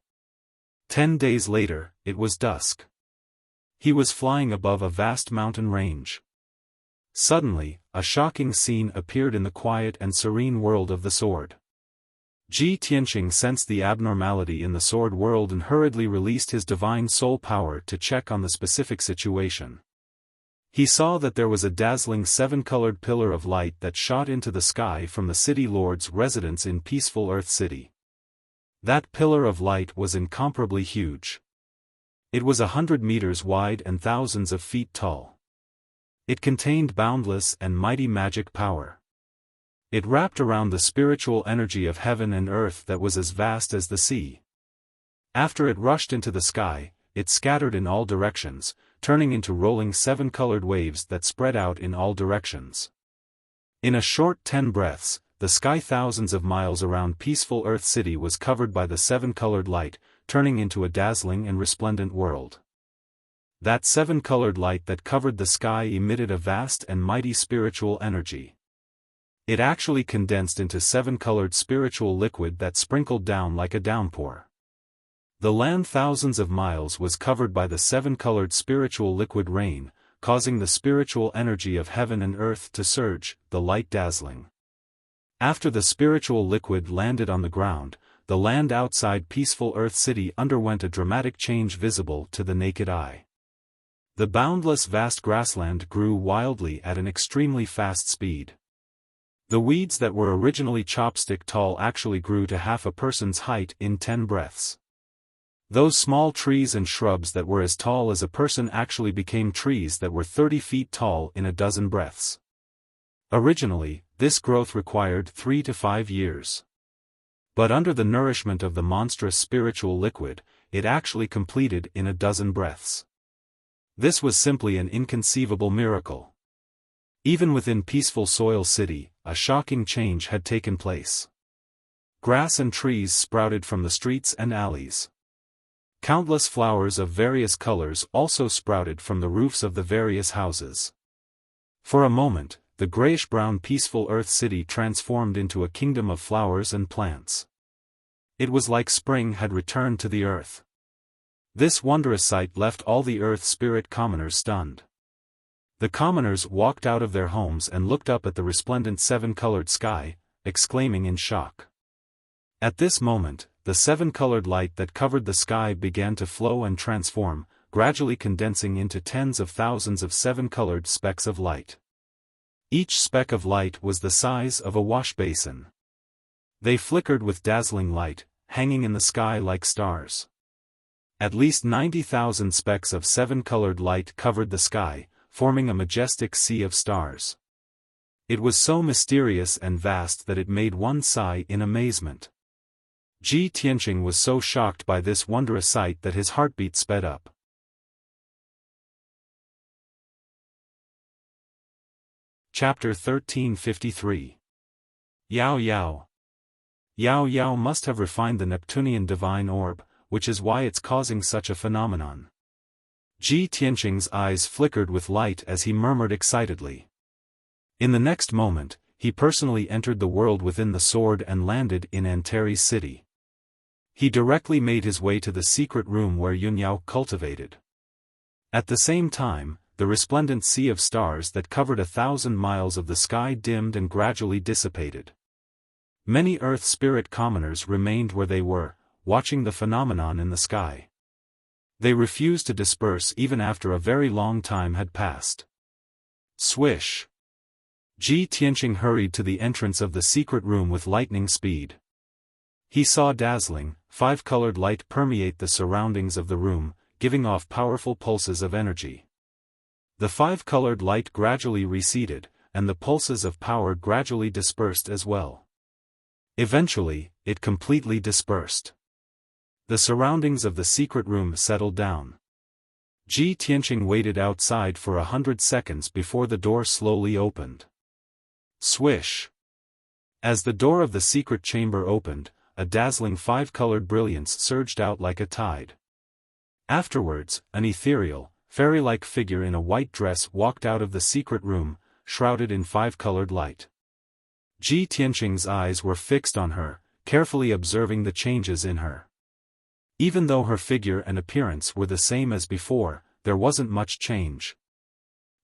10 days later, it was dusk. He was flying above a vast mountain range. Suddenly, a shocking scene appeared in the quiet and serene world of the sword. Ji Tianqing sensed the abnormality in the sword world and hurriedly released his divine soul power to check on the specific situation. He saw that there was a dazzling seven-colored pillar of light that shot into the sky from the city lord's residence in peaceful Earth City. That pillar of light was incomparably huge. It was 100 meters wide and thousands of feet tall. It contained boundless and mighty magic power. It wrapped around the spiritual energy of heaven and earth that was as vast as the sea. After it rushed into the sky, it scattered in all directions, turning into rolling seven-colored waves that spread out in all directions. In a short 10 breaths, the sky thousands of miles around peaceful Earth City was covered by the seven-colored light, turning into a dazzling and resplendent world. That seven-colored light that covered the sky emitted a vast and mighty spiritual energy. It actually condensed into seven-colored spiritual liquid that sprinkled down like a downpour. The land thousands of miles was covered by the seven-colored spiritual liquid rain, causing the spiritual energy of heaven and earth to surge, the light dazzling. After the spiritual liquid landed on the ground, the land outside peaceful Earth City underwent a dramatic change visible to the naked eye. The boundless vast grassland grew wildly at an extremely fast speed. The weeds that were originally chopstick tall actually grew to half a person's height in 10 breaths. Those small trees and shrubs that were as tall as a person actually became trees that were 30 feet tall in a dozen breaths. Originally, this growth required 3 to 5 years. But under the nourishment of the monstrous spiritual liquid, it actually completed in a dozen breaths. This was simply an inconceivable miracle. Even within peaceful Soil City, a shocking change had taken place. Grass and trees sprouted from the streets and alleys. Countless flowers of various colors also sprouted from the roofs of the various houses. For a moment, the grayish-brown peaceful Earth City transformed into a kingdom of flowers and plants. It was like spring had returned to the earth. This wondrous sight left all the Earth Spirit commoners stunned. The commoners walked out of their homes and looked up at the resplendent seven-colored sky, exclaiming in shock. At this moment, the seven-colored light that covered the sky began to flow and transform, gradually condensing into tens of thousands of seven-colored specks of light. Each speck of light was the size of a wash basin. They flickered with dazzling light, hanging in the sky like stars. At least 90,000 specks of seven-colored light covered the sky, forming a majestic sea of stars. It was so mysterious and vast that it made one sigh in amazement. Ji Tianqing was so shocked by this wondrous sight that his heartbeat sped up. Chapter 1353. Yao Yao. Yao Yao must have refined the Neptunian divine orb, which is why it's causing such a phenomenon. Ji Tianqing's eyes flickered with light as he murmured excitedly. In the next moment, he personally entered the world within the sword and landed in Antares City. He directly made his way to the secret room where Yunyao cultivated. At the same time, the resplendent sea of stars that covered 1,000 miles of the sky dimmed and gradually dissipated. Many Earth Spirit commoners remained where they were, watching the phenomenon in the sky. They refused to disperse even after a very long time had passed. Swish! Ji Tianqing hurried to the entrance of the secret room with lightning speed. He saw dazzling, five-colored light permeate the surroundings of the room, giving off powerful pulses of energy. The five-colored light gradually receded, and the pulses of power gradually dispersed as well. Eventually, it completely dispersed. The surroundings of the secret room settled down. Ji Tianqing waited outside for 100 seconds before the door slowly opened. Swish! As the door of the secret chamber opened, a dazzling five-colored brilliance surged out like a tide. Afterwards, an ethereal, fairy-like figure in a white dress walked out of the secret room, shrouded in five-colored light. Ji Tianqing's eyes were fixed on her, carefully observing the changes in her. Even though her figure and appearance were the same as before, there wasn't much change.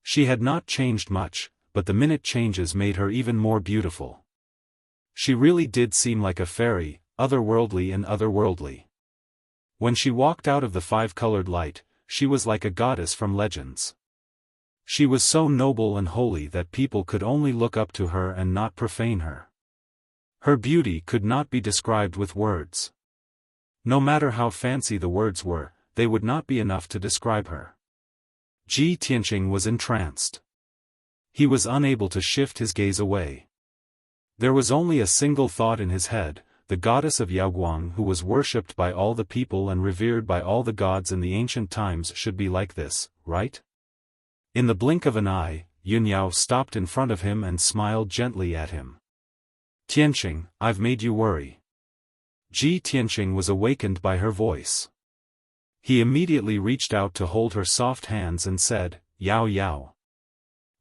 She had not changed much, but the minute changes made her even more beautiful. She really did seem like a fairy, otherworldly and otherworldly. When she walked out of the five-colored light, she was like a goddess from legends. She was so noble and holy that people could only look up to her and not profane her. Her beauty could not be described with words. No matter how fancy the words were, they would not be enough to describe her. Ji Tianqing was entranced. He was unable to shift his gaze away. There was only a single thought in his head: the goddess of Yaoguang, who was worshipped by all the people and revered by all the gods in the ancient times, should be like this, right? In the blink of an eye, Yunyao stopped in front of him and smiled gently at him. Tianqing, I've made you worry. Ji Tianqing was awakened by her voice. He immediately reached out to hold her soft hands and said, Yao Yao.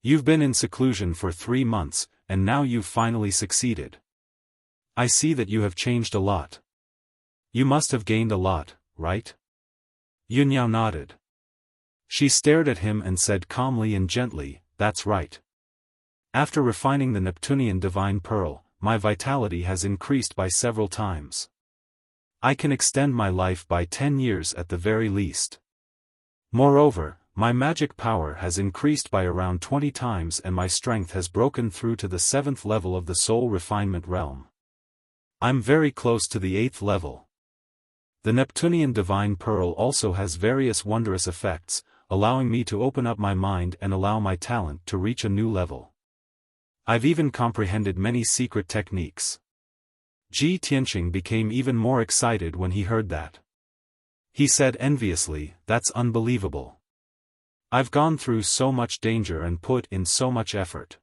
You've been in seclusion for 3 months, and now you've finally succeeded. I see that you have changed a lot. You must have gained a lot, right? Yunyao nodded. She stared at him and said calmly and gently, that's right. After refining the Neptunian divine pearl, my vitality has increased by several times. I can extend my life by 10 years at the very least. Moreover, my magic power has increased by around 20 times and my strength has broken through to the 7th level of the soul refinement realm. I'm very close to the 8th level. The Neptunian divine pearl also has various wondrous effects, allowing me to open up my mind and allow my talent to reach a new level. I've even comprehended many secret techniques. Ji Tianqing became even more excited when he heard that. He said enviously, that's unbelievable. I've gone through so much danger and put in so much effort.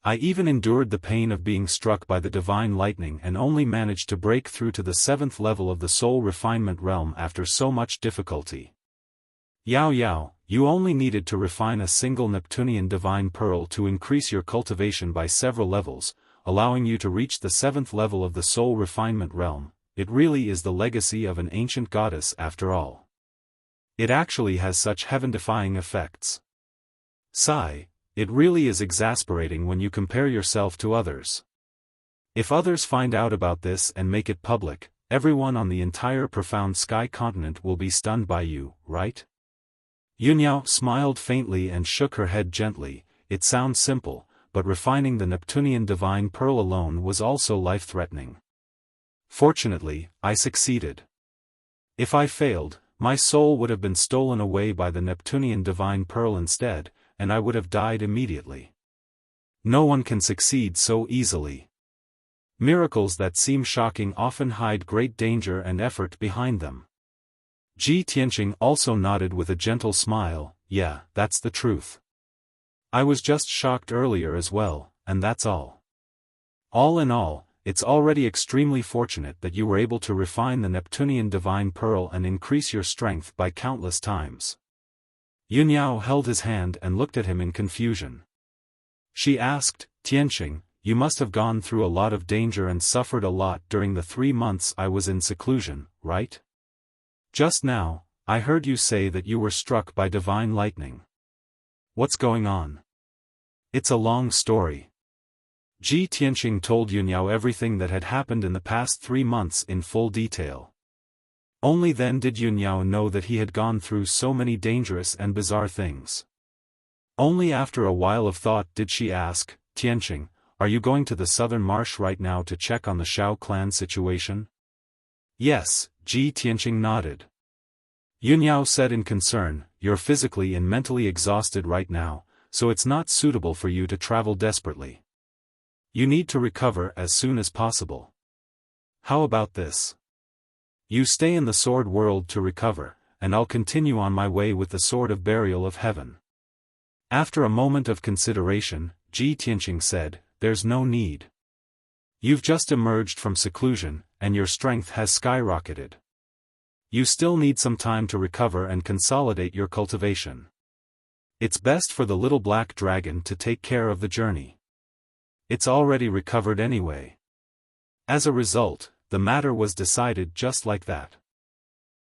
I even endured the pain of being struck by the divine lightning and only managed to break through to the 7th level of the soul refinement realm after so much difficulty. Yao Yao, you only needed to refine a single Neptunian divine pearl to increase your cultivation by several levels, allowing you to reach the 7th level of the soul refinement realm. It really is the legacy of an ancient goddess after all. It actually has such heaven-defying effects. Sigh, it really is exasperating when you compare yourself to others. If others find out about this and make it public, everyone on the entire profound sky continent will be stunned by you, right? Yunyao smiled faintly and shook her head gently. It sounds simple, but refining the Neptunian divine pearl alone was also life-threatening. Fortunately, I succeeded. If I failed, my soul would have been stolen away by the Neptunian divine pearl instead, and I would have died immediately. No one can succeed so easily. Miracles that seem shocking often hide great danger and effort behind them. Ji Tianqing also nodded with a gentle smile. Yeah, that's the truth. I was just shocked earlier as well, and that's all. All in all, it's already extremely fortunate that you were able to refine the Neptunian divine pearl and increase your strength by countless times. Yunyao held his hand and looked at him in confusion. She asked, Tianqing, you must have gone through a lot of danger and suffered a lot during the 3 months I was in seclusion, right? Just now, I heard you say that you were struck by divine lightning. What's going on? It's a long story. Ji Tianqing told Yunyao everything that had happened in the past 3 months in full detail. Only then did Yunyao know that he had gone through so many dangerous and bizarre things. Only after a while of thought did she ask, Tianqing, are you going to the southern marsh right now to check on the Shao clan situation? Yes, Ji Tianqing nodded. Yunyao said in concern, you're physically and mentally exhausted right now, so it's not suitable for you to travel desperately. You need to recover as soon as possible. How about this? You stay in the sword world to recover, and I'll continue on my way with the sword of burial of heaven. After a moment of consideration, Ji Tianqing said, there's no need. You've just emerged from seclusion, and your strength has skyrocketed. You still need some time to recover and consolidate your cultivation. It's best for the little black dragon to take care of the journey. It's already recovered anyway. As a result, the matter was decided just like that.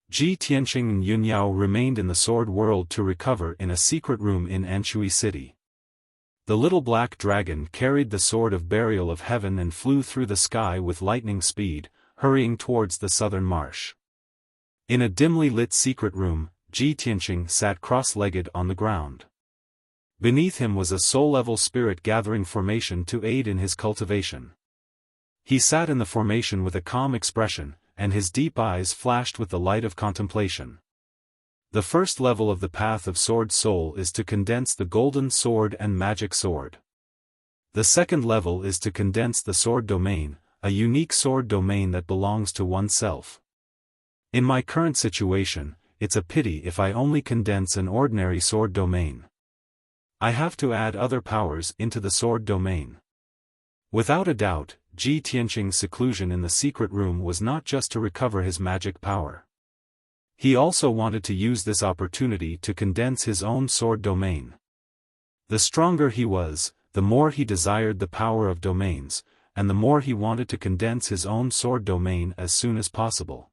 Ji Tianqing and Yunyao remained in the sword world to recover in a secret room in Anshui City. The little black dragon carried the sword of burial of heaven and flew through the sky with lightning speed, hurrying towards the southern marsh. In a dimly lit secret room, Ji Tianqing sat cross-legged on the ground. Beneath him was a soul-level spirit gathering formation to aid in his cultivation. He sat in the formation with a calm expression, and his deep eyes flashed with the light of contemplation. The first level of the path of Sword Soul is to condense the golden sword and magic sword. The second level is to condense the sword domain, a unique sword domain that belongs to oneself. In my current situation, it's a pity if I only condense an ordinary sword domain. I have to add other powers into the sword domain. Without a doubt, Ji Tianqing's seclusion in the secret room was not just to recover his magic power. He also wanted to use this opportunity to condense his own sword domain. The stronger he was, the more he desired the power of domains, and the more he wanted to condense his own sword domain as soon as possible.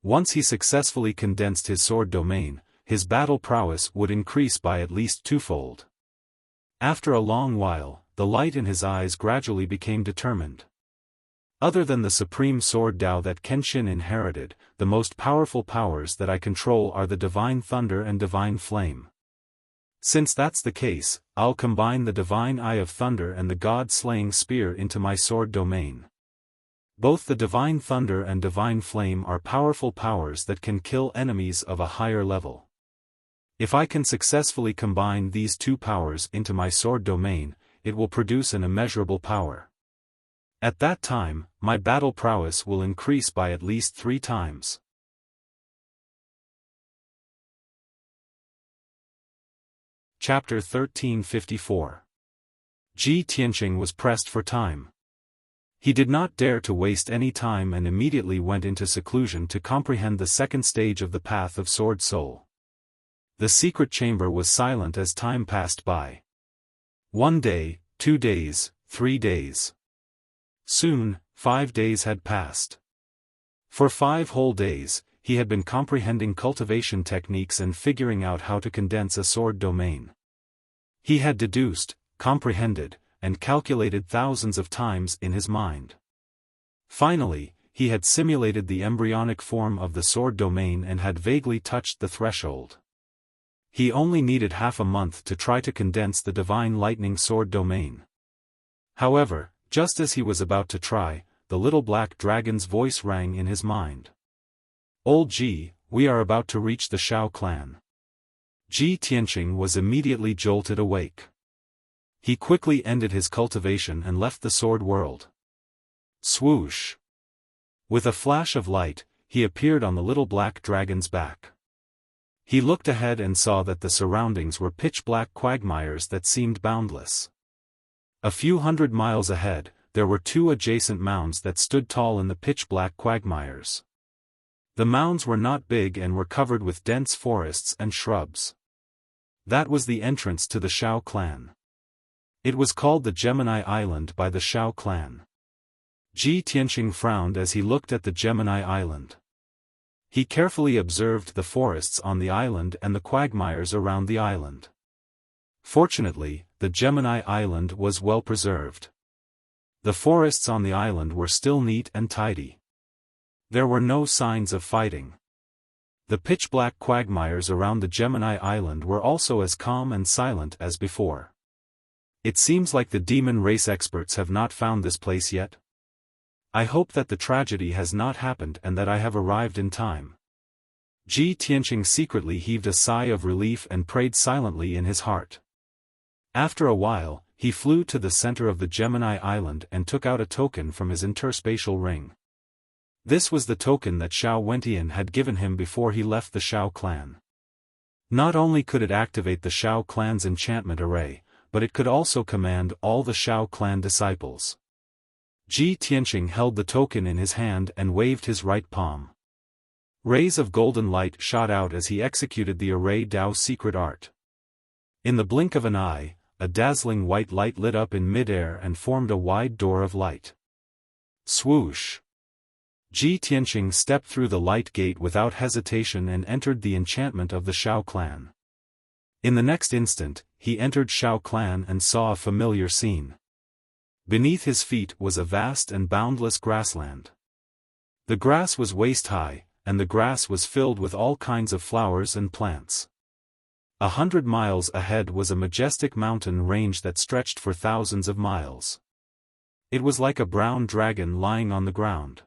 Once he successfully condensed his sword domain, his battle prowess would increase by at least twofold. After a long while, the light in his eyes gradually became determined. Other than the supreme sword Dao that Kenshin inherited, the most powerful powers that I control are the Divine Thunder and Divine Flame. Since that's the case, I'll combine the Divine Eye of Thunder and the God-slaying Spear into my sword domain. Both the Divine Thunder and Divine Flame are powerful powers that can kill enemies of a higher level. If I can successfully combine these two powers into my sword domain, it will produce an immeasurable power. At that time, my battle prowess will increase by at least 3 times. Chapter 1354. Ji Tianqing was pressed for time. He did not dare to waste any time and immediately went into seclusion to comprehend the second stage of the path of Sword Soul. The secret chamber was silent as time passed by. 1 day, 2 days, 3 days. Soon, 5 days had passed. For 5 whole days, he had been comprehending cultivation techniques and figuring out how to condense a sword domain. He had deduced, comprehended, and calculated thousands of times in his mind. Finally, he had simulated the embryonic form of the sword domain and had vaguely touched the threshold. He only needed half a month to try to condense the Divine Lightning Sword domain. However, just as he was about to try, the little black dragon's voice rang in his mind. "Old Ji, we are about to reach the Xiao clan." Ji Tianqing was immediately jolted awake. He quickly ended his cultivation and left the sword world. Swoosh! With a flash of light, he appeared on the little black dragon's back. He looked ahead and saw that the surroundings were pitch-black quagmires that seemed boundless. A few hundred miles ahead, there were 2 adjacent mounds that stood tall in the pitch-black quagmires. The mounds were not big and were covered with dense forests and shrubs. That was the entrance to the Xiao clan. It was called the Gemini Island by the Xiao clan. Ji Tianqing frowned as he looked at the Gemini Island. He carefully observed the forests on the island and the quagmires around the island. Fortunately, the Gemini Island was well preserved. The forests on the island were still neat and tidy. There were no signs of fighting. The pitch-black quagmires around the Gemini Island were also as calm and silent as before. It seems like the demon race experts have not found this place yet. I hope that the tragedy has not happened and that I have arrived in time. Ji Tianqing secretly heaved a sigh of relief and prayed silently in his heart. After a while, he flew to the center of the Gemini Island and took out a token from his interspatial ring. This was the token that Xiao Wentian had given him before he left the Xiao clan. Not only could it activate the Xiao clan's enchantment array, but it could also command all the Xiao clan disciples. Ji Tianqing held the token in his hand and waved his right palm. Rays of golden light shot out as he executed the Array Dao secret art. In the blink of an eye, a dazzling white light lit up in midair and formed a wide door of light. Swoosh! Ji Tianqing stepped through the light gate without hesitation and entered the enchantment of the Shao clan. In the next instant, he entered Shao clan and saw a familiar scene. Beneath his feet was a vast and boundless grassland. The grass was waist-high, and the grass was filled with all kinds of flowers and plants. 100 miles ahead was a majestic mountain range that stretched for thousands of miles. It was like a brown dragon lying on the ground.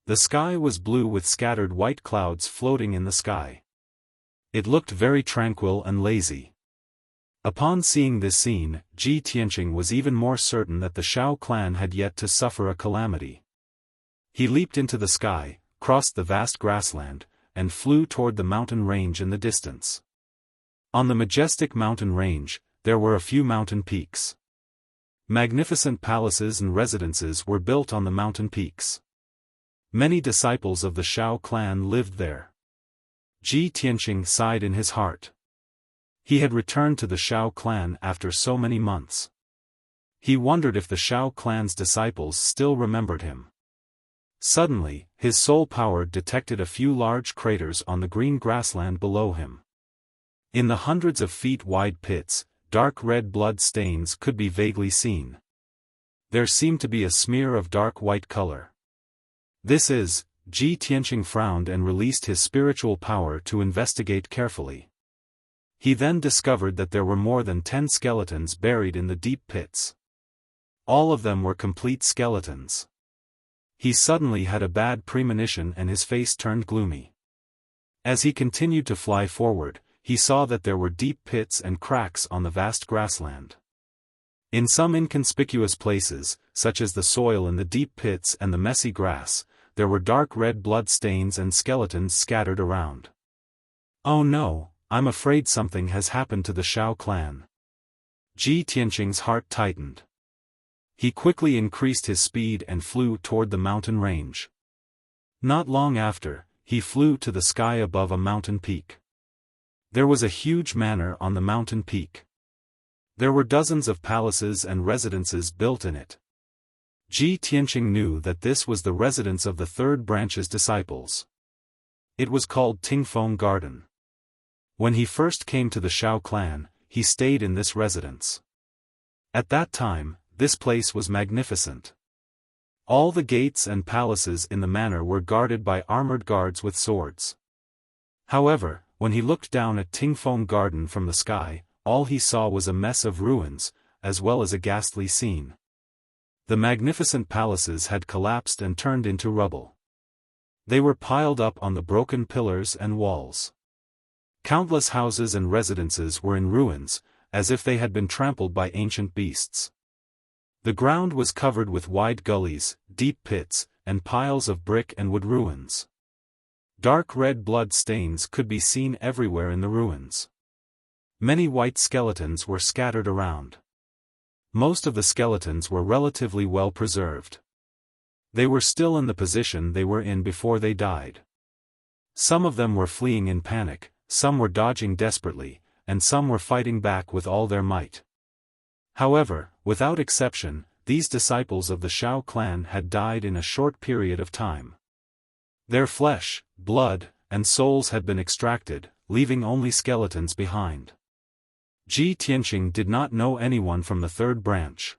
The sky was blue with scattered white clouds floating in the sky. It looked very tranquil and lazy. Upon seeing this scene, Ji Tianqing was even more certain that the Shao clan had yet to suffer a calamity. He leaped into the sky, crossed the vast grassland, and flew toward the mountain range in the distance. On the majestic mountain range, there were a few mountain peaks. Magnificent palaces and residences were built on the mountain peaks. Many disciples of the Shao clan lived there. Ji Tianqing sighed in his heart. He had returned to the Shao clan after so many months. He wondered if the Shao clan's disciples still remembered him. Suddenly, his soul power detected a few large craters on the green grassland below him. In the hundreds of feet wide pits, dark red blood stains could be vaguely seen. There seemed to be a smear of dark white color. This is, Ji Tianqing frowned and released his spiritual power to investigate carefully. He then discovered that there were more than 10 skeletons buried in the deep pits. All of them were complete skeletons. He suddenly had a bad premonition and his face turned gloomy. As he continued to fly forward, he saw that there were deep pits and cracks on the vast grassland. In some inconspicuous places, such as the soil in the deep pits and the messy grass, there were dark red blood stains and skeletons scattered around. Oh no, I'm afraid something has happened to the Shao clan. Ji Tianqing's heart tightened. He quickly increased his speed and flew toward the mountain range. Not long after, he flew to the sky above a mountain peak. There was a huge manor on the mountain peak. There were dozens of palaces and residences built in it. Ji Tianqing knew that this was the residence of the third branch's disciples. It was called Tingfeng Garden. When he first came to the Shao clan, he stayed in this residence. At that time, this place was magnificent. All the gates and palaces in the manor were guarded by armored guards with swords. However, when he looked down at Tingfeng Garden from the sky, all he saw was a mess of ruins, as well as a ghastly scene. The magnificent palaces had collapsed and turned into rubble. They were piled up on the broken pillars and walls. Countless houses and residences were in ruins, as if they had been trampled by ancient beasts. The ground was covered with wide gullies, deep pits, and piles of brick and wood ruins. Dark red blood stains could be seen everywhere in the ruins. Many white skeletons were scattered around. Most of the skeletons were relatively well preserved. They were still in the position they were in before they died. Some of them were fleeing in panic, some were dodging desperately, and some were fighting back with all their might. However, without exception, these disciples of the Shao clan had died in a short period of time. Their flesh, blood, and souls had been extracted, leaving only skeletons behind. Ji Tianqing did not know anyone from the third branch.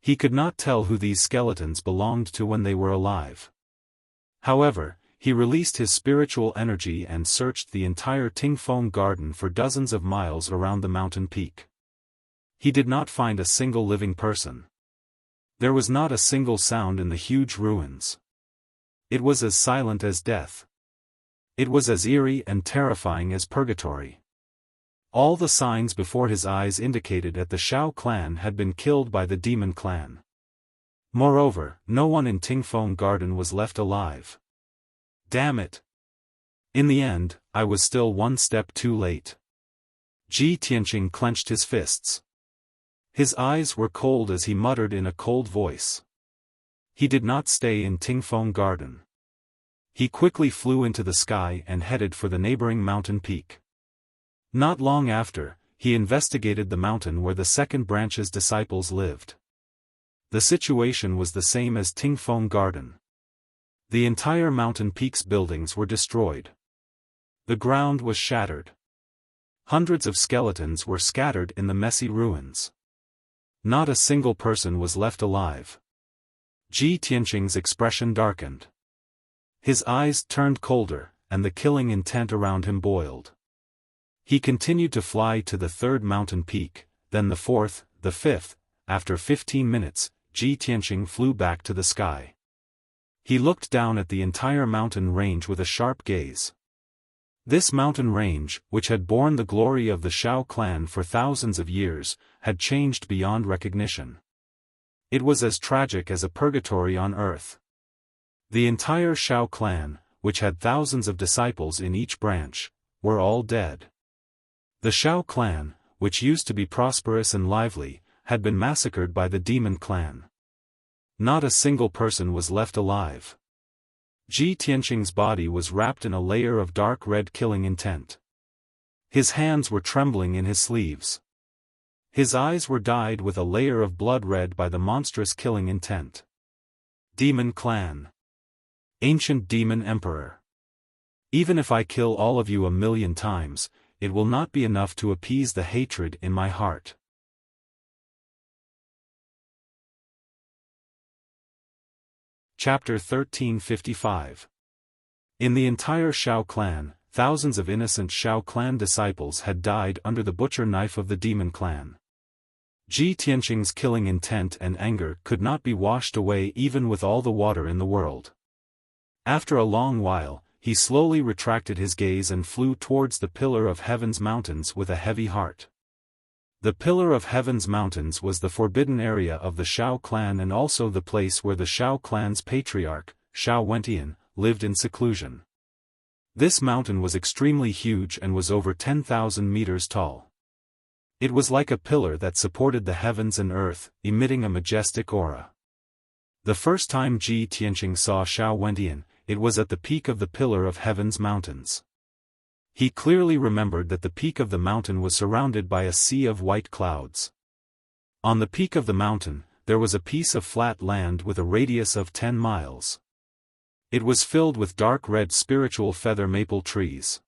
He could not tell who these skeletons belonged to when they were alive. However, he released his spiritual energy and searched the entire Tingfeng Garden for dozens of miles around the mountain peak. He did not find a single living person. There was not a single sound in the huge ruins. It was as silent as death. It was as eerie and terrifying as purgatory. All the signs before his eyes indicated that the Shao clan had been killed by the demon clan. Moreover, no one in Tingfeng Garden was left alive. Damn it! In the end, I was still one step too late. Ji Tianqing clenched his fists. His eyes were cold as he muttered in a cold voice. He did not stay in Tingfeng Garden. He quickly flew into the sky and headed for the neighboring mountain peak. Not long after, he investigated the mountain where the second branch's disciples lived. The situation was the same as Tingfeng Garden. The entire mountain peak's buildings were destroyed. The ground was shattered. Hundreds of skeletons were scattered in the messy ruins. Not a single person was left alive. Ji Tianqing's expression darkened. His eyes turned colder, and the killing intent around him boiled. He continued to fly to the third mountain peak, then the fourth, the fifth. After 15 minutes, Ji Tianqing flew back to the sky. He looked down at the entire mountain range with a sharp gaze. This mountain range, which had borne the glory of the Xiao clan for thousands of years, had changed beyond recognition. It was as tragic as a purgatory on earth. The entire Xiao clan, which had thousands of disciples in each branch, were all dead. The Xiao clan, which used to be prosperous and lively, had been massacred by the demon clan. Not a single person was left alive. Ji Tianqing's body was wrapped in a layer of dark red killing intent. His hands were trembling in his sleeves. His eyes were dyed with a layer of blood red by the monstrous killing intent. Demon clan. Ancient demon emperor. Even if I kill all of you 1,000,000 times, it will not be enough to appease the hatred in my heart. Chapter 1355. In the entire Xiao clan, thousands of innocent Xiao clan disciples had died under the butcher knife of the demon clan. Ji Tianqing's killing intent and anger could not be washed away even with all the water in the world. After a long while, he slowly retracted his gaze and flew towards the Pillar of Heaven's mountains with a heavy heart. The Pillar of Heaven's mountains was the forbidden area of the Xiao clan and also the place where the Xiao clan's patriarch, Xiaofan, lived in seclusion. This mountain was extremely huge and was over 10,000 meters tall. It was like a pillar that supported the heavens and earth, emitting a majestic aura. The first time Ji Tianqing saw Xiaofan, it was at the peak of the Pillar of Heaven's mountains. He clearly remembered that the peak of the mountain was surrounded by a sea of white clouds. On the peak of the mountain, there was a piece of flat land with a radius of 10 miles. It was filled with dark red spiritual feather maple trees.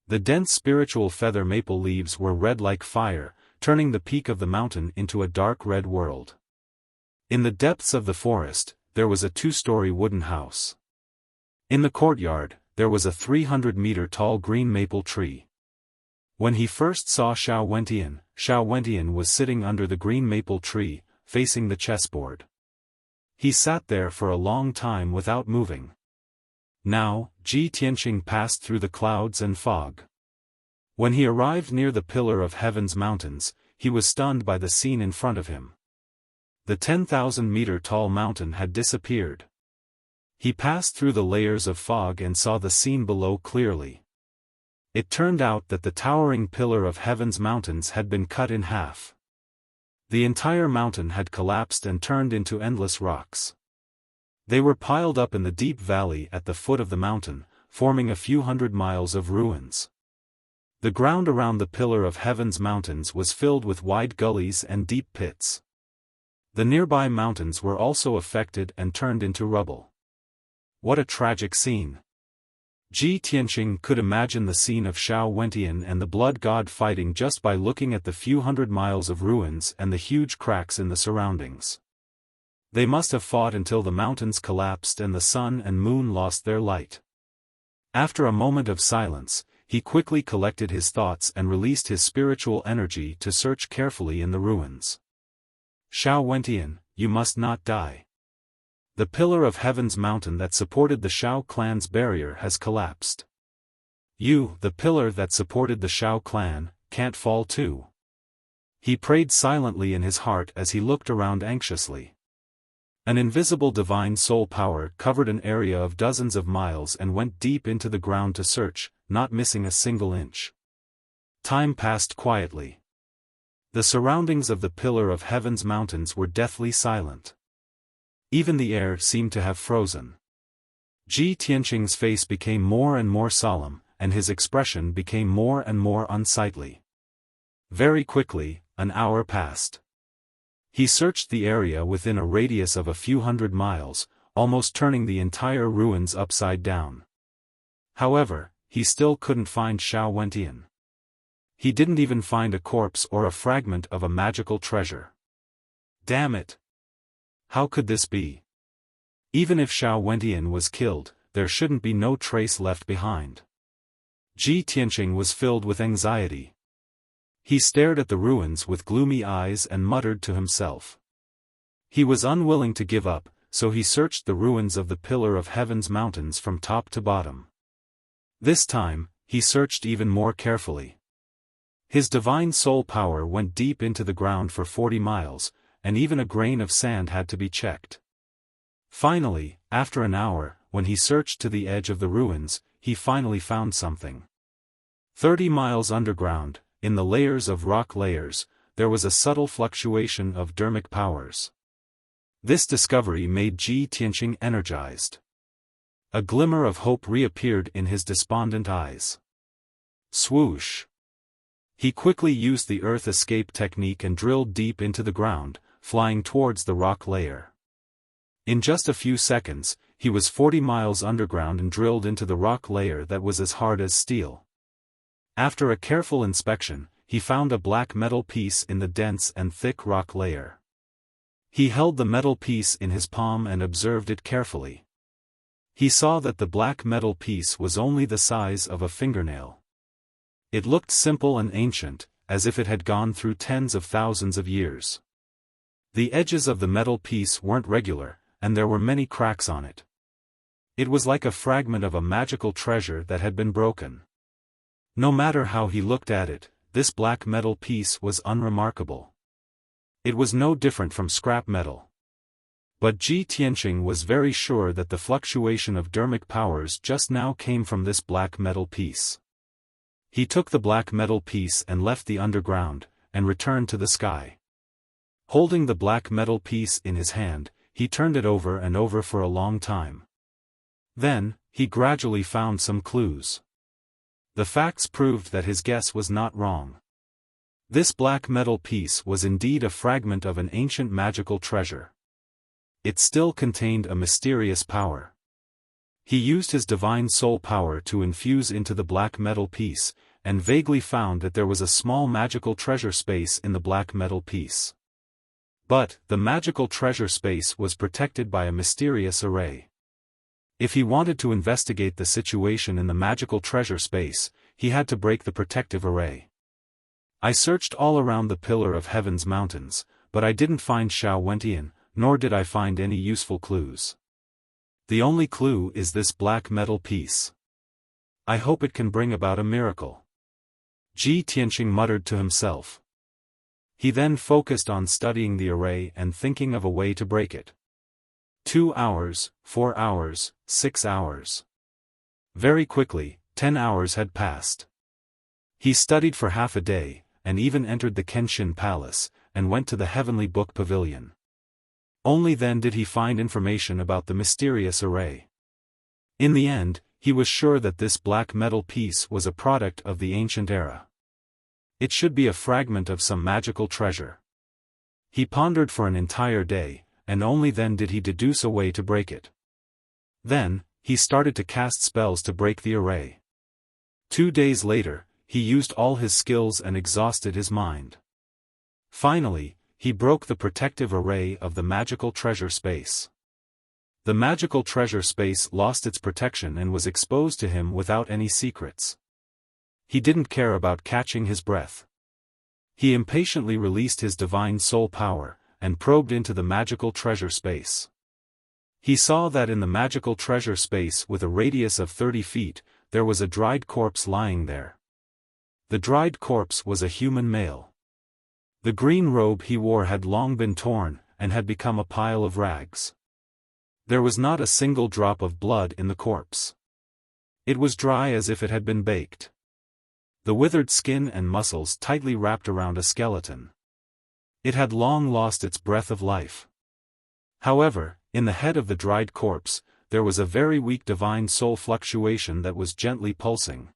The dense spiritual feather maple leaves were red like fire, turning the peak of the mountain into a dark red world. In the depths of the forest, there was a 2-story wooden house. In the courtyard, there was a 300-meter-tall green maple tree. When he first saw Xiaofan was sitting under the green maple tree, facing the chessboard. He sat there for a long time without moving. Now, Ji Tianqing passed through the clouds and fog. When he arrived near the Pillar of Heaven's mountains, he was stunned by the scene in front of him. The 10,000-meter-tall mountain had disappeared. He passed through the layers of fog and saw the scene below clearly. It turned out that the towering Pillar of Heaven's mountains had been cut in half. The entire mountain had collapsed and turned into endless rocks. They were piled up in the deep valley at the foot of the mountain, forming a few hundred miles of ruins. The ground around the Pillar of Heaven's mountains was filled with wide gullies and deep pits. The nearby mountains were also affected and turned into rubble. What a tragic scene! Ji Tianqing could imagine the scene of Xiaofan and the blood god fighting just by looking at the few hundred miles of ruins and the huge cracks in the surroundings. They must have fought until the mountains collapsed and the sun and moon lost their light. After a moment of silence, he quickly collected his thoughts and released his spiritual energy to search carefully in the ruins. Xiaofan, you must not die. The Pillar of Heaven's mountain that supported the Xiao clan's barrier has collapsed. You, the pillar that supported the Xiao clan, can't fall too. He prayed silently in his heart as he looked around anxiously. An invisible divine soul power covered an area of dozens of miles and went deep into the ground to search, not missing a single inch. Time passed quietly. The surroundings of the Pillar of Heaven's mountains were deathly silent. Even the air seemed to have frozen. Ji Tianqing's face became more and more solemn, and his expression became more and more unsightly. Very quickly, an hour passed. He searched the area within a radius of a few hundred miles, almost turning the entire ruins upside down. However, he still couldn't find Xiao Wentian. He didn't even find a corpse or a fragment of a magical treasure. Damn it! How could this be? Even if Xiao Wentian was killed, there shouldn't be no trace left behind. Ji Tianqing was filled with anxiety. He stared at the ruins with gloomy eyes and muttered to himself. He was unwilling to give up, so he searched the ruins of the Pillar of Heaven's mountains from top to bottom. This time, he searched even more carefully. His divine soul power went deep into the ground for 40 miles, and even a grain of sand had to be checked. Finally, after an hour, when he searched to the edge of the ruins, he finally found something. 30 miles underground, in the layers of rock layers, there was a subtle fluctuation of dermic powers. This discovery made Ji Tianqing energized. A glimmer of hope reappeared in his despondent eyes. Swoosh! He quickly used the earth escape technique and drilled deep into the ground, flying towards the rock layer. In just a few seconds, he was 40 miles underground and drilled into the rock layer that was as hard as steel. After a careful inspection, he found a black metal piece in the dense and thick rock layer. He held the metal piece in his palm and observed it carefully. He saw that the black metal piece was only the size of a fingernail. It looked simple and ancient, as if it had gone through tens of thousands of years. The edges of the metal piece weren't regular, and there were many cracks on it. It was like a fragment of a magical treasure that had been broken. No matter how he looked at it, this black metal piece was unremarkable. It was no different from scrap metal. But Ji Tianqing was very sure that the fluctuation of dermic powers just now came from this black metal piece. He took the black metal piece and left the underground, and returned to the sky. Holding the black metal piece in his hand, he turned it over and over for a long time. Then, he gradually found some clues. The facts proved that his guess was not wrong. This black metal piece was indeed a fragment of an ancient magical treasure. It still contained a mysterious power. He used his divine soul power to infuse into the black metal piece, and vaguely found that there was a small magical treasure space in the black metal piece. But, the magical treasure space was protected by a mysterious array. If he wanted to investigate the situation in the magical treasure space, he had to break the protective array. I searched all around the Pillar of Heaven's mountains, but I didn't find Xiao Wentian, nor did I find any useful clues. The only clue is this black metal piece. I hope it can bring about a miracle. Ji Tianqing muttered to himself. He then focused on studying the array and thinking of a way to break it. 2 hours, 4 hours, 6 hours. Very quickly, 10 hours had passed. He studied for half a day, and even entered the Kenshin Palace, and went to the Heavenly Book Pavilion. Only then did he find information about the mysterious array. In the end, he was sure that this black metal piece was a product of the ancient era. It should be a fragment of some magical treasure. He pondered for an entire day, and only then did he deduce a way to break it. Then, he started to cast spells to break the array. 2 days later, he used all his skills and exhausted his mind. Finally, he broke the protective array of the magical treasure space. The magical treasure space lost its protection and was exposed to him without any secrets. He didn't care about catching his breath. He impatiently released his divine soul power, and probed into the magical treasure space. He saw that in the magical treasure space with a radius of 30 feet, there was a dried corpse lying there. The dried corpse was a human male. The green robe he wore had long been torn, and had become a pile of rags. There was not a single drop of blood in the corpse. It was dry as if it had been baked. The withered skin and muscles tightly wrapped around a skeleton. It had long lost its breath of life. However, in the head of the dried corpse, there was a very weak divine soul fluctuation that was gently pulsing.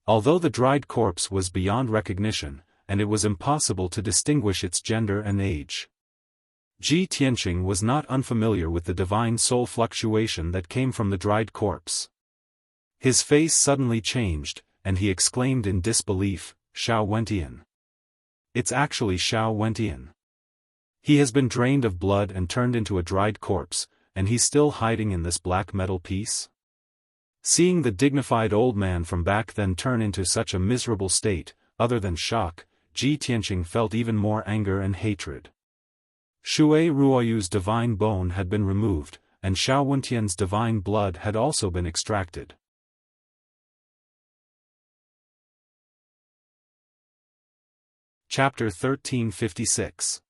Although the dried corpse was beyond recognition, and it was impossible to distinguish its gender and age. Ji Tianqing was not unfamiliar with the divine soul fluctuation that came from the dried corpse. His face suddenly changed, and he exclaimed in disbelief, "Xiao Wentian. It's actually Xiao Wentian. He has been drained of blood and turned into a dried corpse, and he's still hiding in this black metal piece?" Seeing the dignified old man from back then turn into such a miserable state, other than shock, Ji Tianqing felt even more anger and hatred. Shui Ruoyu's divine bone had been removed, and Xiao Wentian's divine blood had also been extracted. Chapter 1356.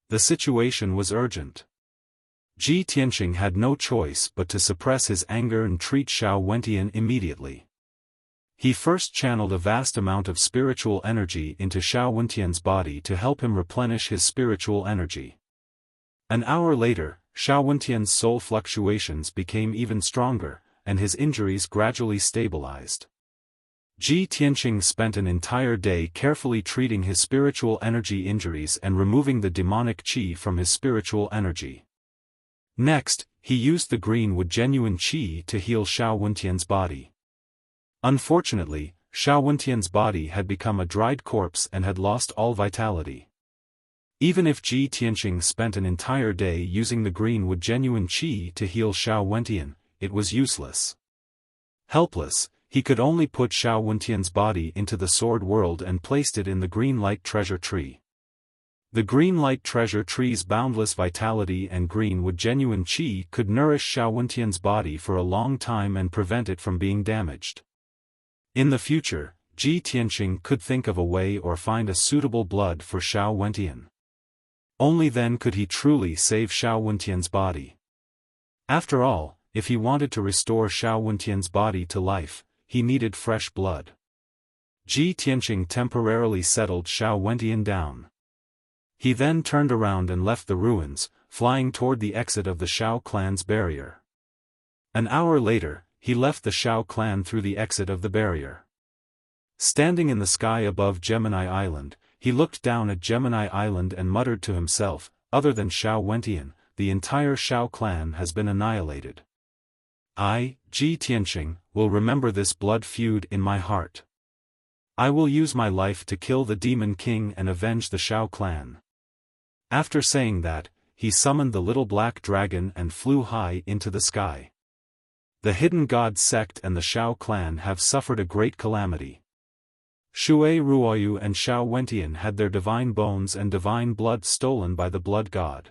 The situation was urgent. Ji Tianqing had no choice but to suppress his anger and treat Xiao Wentian immediately. He first channeled a vast amount of spiritual energy into Xiao Wentian's body to help him replenish his spiritual energy. An hour later, Xiao Wentian's soul fluctuations became even stronger, and his injuries gradually stabilized. Ji Tianqing spent an entire day carefully treating his spiritual energy injuries and removing the demonic qi from his spiritual energy. Next, he used the greenwood genuine qi to heal Xiao Wentian's body. Unfortunately, Xiao Wentian's body had become a dried corpse and had lost all vitality. Even if Ji Tianqing spent an entire day using the greenwood genuine qi to heal Xiao Wentian, it was useless. Helpless, he could only put Xiao Wentian's body into the sword world and placed it in the green light treasure tree. The green light treasure tree's boundless vitality and greenwood genuine qi could nourish Xiao Wentian's body for a long time and prevent it from being damaged. In the future, Ji Tianqing could think of a way or find a suitable blood for Xiao Wentian. Only then could he truly save Xiao Wentian's body. After all, if he wanted to restore Xiao Wentian's body to life, he needed fresh blood. Ji Tianqing temporarily settled Xiao Wentian down. He then turned around and left the ruins, flying toward the exit of the Xiao clan's barrier. An hour later, he left the Xiao clan through the exit of the barrier. Standing in the sky above Gemini Island, he looked down at Gemini Island and muttered to himself, "Other than Xiao Wentian, the entire Xiao clan has been annihilated. I, Ji Tianqing, will remember this blood feud in my heart. I will use my life to kill the Demon King and avenge the Xiao clan." After saying that, he summoned the little black dragon and flew high into the sky. The Hidden God sect and the Xiao clan have suffered a great calamity. Shui Ruoyu and Xiao Wentian had their divine bones and divine blood stolen by the blood god.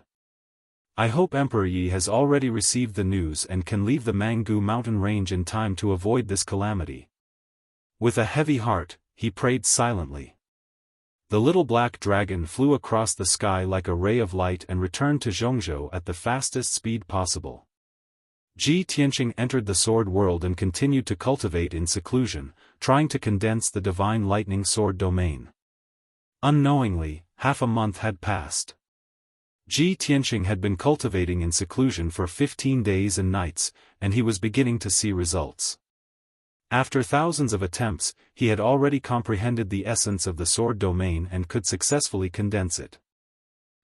I hope Emperor Yi has already received the news and can leave the Mangu mountain range in time to avoid this calamity. With a heavy heart, he prayed silently. The little black dragon flew across the sky like a ray of light and returned to Zhongzhou at the fastest speed possible. Ji Tianqing entered the sword world and continued to cultivate in seclusion, trying to condense the divine lightning sword domain. Unknowingly, half a month had passed. Ji Tianqing had been cultivating in seclusion for 15 days and nights, and he was beginning to see results. After thousands of attempts, he had already comprehended the essence of the sword domain and could successfully condense it.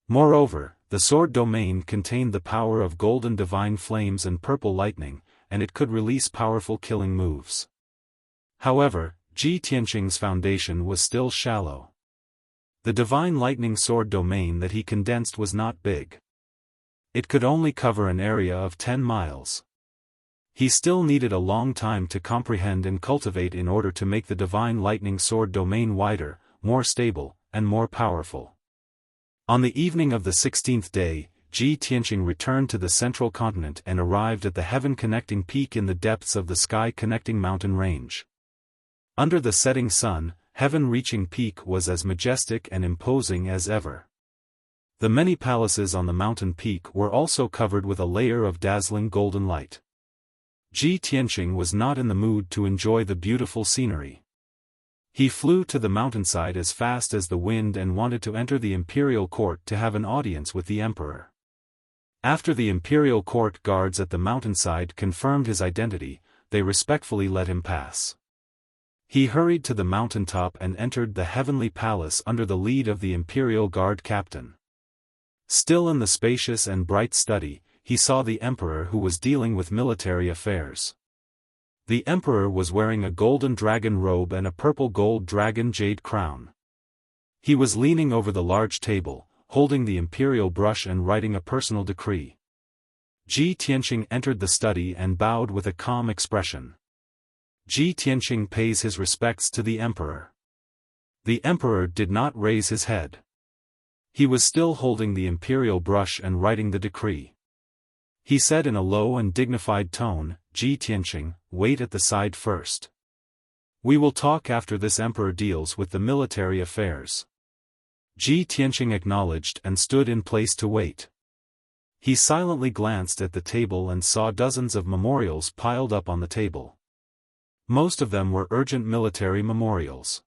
Moreover, the sword domain contained the power of golden divine flames and purple lightning, and it could release powerful killing moves. However, Ji Tianqing's foundation was still shallow. The divine lightning sword domain that he condensed was not big. It could only cover an area of 10 miles. He still needed a long time to comprehend and cultivate in order to make the divine lightning sword domain wider, more stable, and more powerful. On the evening of the 16th day, Ji Tianqing returned to the central continent and arrived at the heaven-connecting peak in the depths of the sky-connecting mountain range. Under the setting sun, heaven-reaching peak was as majestic and imposing as ever. The many palaces on the mountain peak were also covered with a layer of dazzling golden light. Ji Tianqing was not in the mood to enjoy the beautiful scenery. He flew to the mountainside as fast as the wind and wanted to enter the imperial court to have an audience with the emperor. After the imperial court guards at the mountainside confirmed his identity, they respectfully let him pass. He hurried to the mountaintop and entered the heavenly palace under the lead of the imperial guard captain. Still in the spacious and bright study, he saw the emperor who was dealing with military affairs. The emperor was wearing a golden dragon robe and a purple gold dragon jade crown. He was leaning over the large table, holding the imperial brush and writing a personal decree. Ji Tianqing entered the study and bowed with a calm expression. Ji Tianqing pays his respects to the emperor. The emperor did not raise his head. He was still holding the imperial brush and writing the decree. He said in a low and dignified tone, "Ji Tianqing, wait at the side first. We will talk after this emperor deals with the military affairs." Ji Tianqing acknowledged and stood in place to wait. He silently glanced at the table and saw dozens of memorials piled up on the table. Most of them were urgent military memorials.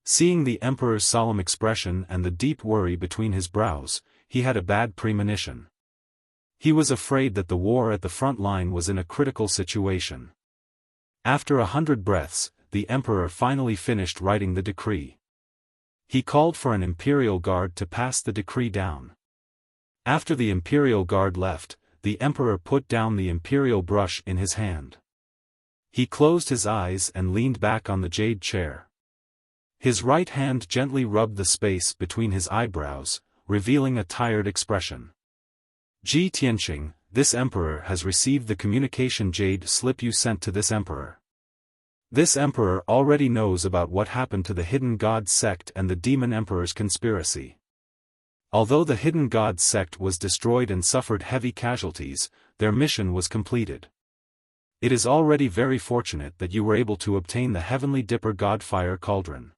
Seeing the emperor's solemn expression and the deep worry between his brows, he had a bad premonition. He was afraid that the war at the front line was in a critical situation. After 100 breaths, the emperor finally finished writing the decree. He called for an imperial guard to pass the decree down. After the imperial guard left, the emperor put down the imperial brush in his hand. He closed his eyes and leaned back on the jade chair. His right hand gently rubbed the space between his eyebrows, revealing a tired expression. "Ji Tianqing, this emperor has received the communication jade slip you sent to this emperor. This emperor already knows about what happened to the Hidden God sect and the Demon Emperor's conspiracy. Although the Hidden God sect was destroyed and suffered heavy casualties, their mission was completed. It is already very fortunate that you were able to obtain the Heavenly Dipper Godfire Cauldron."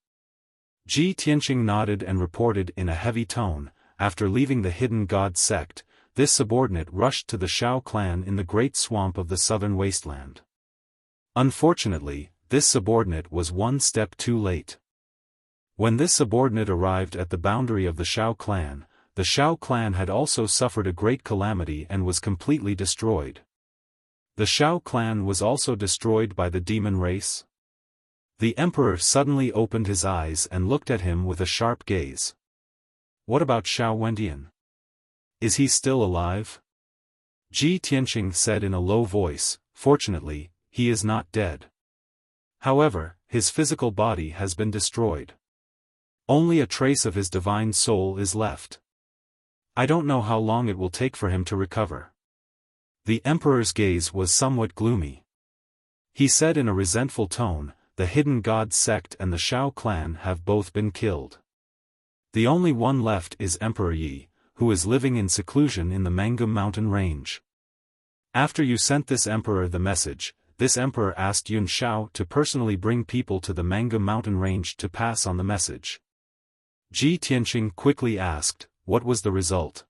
Ji Tianqing nodded and reported in a heavy tone, "After leaving the Hidden God sect, this subordinate rushed to the Shao clan in the Great Swamp of the Southern Wasteland. Unfortunately, this subordinate was one step too late. When this subordinate arrived at the boundary of the Shao clan had also suffered a great calamity and was completely destroyed. The Shao clan was also destroyed by the demon race." The emperor suddenly opened his eyes and looked at him with a sharp gaze. "What about Shao Wendian? Is he still alive?" Ji Tianqing said in a low voice, "Fortunately, he is not dead. However, his physical body has been destroyed. Only a trace of his divine soul is left. I don't know how long it will take for him to recover." The emperor's gaze was somewhat gloomy. He said in a resentful tone, "The Hidden God sect and the Shao clan have both been killed. The only one left is Emperor Yi, who is living in seclusion in the Mangum mountain range. After you sent this emperor the message, this emperor asked Yun Shao to personally bring people to the Mangum mountain range to pass on the message." Ji Tianqing quickly asked, "What was the result?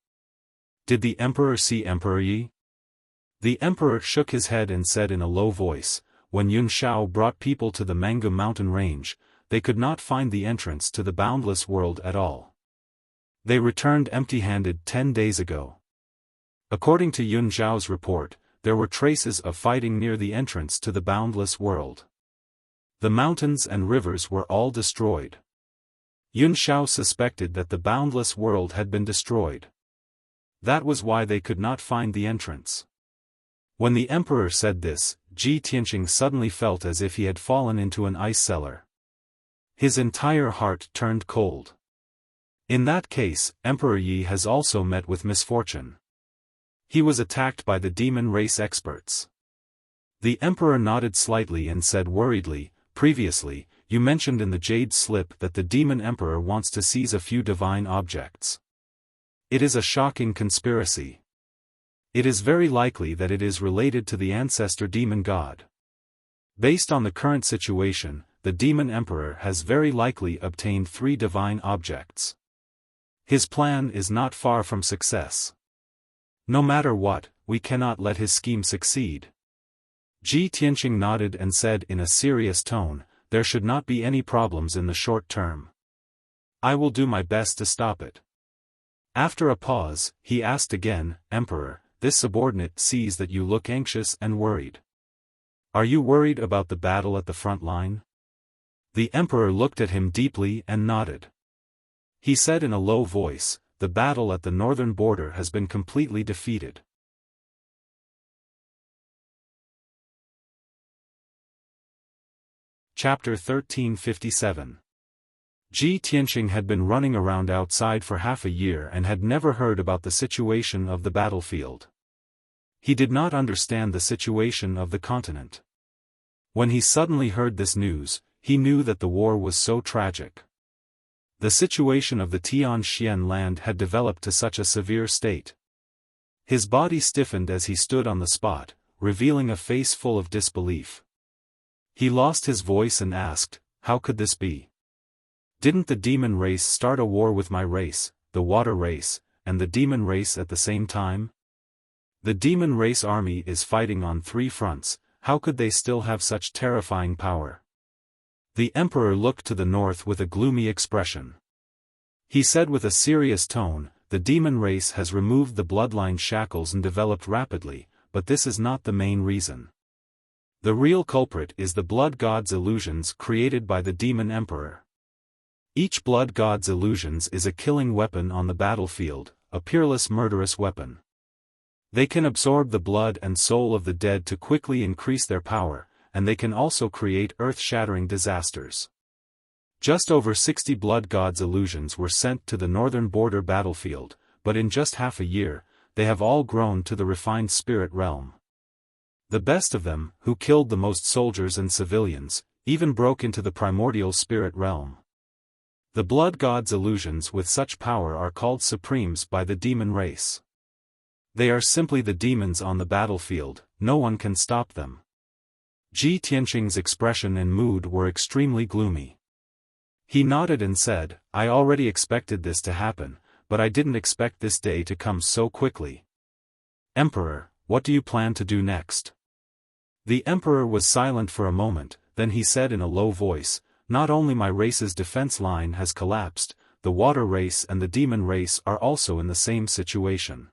Did the emperor see Emperor Yi?" The emperor shook his head and said in a low voice, "When Yun Shao brought people to the Mangum mountain range, they could not find the entrance to the boundless world at all. They returned empty-handed 10 days ago. According to Yun Zhao's report, there were traces of fighting near the entrance to the boundless world. The mountains and rivers were all destroyed. Yun Shao suspected that the boundless world had been destroyed. That was why they could not find the entrance." When the emperor said this, Ji Tianqing suddenly felt as if he had fallen into an ice cellar. His entire heart turned cold. In that case, Emperor Yi has also met with misfortune. He was attacked by the demon race experts. The emperor nodded slightly and said worriedly, "Previously, you mentioned in the jade slip that the demon emperor wants to seize a few divine objects. It is a shocking conspiracy. It is very likely that it is related to the ancestor demon god. Based on the current situation, the demon emperor has very likely obtained 3 divine objects. His plan is not far from success. No matter what, we cannot let his scheme succeed." Ji Tianqing nodded and said in a serious tone, "There should not be any problems in the short term. I will do my best to stop it." After a pause, he asked again, "Emperor, this subordinate sees that you look anxious and worried. Are you worried about the battle at the front line?" The emperor looked at him deeply and nodded. He said in a low voice, the battle at the northern border has been completely defeated. Chapter 1357. Ji Tianqing had been running around outside for half a year and had never heard about the situation of the battlefield. He did not understand the situation of the continent. When he suddenly heard this news, he knew that the war was so tragic. The situation of the Tianxian land had developed to such a severe state. His body stiffened as he stood on the spot, revealing a face full of disbelief. He lost his voice and asked, "How could this be? Didn't the demon race start a war with my race, the water race, and the demon race at the same time? The demon race army is fighting on 3 fronts, how could they still have such terrifying power?" The emperor looked to the north with a gloomy expression. He said with a serious tone, "The demon race has removed the bloodline shackles and developed rapidly, but this is not the main reason. The real culprit is the blood god's illusions created by the demon emperor. Each blood god's illusions is a killing weapon on the battlefield, a peerless murderous weapon. They can absorb the blood and soul of the dead to quickly increase their power, and they can also create earth-shattering disasters. Just over 60 blood god's illusions were sent to the northern border battlefield, but in just half a year, they have all grown to the refined spirit realm. The best of them, who killed the most soldiers and civilians, even broke into the primordial spirit realm. The blood god's illusions with such power are called supremes by the demon race. They are simply the demons on the battlefield, no one can stop them." Ji Tianqing's expression and mood were extremely gloomy. He nodded and said, "I already expected this to happen, but I didn't expect this day to come so quickly. Emperor, what do you plan to do next?" The emperor was silent for a moment, then he said in a low voice, "Not only my race's defense line has collapsed, the water race and the demon race are also in the same situation.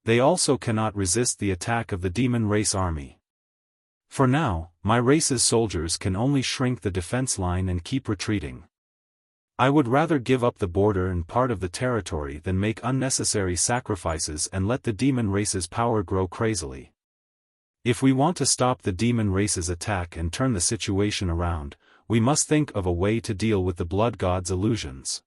They also cannot resist the attack of the demon race army. For now, my race's soldiers can only shrink the defense line and keep retreating. I would rather give up the border and part of the territory than make unnecessary sacrifices and let the demon race's power grow crazily. If we want to stop the demon race's attack and turn the situation around, we must think of a way to deal with the blood god's illusions.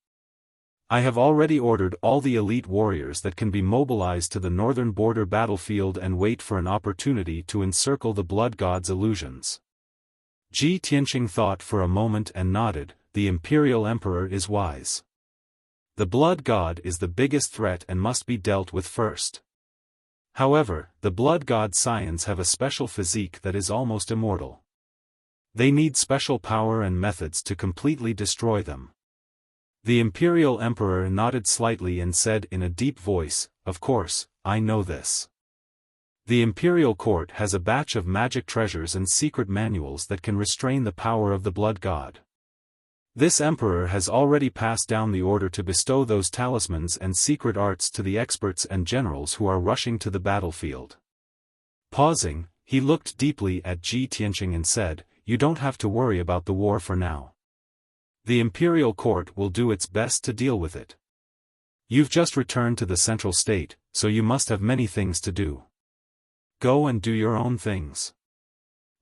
I have already ordered all the elite warriors that can be mobilized to the northern border battlefield and wait for an opportunity to encircle the blood god's illusions." Ji Tianqing thought for a moment and nodded, "The imperial emperor is wise. The blood god is the biggest threat and must be dealt with first. However, the blood god scions have a special physique that is almost immortal. They need special power and methods to completely destroy them." The imperial emperor nodded slightly and said in a deep voice, "Of course, I know this. The imperial court has a batch of magic treasures and secret manuals that can restrain the power of the blood god. This emperor has already passed down the order to bestow those talismans and secret arts to the experts and generals who are rushing to the battlefield." Pausing, he looked deeply at Ji Tianqing and said, "You don't have to worry about the war for now. The imperial court will do its best to deal with it. You've just returned to the central state, so you must have many things to do. Go and do your own things.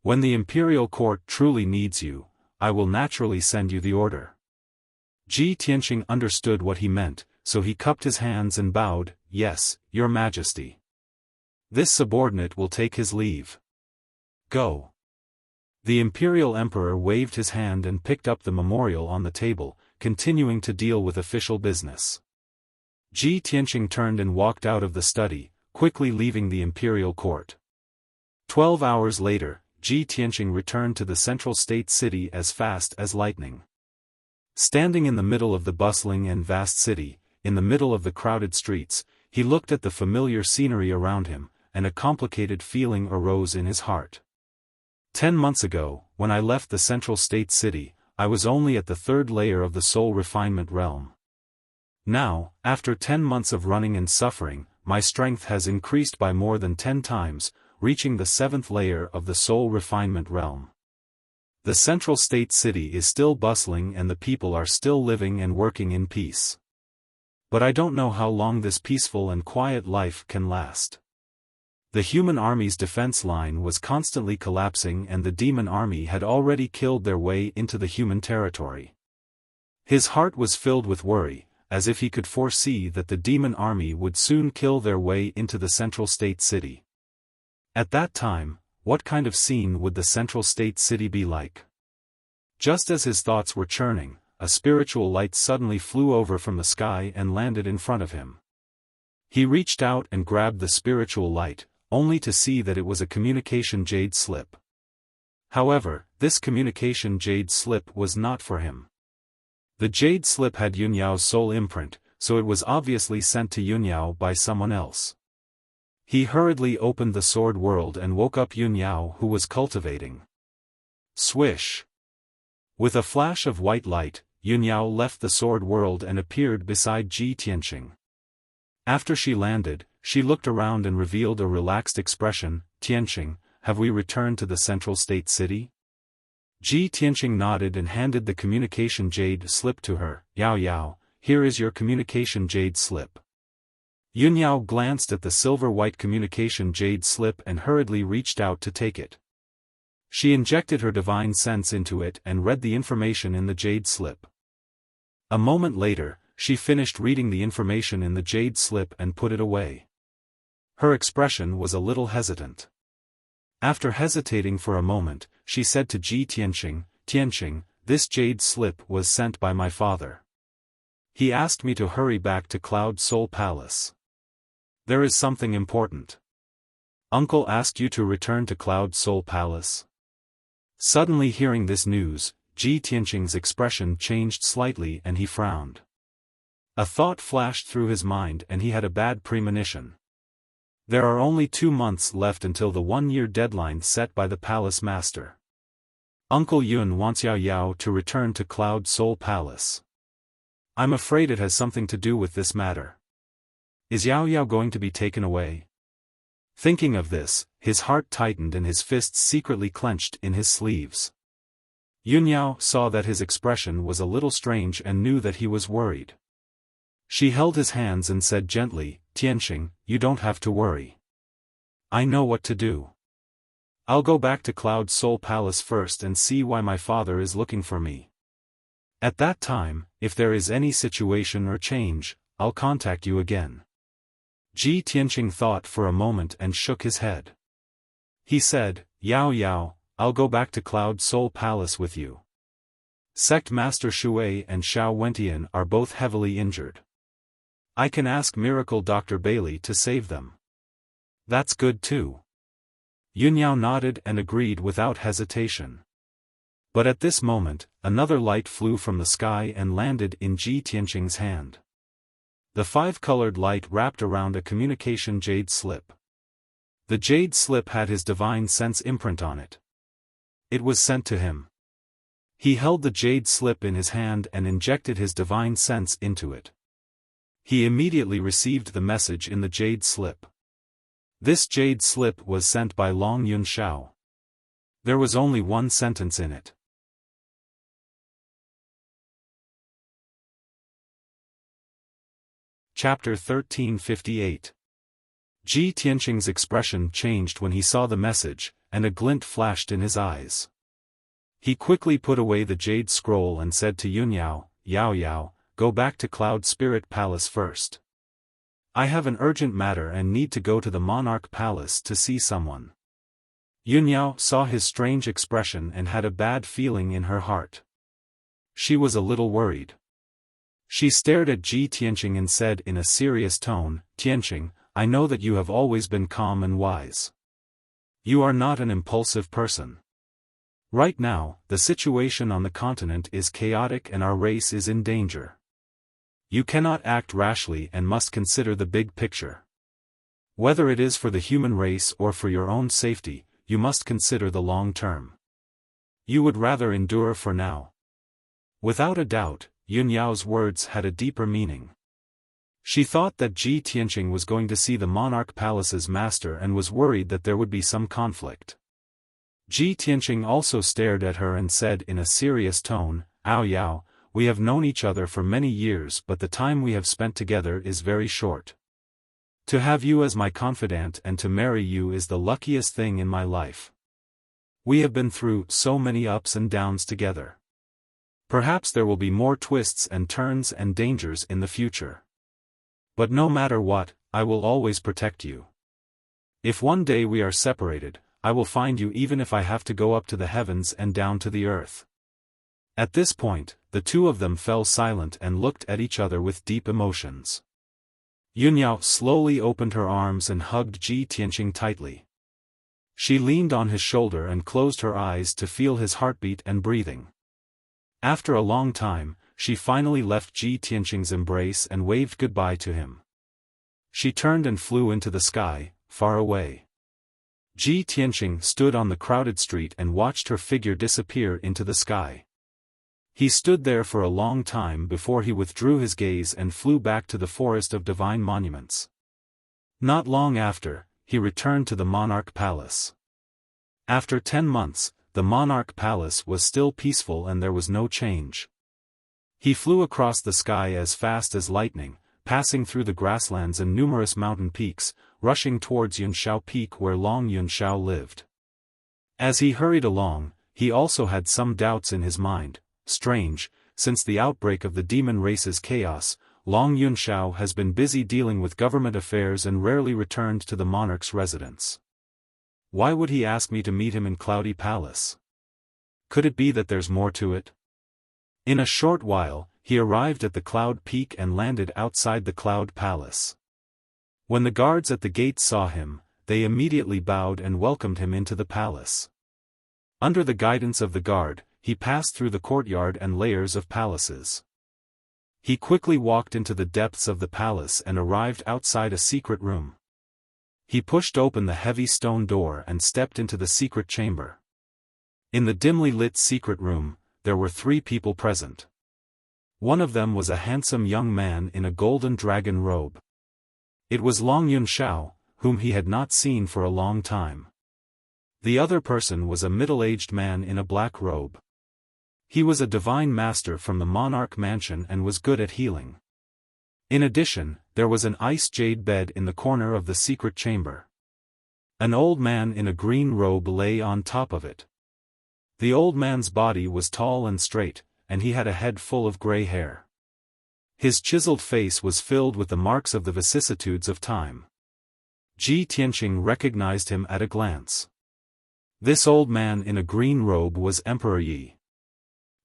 When the imperial court truly needs you, I will naturally send you the order." Ji Tianqing understood what he meant, so he cupped his hands and bowed, "Yes, your majesty." This subordinate will take his leave. Go. The imperial emperor waved his hand and picked up the memorial on the table, continuing to deal with official business. Ji Tianqing turned and walked out of the study, quickly leaving the imperial court. 12 hours later, Ji Tianqing returned to the central state city as fast as lightning. Standing in the middle of the bustling and vast city, in the middle of the crowded streets, he looked at the familiar scenery around him, and a complicated feeling arose in his heart. 10 months ago, when I left the central state city, I was only at the 3rd layer of the soul refinement realm. Now, after 10 months of running and suffering, my strength has increased by more than 10 times, reaching the 7th layer of the soul refinement realm. The central state city is still bustling and the people are still living and working in peace. But I don't know how long this peaceful and quiet life can last. The human army's defense line was constantly collapsing and the demon army had already killed their way into the human territory. His heart was filled with worry, as if he could foresee that the demon army would soon kill their way into the central state city. At that time, what kind of scene would the central state city be like? Just as his thoughts were churning, a spiritual light suddenly flew over from the sky and landed in front of him. He reached out and grabbed the spiritual light, only to see that it was a communication jade slip. However, this communication jade slip was not for him. The jade slip had Yunyao's soul imprint, so it was obviously sent to Yunyao by someone else. He hurriedly opened the sword world and woke up Yunyao, who was cultivating. Swish! With a flash of white light, Yunyao left the sword world and appeared beside Ji Tianqing. After she landed, she looked around and revealed a relaxed expression. Tianqing, have we returned to the central state city? Ji Tianqing nodded and handed the communication jade slip to her. Yao Yao, here is your communication jade slip. Yunyao glanced at the silver-white communication jade slip and hurriedly reached out to take it. She injected her divine sense into it and read the information in the jade slip. A moment later, she finished reading the information in the jade slip and put it away. Her expression was a little hesitant. After hesitating for a moment, she said to Ji Tianqing, Tianqing, this jade slip was sent by my father. He asked me to hurry back to Cloud Soul Palace. There is something important. Uncle asked you to return to Cloud Soul Palace? Suddenly hearing this news, Ji Tianqing's expression changed slightly and he frowned. A thought flashed through his mind and he had a bad premonition. There are only 2 months left until the 1-year deadline set by the palace master. Uncle Yun wants Yao Yao to return to Cloud Soul Palace. I'm afraid it has something to do with this matter. Is Yao Yao going to be taken away? Thinking of this, his heart tightened and his fists secretly clenched in his sleeves. Yunyao saw that his expression was a little strange and knew that he was worried. She held his hands and said gently, Tianqing, you don't have to worry. I know what to do. I'll go back to Cloud Soul Palace first and see why my father is looking for me. At that time, if there is any situation or change, I'll contact you again. Ji Tianqing thought for a moment and shook his head. He said, Yao Yao, I'll go back to Cloud Soul Palace with you. Sect Master Shui and Xiao Wentian are both heavily injured. I can ask Miracle Dr. Bailey to save them. That's good too. Yunyao nodded and agreed without hesitation. But at this moment, another light flew from the sky and landed in Ji Tianqing's hand. The 5-colored light wrapped around a communication jade slip. The jade slip had his divine sense imprint on it. It was sent to him. He held the jade slip in his hand and injected his divine sense into it. He immediately received the message in the jade slip. This jade slip was sent by Long Yun Shao. There was only one sentence in it. Chapter 1358. Ji Tianqing's expression changed when he saw the message, and a glint flashed in his eyes. He quickly put away the jade scroll and said to Yunyao, Yao Yao, go back to Cloud Spirit Palace first. I have an urgent matter and need to go to the Monarch Palace to see someone. Yunyao saw his strange expression and had a bad feeling in her heart. She was a little worried. She stared at Ji Tianqing and said in a serious tone, Tianqing, I know that you have always been calm and wise. You are not an impulsive person. Right now, the situation on the continent is chaotic and our race is in danger. You cannot act rashly and must consider the big picture. Whether it is for the human race or for your own safety, you must consider the long term. You would rather endure for now. Without a doubt, Yunyao's words had a deeper meaning. She thought that Ji Tianqing was going to see the Monarch Palace's master and was worried that there would be some conflict. Ji Tianqing also stared at her and said in a serious tone, Ao Yao, we have known each other for many years, but the time we have spent together is very short. To have you as my confidant and to marry you is the luckiest thing in my life. We have been through so many ups and downs together. Perhaps there will be more twists and turns and dangers in the future. But no matter what, I will always protect you. If one day we are separated, I will find you even if I have to go up to the heavens and down to the earth. At this point, the two of them fell silent and looked at each other with deep emotions. Yunyao slowly opened her arms and hugged Ji Tianqing tightly. She leaned on his shoulder and closed her eyes to feel his heartbeat and breathing. After a long time, she finally left Ji Tianqing's embrace and waved goodbye to him. She turned and flew into the sky, far away. Ji Tianqing stood on the crowded street and watched her figure disappear into the sky. He stood there for a long time before he withdrew his gaze and flew back to the forest of divine monuments. Not long after, he returned to the monarch palace. After 10 months, the monarch palace was still peaceful and there was no change. He flew across the sky as fast as lightning, passing through the grasslands and numerous mountain peaks, rushing towards Yunshao Peak where Long Yunshao lived. As he hurried along, he also had some doubts in his mind. Strange, since the outbreak of the demon race's chaos, Long Yunshao has been busy dealing with government affairs and rarely returned to the monarch's residence. Why would he ask me to meet him in Cloudy Palace? Could it be that there's more to it? In a short while, he arrived at the Cloud Peak and landed outside the Cloud Palace. When the guards at the gate saw him, they immediately bowed and welcomed him into the palace. Under the guidance of the guard, he passed through the courtyard and layers of palaces. He quickly walked into the depths of the palace and arrived outside a secret room. He pushed open the heavy stone door and stepped into the secret chamber. In the dimly lit secret room, there were 3 people present. One of them was a handsome young man in a golden dragon robe. It was Long Yunshao, whom he had not seen for a long time. The other person was a middle-aged man in a black robe. He was a divine master from the monarch mansion and was good at healing. In addition, there was an ice jade bed in the corner of the secret chamber. An old man in a green robe lay on top of it. The old man's body was tall and straight, and he had a head full of gray hair. His chiseled face was filled with the marks of the vicissitudes of time. Ji Tianqing recognized him at a glance. This old man in a green robe was Emperor Yi.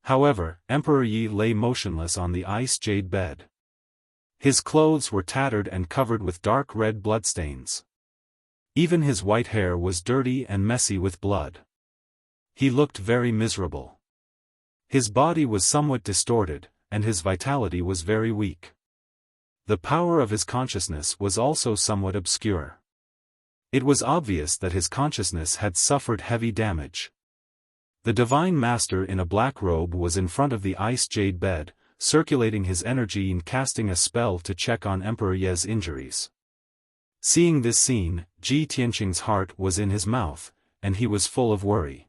However, Emperor Yi lay motionless on the ice jade bed. His clothes were tattered and covered with dark red bloodstains. Even his white hair was dirty and messy with blood. He looked very miserable. His body was somewhat distorted, and his vitality was very weak. The power of his consciousness was also somewhat obscure. It was obvious that his consciousness had suffered heavy damage. The divine master in a black robe was in front of the ice jade bed, circulating his energy and casting a spell to check on Emperor Ye's injuries. Seeing this scene, Ji Tianqing's heart was in his mouth, and he was full of worry.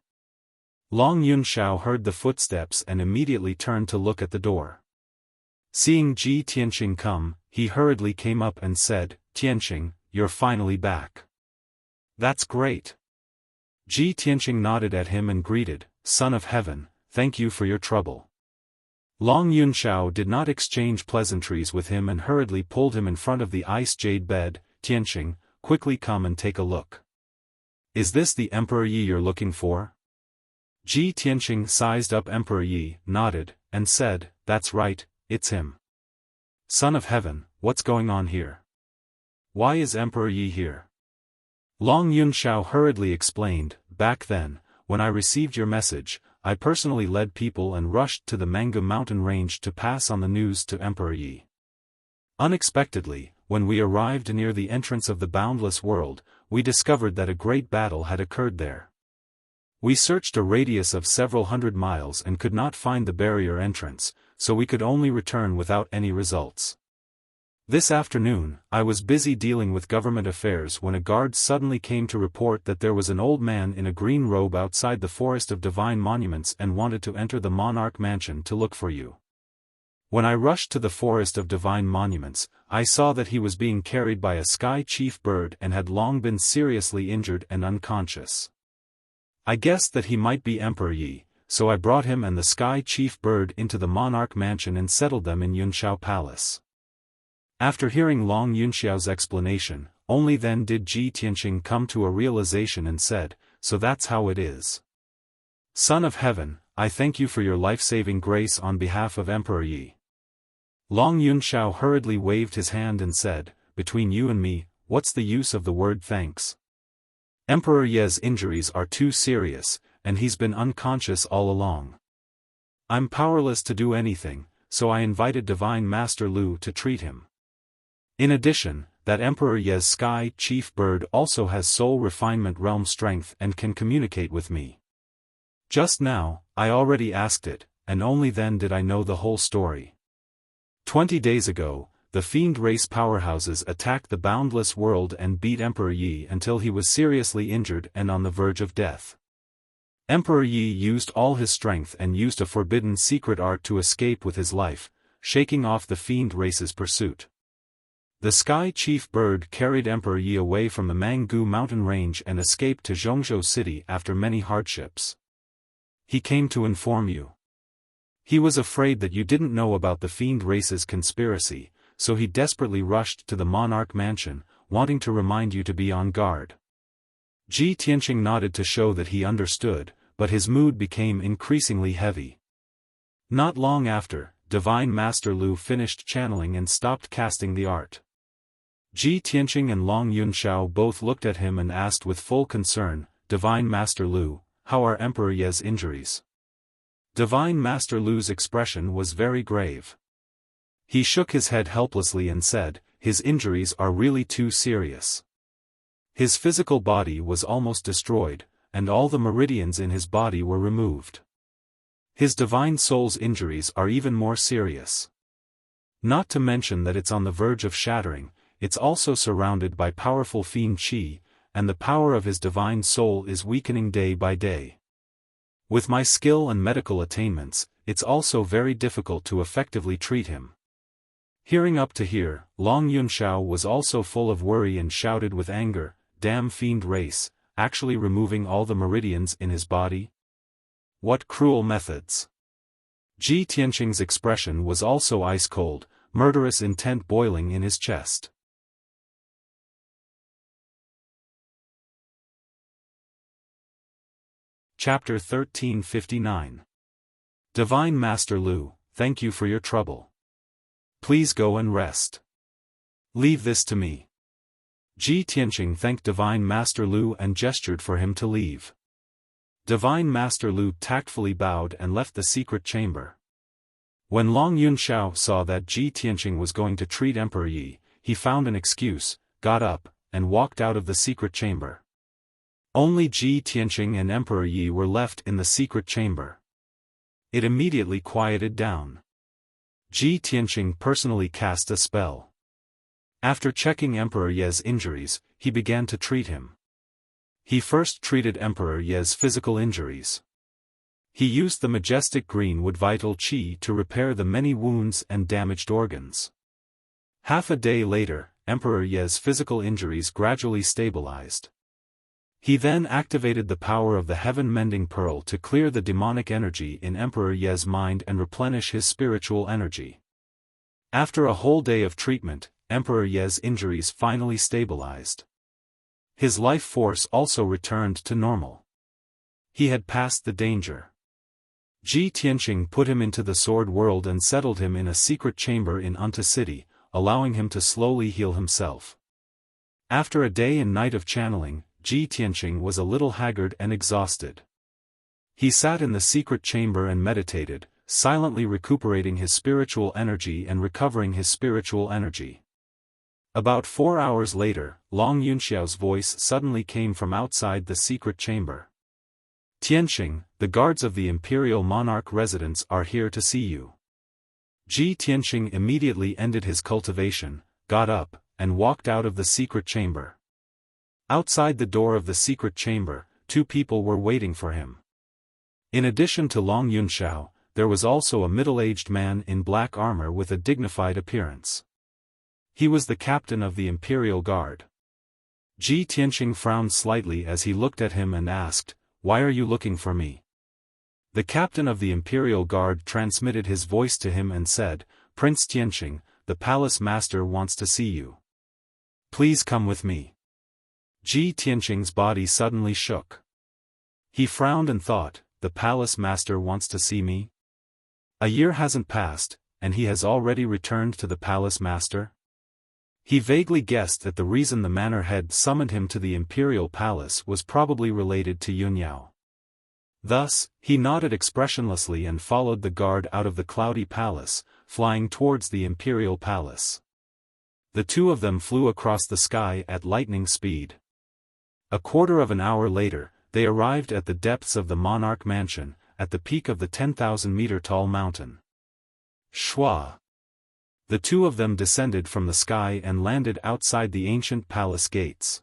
Long Yunshao heard the footsteps and immediately turned to look at the door. Seeing Ji Tianqing come, he hurriedly came up and said, "Tianqing, you're finally back. That's great." Ji Tianqing nodded at him and greeted, "Son of Heaven, thank you for your trouble." Long Yunshao did not exchange pleasantries with him and hurriedly pulled him in front of the ice jade bed. "Tianqing, quickly come and take a look. Is this the Emperor Yi you're looking for?" Ji Tianqing sized up Emperor Yi, nodded, and said, "That's right, it's him." "Son of Heaven, what's going on here? Why is Emperor Yi here?" Long Yunshao hurriedly explained, "Back then, when I received your message, I personally led people and rushed to the Manga mountain range to pass on the news to Emperor Yi. Unexpectedly, when we arrived near the entrance of the boundless world, we discovered that a great battle had occurred there. We searched a radius of several hundred miles and could not find the barrier entrance, so we could only return without any results. This afternoon, I was busy dealing with government affairs when a guard suddenly came to report that there was an old man in a green robe outside the forest of divine monuments and wanted to enter the monarch mansion to look for you. When I rushed to the forest of divine monuments, I saw that he was being carried by a sky chief bird and had long been seriously injured and unconscious. I guessed that he might be Emperor Yi, so I brought him and the sky chief bird into the monarch mansion and settled them in Yunxiao Palace. After hearing Long Yunxiao's explanation, only then did Ji Tianqing come to a realization and said, "So that's how it is. Son of Heaven, I thank you for your life-saving grace on behalf of Emperor Yi." Long Yunxiao hurriedly waved his hand and said, "Between you and me, what's the use of the word thanks? Emperor Ye's injuries are too serious, and he's been unconscious all along. I'm powerless to do anything, so I invited Divine Master Lu to treat him. In addition, that Emperor Ye's sky chief bird also has soul refinement realm strength and can communicate with me. Just now, I already asked it, and only then did I know the whole story. 20 days ago, the fiend race powerhouses attacked the boundless world and beat Emperor Yi until he was seriously injured and on the verge of death. Emperor Yi used all his strength and used a forbidden secret art to escape with his life, shaking off the fiend race's pursuit. The sky chief bird carried Emperor Yi away from the Manggu mountain range and escaped to Zhongzhou city after many hardships. He came to inform you. He was afraid that you didn't know about the fiend race's conspiracy, so he desperately rushed to the monarch mansion, wanting to remind you to be on guard." Ji Tianqing nodded to show that he understood, but his mood became increasingly heavy. Not long after, Divine Master Lu finished channeling and stopped casting the art. Ji Tianqing and Long Yunxiao both looked at him and asked with full concern, "Divine Master Lu, how are Emperor Ye's injuries?" Divine Master Lu's expression was very grave. He shook his head helplessly and said, "His injuries are really too serious. His physical body was almost destroyed, and all the meridians in his body were removed. His divine soul's injuries are even more serious. Not to mention that it's on the verge of shattering, it's also surrounded by powerful fiend qi, and the power of his divine soul is weakening day by day. With my skill and medical attainments, it's also very difficult to effectively treat him." Hearing up to here, Long Yunxiao was also full of worry and shouted with anger, "Damn fiend race, actually removing all the meridians in his body? What cruel methods!" Ji Tianqing's expression was also ice-cold, murderous intent boiling in his chest. Chapter 1359. Divine Master Lu, thank you for your trouble. Please go and rest. Leave this to me. Ji Tianqing thanked Divine Master Lu and gestured for him to leave. Divine Master Lu tactfully bowed and left the secret chamber. When Long Yunxiao saw that Ji Tianqing was going to treat Emperor Yi, he found an excuse, got up, and walked out of the secret chamber. Only Ji Tianqing and Emperor Yi were left in the secret chamber. It immediately quieted down. Ji Tianqing personally cast a spell. After checking Emperor Ye's injuries, he began to treat him. He first treated Emperor Ye's physical injuries. He used the majestic greenwood vital qi to repair the many wounds and damaged organs. Half a day later, Emperor Ye's physical injuries gradually stabilized. He then activated the power of the heaven-mending pearl to clear the demonic energy in Emperor Ye's mind and replenish his spiritual energy. After a whole day of treatment, Emperor Ye's injuries finally stabilized. His life force also returned to normal. He had passed the danger. Ji Tianqing put him into the sword world and settled him in a secret chamber in Unta City, allowing him to slowly heal himself. After a day and night of channeling, Ji Tianqing was a little haggard and exhausted. He sat in the secret chamber and meditated, silently recuperating his spiritual energy and recovering his spiritual energy. About 4 hours later, Long Yunxiao's voice suddenly came from outside the secret chamber. "Tianqing, the guards of the imperial monarch residence are here to see you." Ji Tianqing immediately ended his cultivation, got up, and walked out of the secret chamber. Outside the door of the secret chamber, 2 people were waiting for him. In addition to Long Yunxiao, there was also a middle-aged man in black armor with a dignified appearance. He was the captain of the Imperial Guard. Ji Tianqing frowned slightly as he looked at him and asked, "Why are you looking for me?" The captain of the Imperial Guard transmitted his voice to him and said, "Prince Tianqing, the palace master wants to see you. Please come with me." Ji Tianqing's body suddenly shook. He frowned and thought, the palace master wants to see me? A year hasn't passed, and he has already returned to the palace master? He vaguely guessed that the reason the manor head summoned him to the imperial palace was probably related to Yunyao. Thus, he nodded expressionlessly and followed the guard out of the cloudy palace, flying towards the imperial palace. The two of them flew across the sky at lightning speed. A quarter of an hour later, they arrived at the depths of the monarch mansion, at the peak of the 10,000-meter-tall mountain. Shua! The two of them descended from the sky and landed outside the ancient palace gates.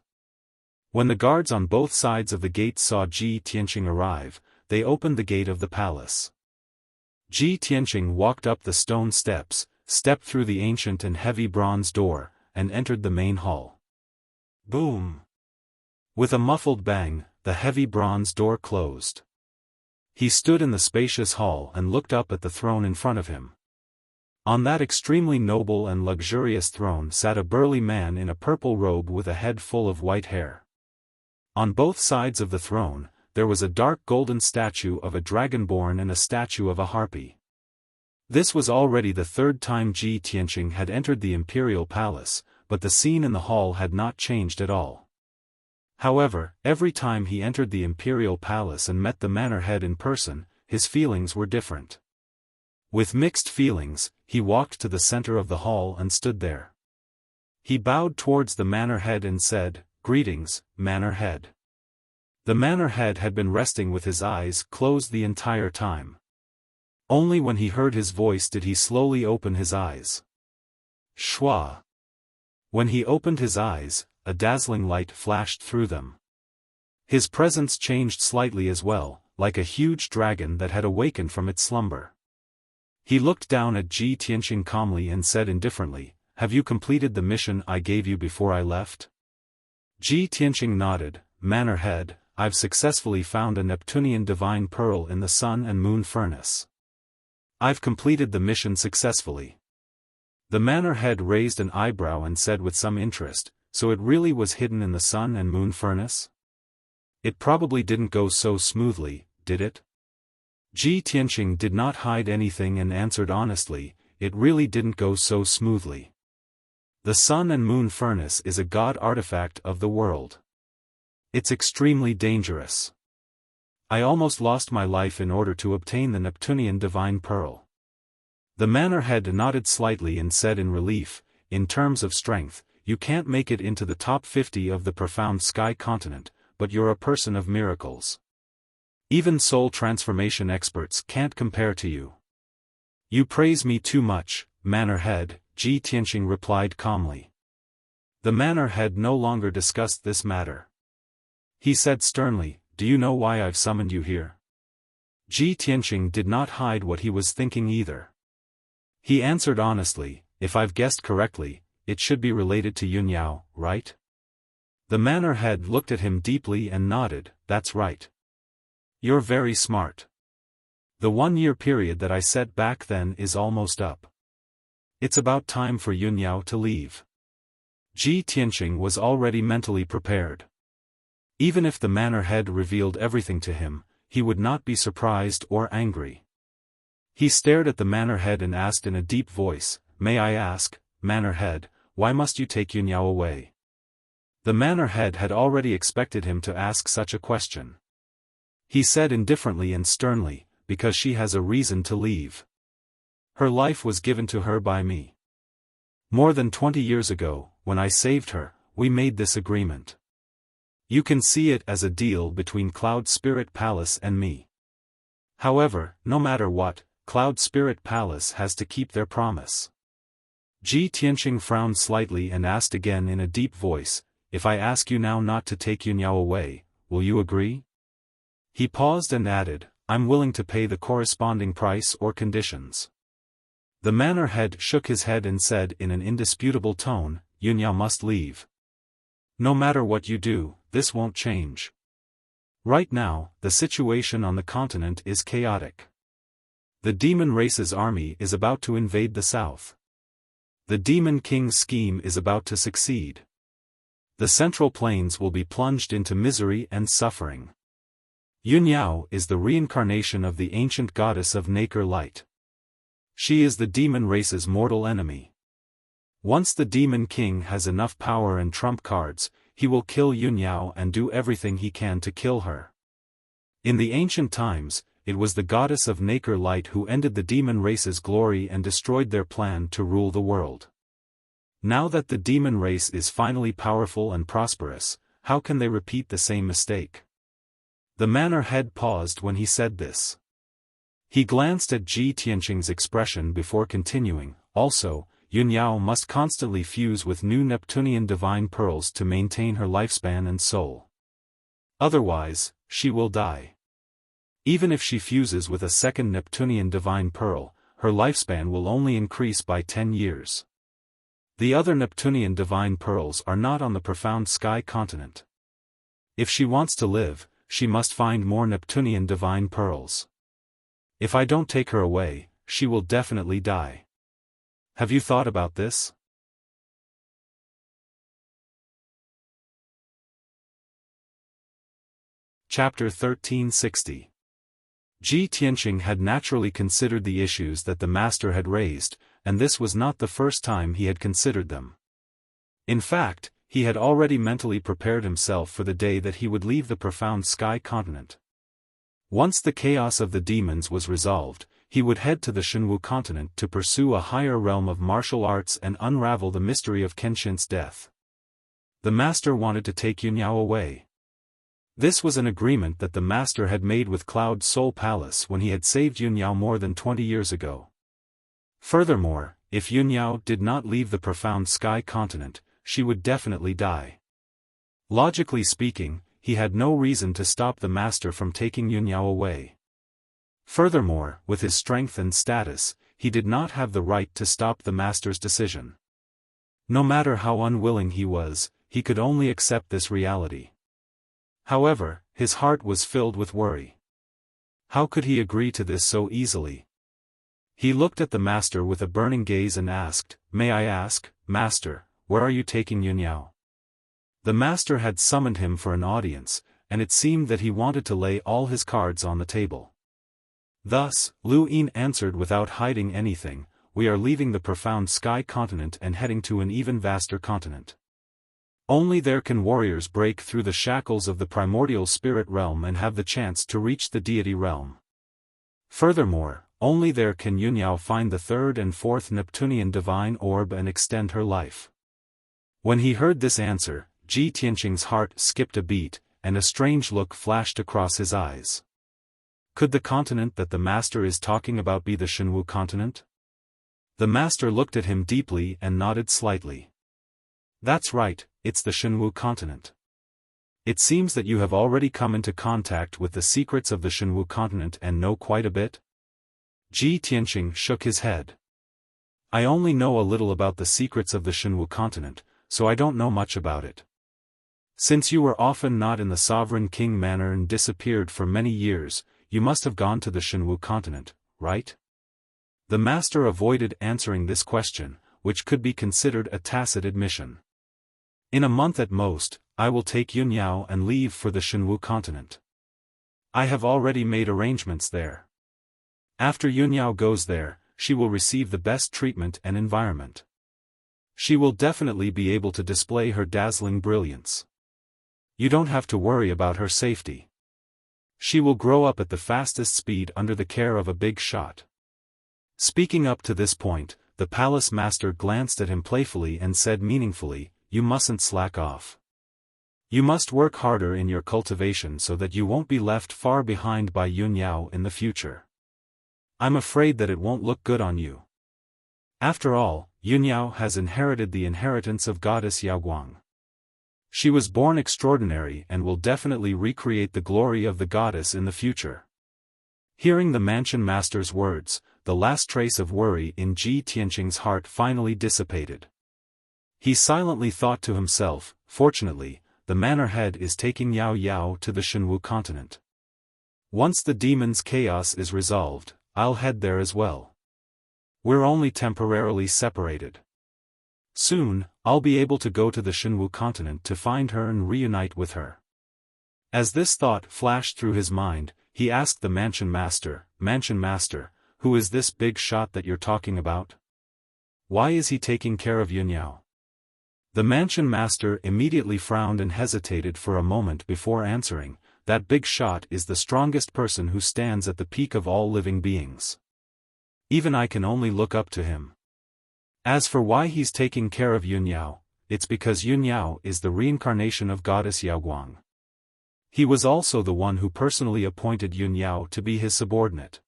When the guards on both sides of the gate saw Ji Tianqing arrive, they opened the gate of the palace. Ji Tianqing walked up the stone steps, stepped through the ancient and heavy bronze door, and entered the main hall. Boom! With a muffled bang, the heavy bronze door closed. He stood in the spacious hall and looked up at the throne in front of him. On that extremely noble and luxurious throne sat a burly man in a purple robe with a head full of white hair. On both sides of the throne, there was a dark golden statue of a dragonborn and a statue of a harpy. This was already the third time Ji Tianqing had entered the imperial palace, but the scene in the hall had not changed at all. However, every time he entered the imperial palace and met the manor head in person, his feelings were different. With mixed feelings, he walked to the center of the hall and stood there. He bowed towards the manor head and said, "Greetings, manor head." The manor head had been resting with his eyes closed the entire time. Only when he heard his voice did he slowly open his eyes. Shua! When he opened his eyes, a dazzling light flashed through them. His presence changed slightly as well, like a huge dragon that had awakened from its slumber. He looked down at Ji Tianqing calmly and said indifferently, "Have you completed the mission I gave you before I left?" Ji Tianqing nodded, "Manor head, I've successfully found a Neptunian divine pearl in the sun and moon furnace. I've completed the mission successfully." The manor head raised an eyebrow and said with some interest, "So it really was hidden in the sun and moon furnace? It probably didn't go so smoothly, did it?" Ji Tianqing did not hide anything and answered honestly, "It really didn't go so smoothly. The sun and moon furnace is a god artifact of the world. It's extremely dangerous. I almost lost my life in order to obtain the Neptunian divine pearl." The manor head nodded slightly and said in relief, "In terms of strength, you can't make it into the top 50 of the profound sky continent, but you're a person of miracles. Even soul transformation experts can't compare to you." "You praise me too much, manor head," Ji Tianqing replied calmly. The manor head no longer discussed this matter. He said sternly, "Do you know why I've summoned you here?" Ji Tianqing did not hide what he was thinking either. He answered honestly, "If I've guessed correctly, it should be related to Yunyao, right?" The manor head looked at him deeply and nodded, "That's right. You're very smart. The 1-year period that I set back then is almost up. It's about time for Yunyao to leave." Ji Tianqing was already mentally prepared. Even if the manor head revealed everything to him, he would not be surprised or angry. He stared at the manor head and asked in a deep voice, "May I ask, manor head, why must you take Yunyao away?" The manor head had already expected him to ask such a question. He said indifferently and sternly, "Because she has a reason to leave. Her life was given to her by me. More than 20 years ago, when I saved her, we made this agreement. You can see it as a deal between Cloud Spirit Palace and me. However, no matter what, Cloud Spirit Palace has to keep their promise." Ji Tianqing frowned slightly and asked again in a deep voice, "If I ask you now not to take Yunyao away, will you agree?" He paused and added, I'm willing to pay the corresponding price or conditions. The manor head shook his head and said in an indisputable tone, Yunyao must leave. No matter what you do, this won't change. Right now, the situation on the continent is chaotic. The demon race's army is about to invade the south. The demon king's scheme is about to succeed. The central plains will be plunged into misery and suffering. Yunyao is the reincarnation of the ancient goddess of nacre light. She is the demon race's mortal enemy. Once the demon king has enough power and trump cards, he will kill Yunyao and do everything he can to kill her. In the ancient times, it was the goddess of nacre light who ended the demon race's glory and destroyed their plan to rule the world. Now that the demon race is finally powerful and prosperous, how can they repeat the same mistake? The manor head paused when he said this. He glanced at Ji Tianqing's expression before continuing, also, Yunyao must constantly fuse with new Neptunian divine pearls to maintain her lifespan and soul. Otherwise, she will die. Even if she fuses with a second Neptunian divine pearl, her lifespan will only increase by 10 years. The other Neptunian divine pearls are not on the profound sky continent. If she wants to live, she must find more Neptunian divine pearls. If I don't take her away, she will definitely die. Have you thought about this? Chapter 1360. Ji Tianqing had naturally considered the issues that the master had raised, and this was not the first time he had considered them. In fact, he had already mentally prepared himself for the day that he would leave the profound sky continent. Once the chaos of the demons was resolved, he would head to the Shenwu continent to pursue a higher realm of martial arts and unravel the mystery of Kenshin's death. The master wanted to take Yunyao away. This was an agreement that the master had made with Cloud Soul Palace when he had saved Yunyao more than 20 years ago. Furthermore, if Yunyao did not leave the profound sky continent, she would definitely die. Logically speaking, he had no reason to stop the master from taking Yunyao away. Furthermore, with his strength and status, he did not have the right to stop the master's decision. No matter how unwilling he was, he could only accept this reality. However, his heart was filled with worry. How could he agree to this so easily? He looked at the master with a burning gaze and asked, "May I ask, Master, where are you taking Yunyao?" The master had summoned him for an audience, and it seemed that he wanted to lay all his cards on the table. Thus, Lu Yin answered without hiding anything, "We are leaving the profound sky continent and heading to an even vaster continent. Only there can warriors break through the shackles of the primordial spirit realm and have the chance to reach the deity realm. Furthermore, only there can Yunyao find the third and fourth Neptunian divine orb and extend her life." When he heard this answer, Ji Tianqing's heart skipped a beat, and a strange look flashed across his eyes. Could the continent that the master is talking about be the Shenwu continent? The master looked at him deeply and nodded slightly. "That's right, it's the Shenwu continent. It seems that you have already come into contact with the secrets of the Shenwu continent and know quite a bit?" Ji Tianqing shook his head. "I only know a little about the secrets of the Shenwu continent, so I don't know much about it. Since you were often not in the Sovereign King Manor and disappeared for many years, you must have gone to the Shenwu continent, right?" The master avoided answering this question, which could be considered a tacit admission. "In a month at most, I will take Yunyao and leave for the Shenwu continent. I have already made arrangements there. After Yunyao goes there, she will receive the best treatment and environment. She will definitely be able to display her dazzling brilliance. You don't have to worry about her safety. She will grow up at the fastest speed under the care of a big shot." Speaking up to this point, the palace master glanced at him playfully and said meaningfully, "You mustn't slack off. You must work harder in your cultivation so that you won't be left far behind by Yunyao in the future. I'm afraid that it won't look good on you. After all, Yunyao has inherited the inheritance of goddess Yaoguang. She was born extraordinary and will definitely recreate the glory of the goddess in the future. Hearing the mansion master's words, the last trace of worry in Ji Tianqing's heart finally dissipated. He silently thought to himself, fortunately, the manor head is taking Yao Yao to the Shenwu continent. Once the demon's chaos is resolved, I'll head there as well. We're only temporarily separated. Soon, I'll be able to go to the Shenwu continent to find her and reunite with her. As this thought flashed through his mind, he asked the mansion master, who is this big shot that you're talking about? Why is he taking care of Yunyao? The mansion master immediately frowned and hesitated for a moment before answering, that big shot is the strongest person who stands at the peak of all living beings. Even I can only look up to him. As for why he's taking care of Yunyao, it's because Yunyao is the reincarnation of goddess Yaoguang. He was also the one who personally appointed Yunyao to be his subordinate.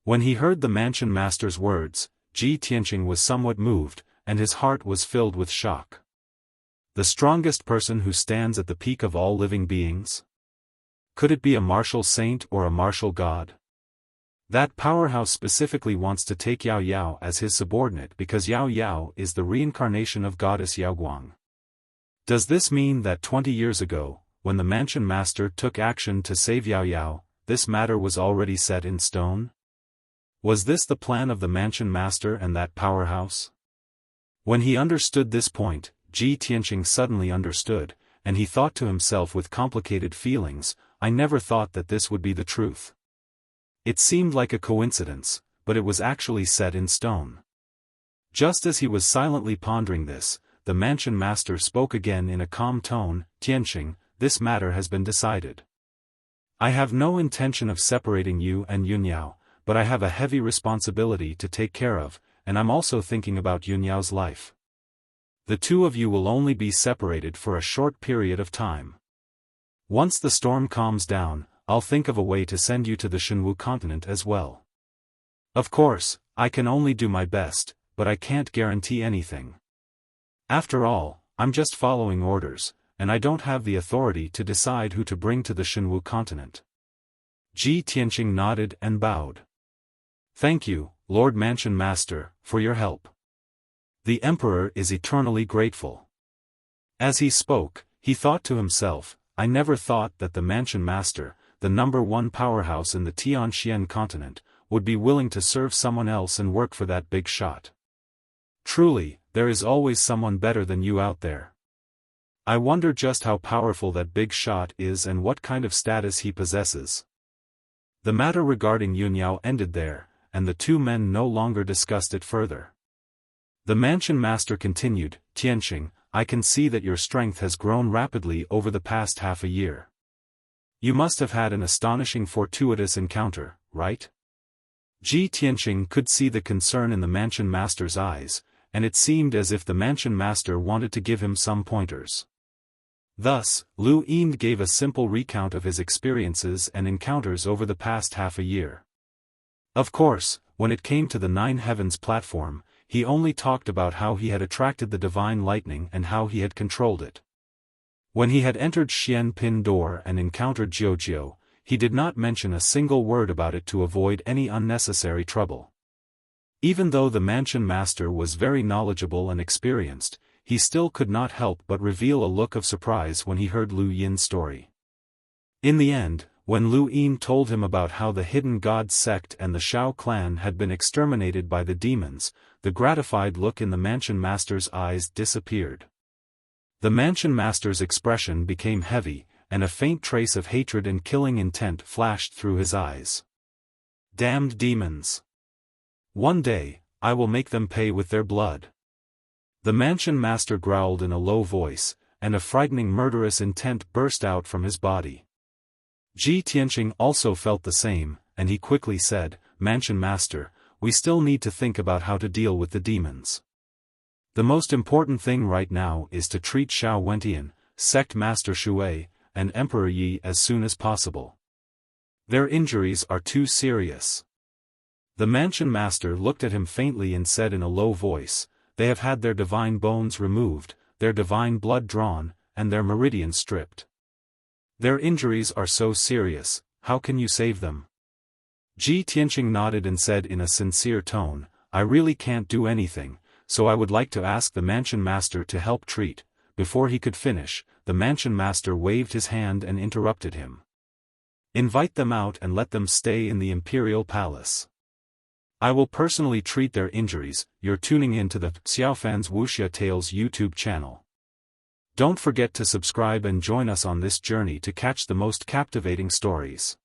When he heard the mansion master's words, Ji Tianqing was somewhat moved, and his heart was filled with shock. The strongest person who stands at the peak of all living beings? Could it be a martial saint or a martial god? That powerhouse specifically wants to take Yao Yao as his subordinate because Yao Yao is the reincarnation of goddess Yaoguang. Does this mean that 20 years ago, when the mansion master took action to save Yao Yao, this matter was already set in stone? Was this the plan of the mansion master and that powerhouse? When he understood this point, Ji Tianqing suddenly understood, and he thought to himself with complicated feelings, I never thought that this would be the truth. It seemed like a coincidence, but it was actually set in stone. Just as he was silently pondering this, the mansion master spoke again in a calm tone, Tianqing, this matter has been decided. I have no intention of separating you and Yunyao, but I have a heavy responsibility to take care of, and I'm also thinking about Yunyao's life. The two of you will only be separated for a short period of time. Once the storm calms down, I'll think of a way to send you to the Shenwu continent as well. Of course, I can only do my best, but I can't guarantee anything. After all, I'm just following orders, and I don't have the authority to decide who to bring to the Shenwu continent. Ji Tianqing nodded and bowed. Thank you, Lord Mansion Master, for your help. The Emperor is eternally grateful. As he spoke, he thought to himself, I never thought that the Mansion Master, the #1 powerhouse in the Tianxian continent, would be willing to serve someone else and work for that big shot. Truly, there is always someone better than you out there. I wonder just how powerful that big shot is and what kind of status he possesses. The matter regarding Yunyao ended there, and the two men no longer discussed it further. The mansion master continued, Tianqing, I can see that your strength has grown rapidly over the past half a year. You must have had an astonishing fortuitous encounter, right? Ji Tianqing could see the concern in the mansion master's eyes, and it seemed as if the mansion master wanted to give him some pointers. Thus, Lu Yin gave a simple recount of his experiences and encounters over the past half a year. Of course, when it came to the Nine Heavens platform, he only talked about how he had attracted the divine lightning and how he had controlled it. When he had entered Xian Pin Door and encountered Jiujiu, he did not mention a single word about it to avoid any unnecessary trouble. Even though the mansion master was very knowledgeable and experienced, he still could not help but reveal a look of surprise when he heard Lu Yin's story. In the end, when Lu Yin told him about how the hidden god sect and the Shao clan had been exterminated by the demons, the gratified look in the mansion master's eyes disappeared. The mansion master's expression became heavy, and a faint trace of hatred and killing intent flashed through his eyes. Damned demons! One day, I will make them pay with their blood. The mansion master growled in a low voice, and a frightening murderous intent burst out from his body. Ji Tianqing also felt the same, and he quickly said, Mansion Master, we still need to think about how to deal with the demons. The most important thing right now is to treat Xiao Wentian, Sect Master Shui, and Emperor Yi as soon as possible. Their injuries are too serious. The mansion master looked at him faintly and said in a low voice, they have had their divine bones removed, their divine blood drawn, and their meridians stripped. Their injuries are so serious, how can you save them? Ji Tianqing nodded and said in a sincere tone, I really can't do anything, so I would like to ask the mansion master to help treat. Before he could finish, the mansion master waved his hand and interrupted him. Invite them out and let them stay in the imperial palace. I will personally treat their injuries. You're tuning in to the Xiaofan's Wuxia Tales YouTube channel. Don't forget to subscribe and join us on this journey to catch the most captivating stories.